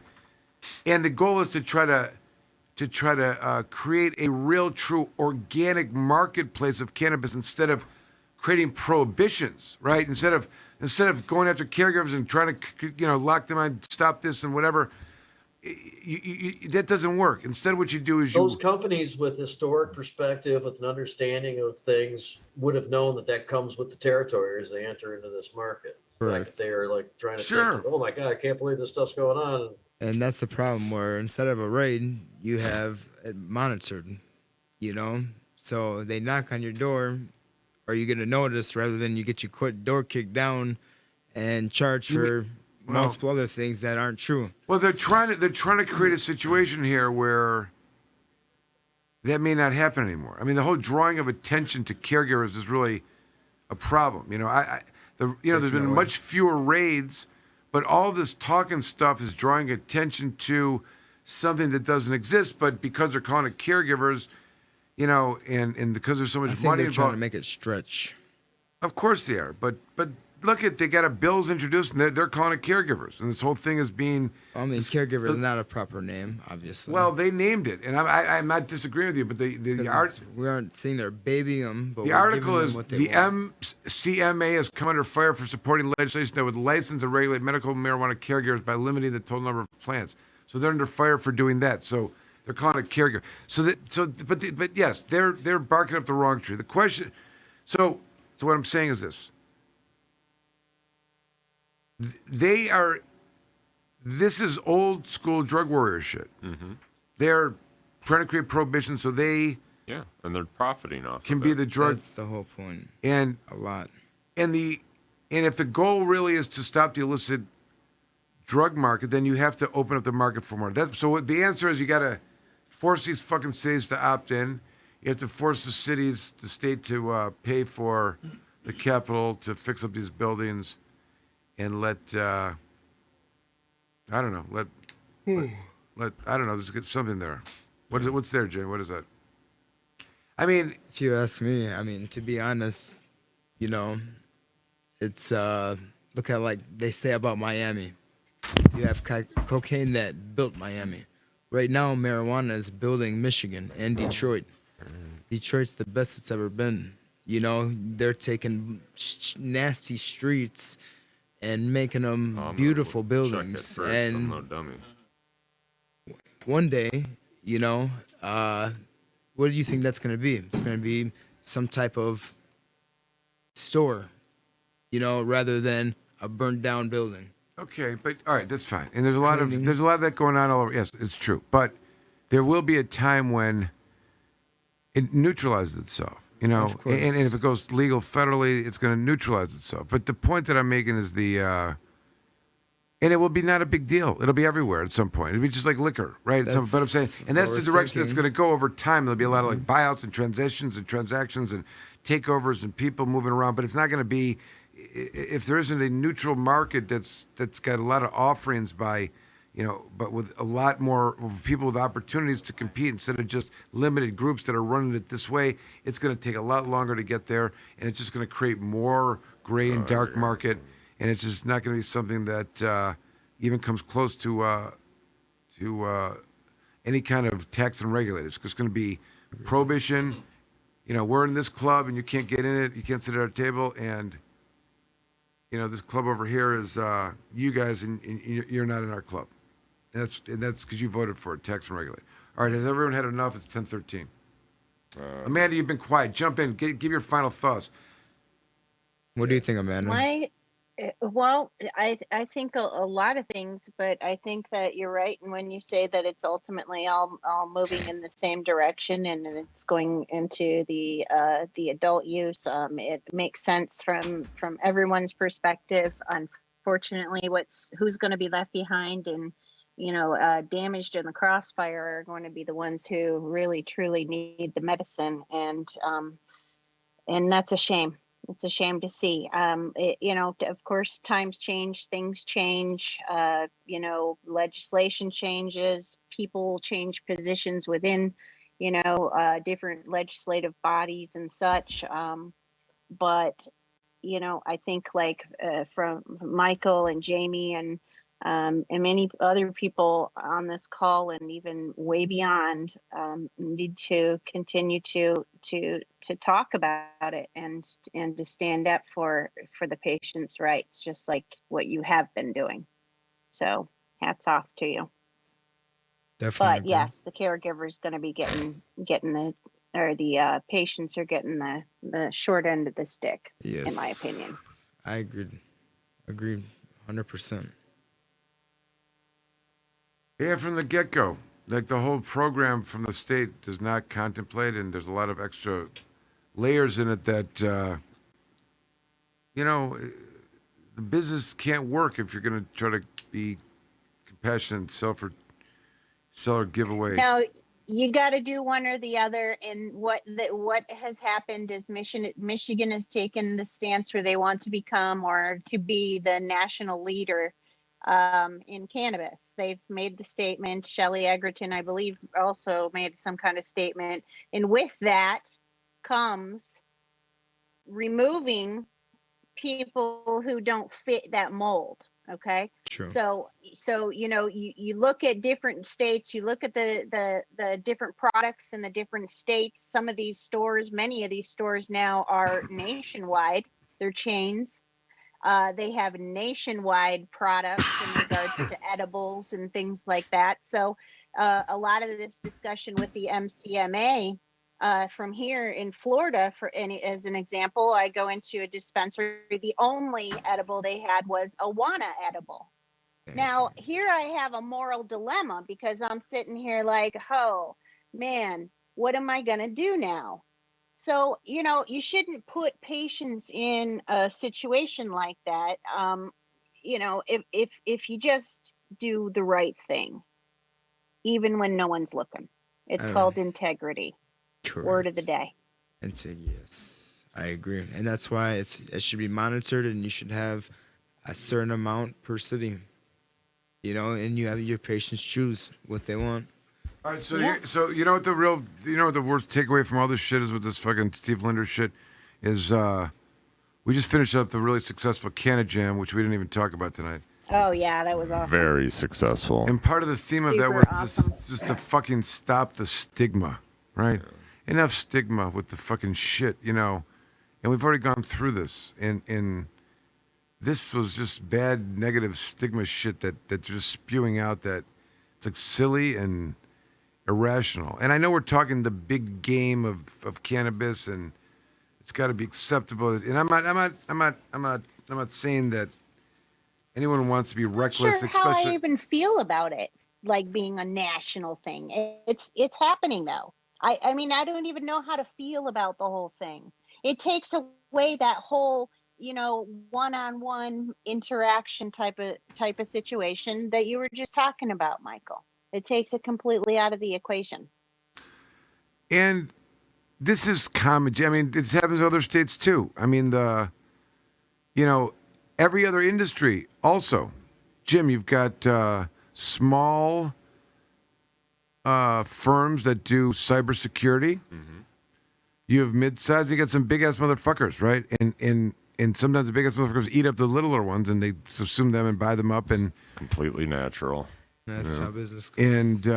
and the goal is to try to create a real, true, organic marketplace of cannabis instead of creating prohibitions, right? Instead of going after caregivers and trying to lock them on, stop this and whatever. That doesn't work. Instead, what you do is those companies with historic perspective, with an understanding of things, would have known that comes with the territory as they enter into this market. Correct. Like they're like trying to think, oh my God, I can't believe this stuff's going on. And that's the problem, where instead of a raid, you have it monitored, So they knock on your door, or you get a notice rather than you get your door kicked down and charged for multiple other things that aren't true. Well, they're trying to create a situation here where that may not happen anymore. I mean, the whole drawing of attention to caregivers is really a problem. There's been much fewer raids, but all this talking stuff is drawing attention to something that doesn't exist. But because they're calling it caregivers, and because there's so much money they're involved, trying to make it stretch. Of course they are, but look they got a bills introduced, and they're calling it caregivers, and this whole thing is being. I mean, caregiver is not a proper name, obviously. Well, they named it, and I'm not disagreeing with you, but we aren't saying they're babying them. But the article is the MCMA has come under fire for supporting legislation that would license and regulate medical marijuana caregivers by limiting the total number of plants. So they're under fire for doing that. So they're calling it caregiver. But yes, they're barking up the wrong tree. The question, so what I'm saying is this. This is old school drug warrior shit. Mm-hmm. They're trying to create prohibition so they and they're profiting off can of be it. the drug. That's the whole point. And a lot. And if the goal really is to stop the illicit drug market, then you have to open up the market for more. So the answer is you got to force these fucking cities to opt in. You have to force the state to pay for the capital to fix up these buildings. And let I don't know. Let I don't know. There's something there. What is it? What's there, Jay? What is that? I mean, if you ask me, to be honest, it's look at like they say about Miami. You have cocaine that built Miami. Right now, marijuana is building Michigan and Detroit. Detroit's the best it's ever been. They're taking nasty streets and making them beautiful buildings. And I'm no dummy. One day, what do you think that's going to be? It's going to be some type of store, rather than a burned down building. Okay, but all right, that's fine. And there's a lot of that going on all over. Yes, it's true. But there will be a time when it neutralizes itself. You know, Of course. and if it goes legal federally, it's going to neutralize itself. But the point that I'm making is and it will be not a big deal. It'll be everywhere at some point. It'll be just like liquor, right? But I'm saying, and that's what the we're direction that's going thinking. to go over time. There'll be a lot of like buyouts and transitions and transactions and takeovers and people moving around. But it's not going to be if there isn't a neutral market that's got a lot of offerings by, but with a lot more people with opportunities to compete instead of just limited groups that are running it this way. It's going to take a lot longer to get there, and it's just going to create more gray and dark market. And it's just not going to be something that even comes close to any kind of tax and regulate. It's just going to be prohibition. We're in this club and you can't get in it. You can't sit at our table. And, this club over here is you guys and you're not in our club. And that's because you voted for it, tax and regulate. All right, has everyone had enough? It's 10:13. Amanda, you've been quiet. Jump in. Give your final thoughts. What do you think, Amanda? Well, I think a lot of things, but I think that you're right. And when you say that it's ultimately all moving in the same direction and it's going into the adult use, it makes sense from everyone's perspective. Unfortunately, who's going to be left behind and damaged in the crossfire are going to be the ones who really truly need the medicine, and that's a shame. It's a shame to see. Of course, times change, things change, legislation changes, people change positions within, different legislative bodies and such. But, I think from Michael and Jamie and many other people on this call and even way beyond need to continue to talk about it and to stand up for the patient's rights, just like what you have been doing. So hats off to you. Definitely. But yes, the caregiver is going to be getting the patients are getting the short end of the stick, Yes. in my opinion. I agreed 100%. Yeah, from the get-go. Like the whole program from the state does not contemplate, and there's a lot of extra layers in it that, the business can't work if you're going to try to be compassionate and sell or give away. Now, you got to do one or the other. And what has happened is Michigan has taken the stance where they want to become or to be the national leader in cannabis. They've made the statement. Shelley Egerton, I believe, also made some kind of statement. And with that comes removing people who don't fit that mold. Okay. True. So you look at different states, you look at the different products in the different states. Some of these stores, many of these stores now are nationwide. They're chains. They have nationwide products in regards to edibles and things like that. So a lot of this discussion with the MCMA from here in Florida, as an example, I go into a dispensary. The only edible they had was a Wana edible. Now, here I have a moral dilemma because I'm sitting here like, oh, man, what am I going to do now? So, you shouldn't put patients in a situation like that. If you just do the right thing, even when no one's looking, it's called integrity. Correct. Word of the day. Yes, I agree. And that's why it should be monitored, and you should have a certain amount per city, and you have your patients choose what they want. All right, so you know what the worst takeaway from all this shit is with this fucking Steve Linder shit is we just finished up the really successful Canna Jam, which we didn't even talk about tonight. Oh yeah, that was awesome. Very successful. And part of the theme of that Super was awesome. just to fucking stop the stigma, right? Enough stigma with the fucking shit, and we've already gone through this, and this was just bad negative stigma shit that they're just spewing out that it's like silly and irrational. And I know we're talking the big game of cannabis, and it's got to be acceptable. And I'm not saying that anyone who wants to be Not reckless, sure how I especially. even feel about it, like being a national thing. It's happening though. I mean, I don't even know how to feel about the whole thing. It takes away that whole, one-on-one interaction type of situation that you were just talking about, Michael. It takes it completely out of the equation. And this is common. I mean, this happens in other states too. I mean, every other industry also. Jim, you've got small firms that do cybersecurity. Mm-hmm. You have mid-size. You got some big-ass motherfuckers, right? And sometimes the biggest motherfuckers eat up the littler ones, and they subsume them and buy them up. And completely natural. That's how business goes. And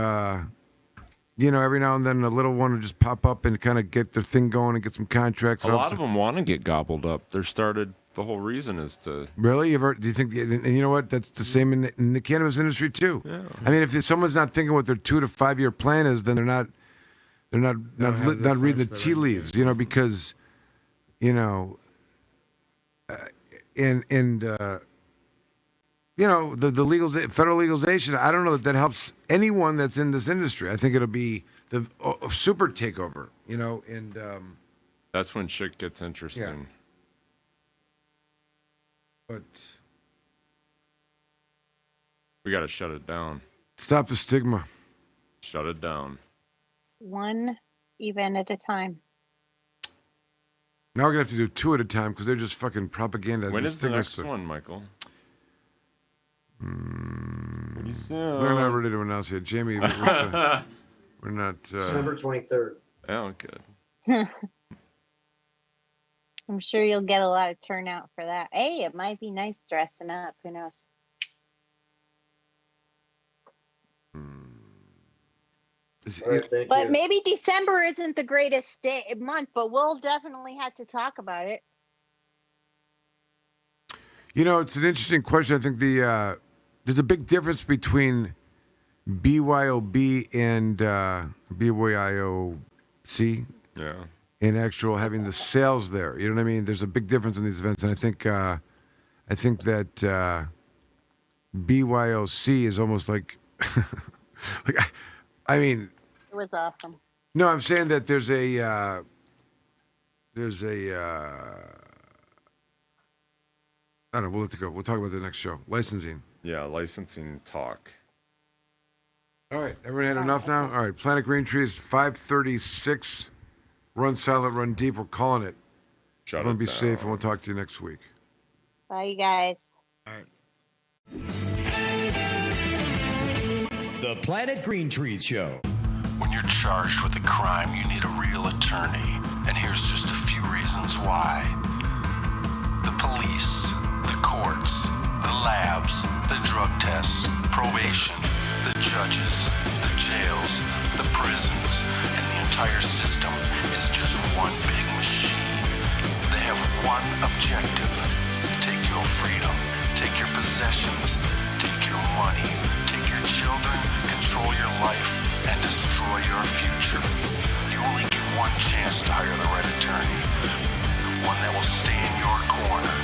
every now and then a little one will just pop up and kind of get their thing going and get some contracts. A lot of them want to get gobbled up. The whole reason is to... Really? Do you think? And you know what? That's the same in the cannabis industry too. Yeah. I mean, if someone's not thinking what their 2 to 5 year plan is, then they're not reading the tea leaves. Because the federal legalization. I don't know that helps anyone that's in this industry. I think it'll be the super takeover. And that's when shit gets interesting. Yeah. But we got to shut it down. Stop the stigma. Shut it down. One event at a time. Now we're gonna have to do 2 at a time because they're just fucking propaganda. When is the next one, Michael? Pretty soon. We're not ready to announce yet, Jamie. We're not. December 23rd. Oh, good. I'm sure you'll get a lot of turnout for that. Hey, it might be nice dressing up. Who knows? All right, thank But you. maybe December isn't the greatest month, but we'll definitely have to talk about it. It's an interesting question. I think there's a big difference between BYOB and BYOC. Yeah. In actual having the sales there. You know what I mean? There's a big difference in these events, and I think that BYOC is almost like, I mean. It was awesome. No, I'm saying that there's a I don't know. We'll let it go. We'll talk about the next show. Licensing. Yeah, licensing talk. All right, everyone had enough now. All right, Planet Green Trees 536. Run silent, run deep. We're calling it. Everyone be safe, and we'll talk to you next week. Bye, you guys. All right. The Planet Green Trees Show. When you're charged with a crime, you need a real attorney. And here's just a few reasons why. The police, the courts, the labs, the drug tests, probation, the judges, the jails, the prisons, and the entire system is just one big machine. They have one objective. Take your freedom, take your possessions, take your money, take your children, control your life, and destroy your future. You only get one chance to hire the right attorney. One that will stay in your corner.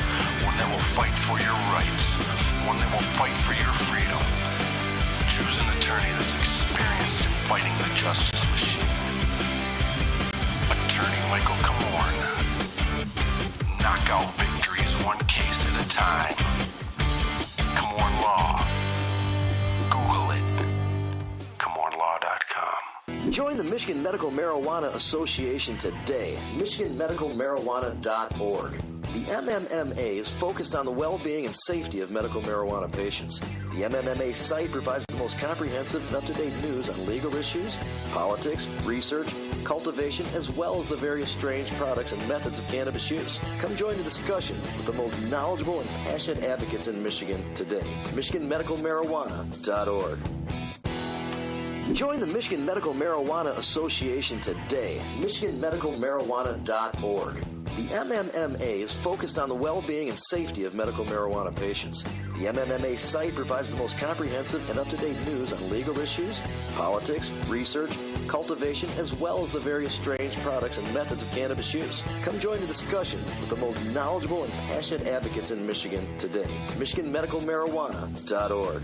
One that will fight for your rights. One that will fight for your freedom. Choose an attorney that's experienced in fighting the justice machine. Attorney Michael Komorn. Knockout victories one case at a time. Komorn Law. Google it. ComornLaw.com. Join the Michigan Medical Marijuana Association today. MichiganMedicalMarijuana.org. The MMMA is focused on the well-being and safety of medical marijuana patients. The MMMA site provides the most comprehensive and up-to-date news on legal issues, politics, research, cultivation, as well as the various strange products and methods of cannabis use. Come join the discussion with the most knowledgeable and passionate advocates in Michigan today. MichiganMedicalMarijuana.org. Join the Michigan Medical Marijuana Association today. MichiganMedicalMarijuana.org. The MMMA is focused on the well-being and safety of medical marijuana patients. The MMMA site provides the most comprehensive and up-to-date news on legal issues, politics, research, cultivation, as well as the various strange products and methods of cannabis use. Come join the discussion with the most knowledgeable and passionate advocates in Michigan today. MichiganMedicalMarijuana.org.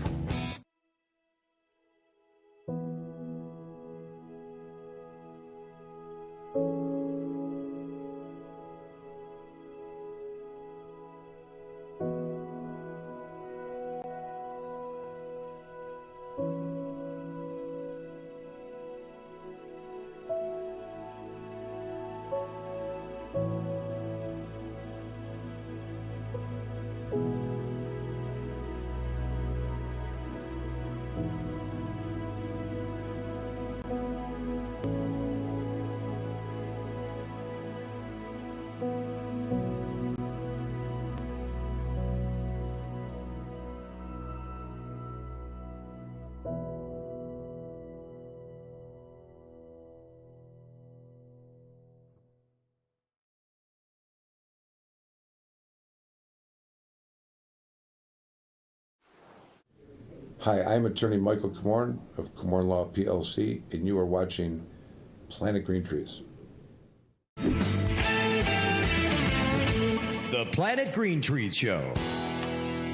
Hi, I'm attorney Michael Komorn of Komorn Law PLC, and you are watching Planet Green Trees. The Planet Green Trees Show.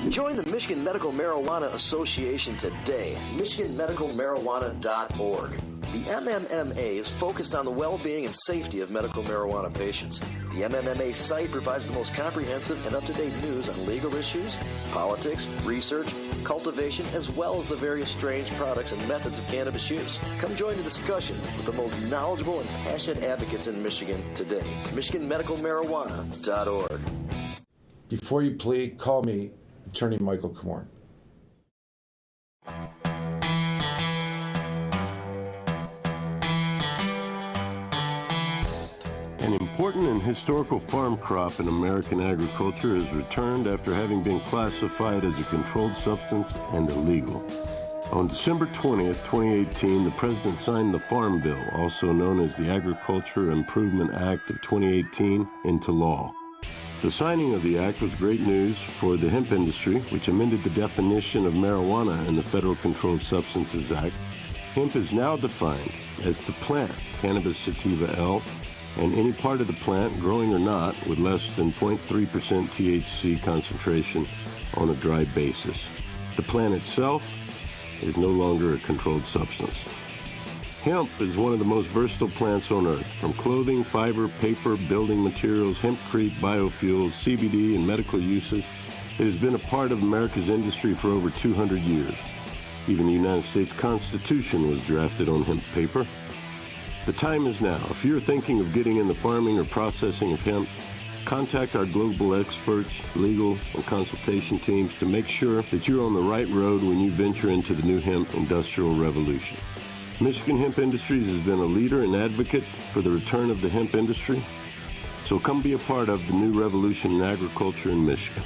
Join the Michigan Medical Marijuana Association today, MichiganMedicalMarijuana.org. The MMMA is focused on the well-being and safety of medical marijuana patients. The MMMA site provides the most comprehensive and up-to-date news on legal issues, politics, research, cultivation, as well as the various strange products and methods of cannabis use. Come join the discussion with the most knowledgeable and passionate advocates in Michigan today. MichiganMedicalMarijuana.org. Before you plead, call me attorney Michael Komorn. An important and historical farm crop in American agriculture is returned after having been classified as a controlled substance and illegal. On December 20th, 2018, the President signed the Farm Bill, also known as the Agriculture Improvement Act of 2018, into law. The signing of the act was great news for the hemp industry, which amended the definition of marijuana in the Federal Controlled Substances Act. Hemp is now defined as the plant, Cannabis sativa L, and any part of the plant, growing or not, with less than 0.3% THC concentration on a dry basis. The plant itself is no longer a controlled substance. Hemp is one of the most versatile plants on earth. From clothing, fiber, paper, building materials, hempcrete, biofuels, CBD, and medical uses, it has been a part of America's industry for over 200 years. Even the United States Constitution was drafted on hemp paper. The time is now. If you're thinking of getting in the farming or processing of hemp, contact our global experts, legal, and consultation teams to make sure that you're on the right road when you venture into the new hemp industrial revolution. Michigan Hemp Industries has been a leader and advocate for the return of the hemp industry, so come be a part of the new revolution in agriculture in Michigan.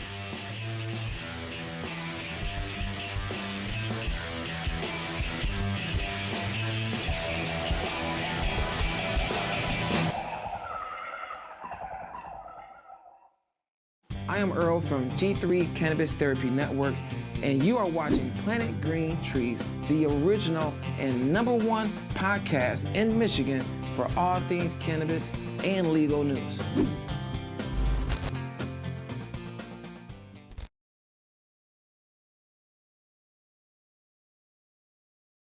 I am Earl from G3 Cannabis Therapy Network, and you are watching Planet Green Trees, the original and #1 podcast in Michigan for all things cannabis and legal news.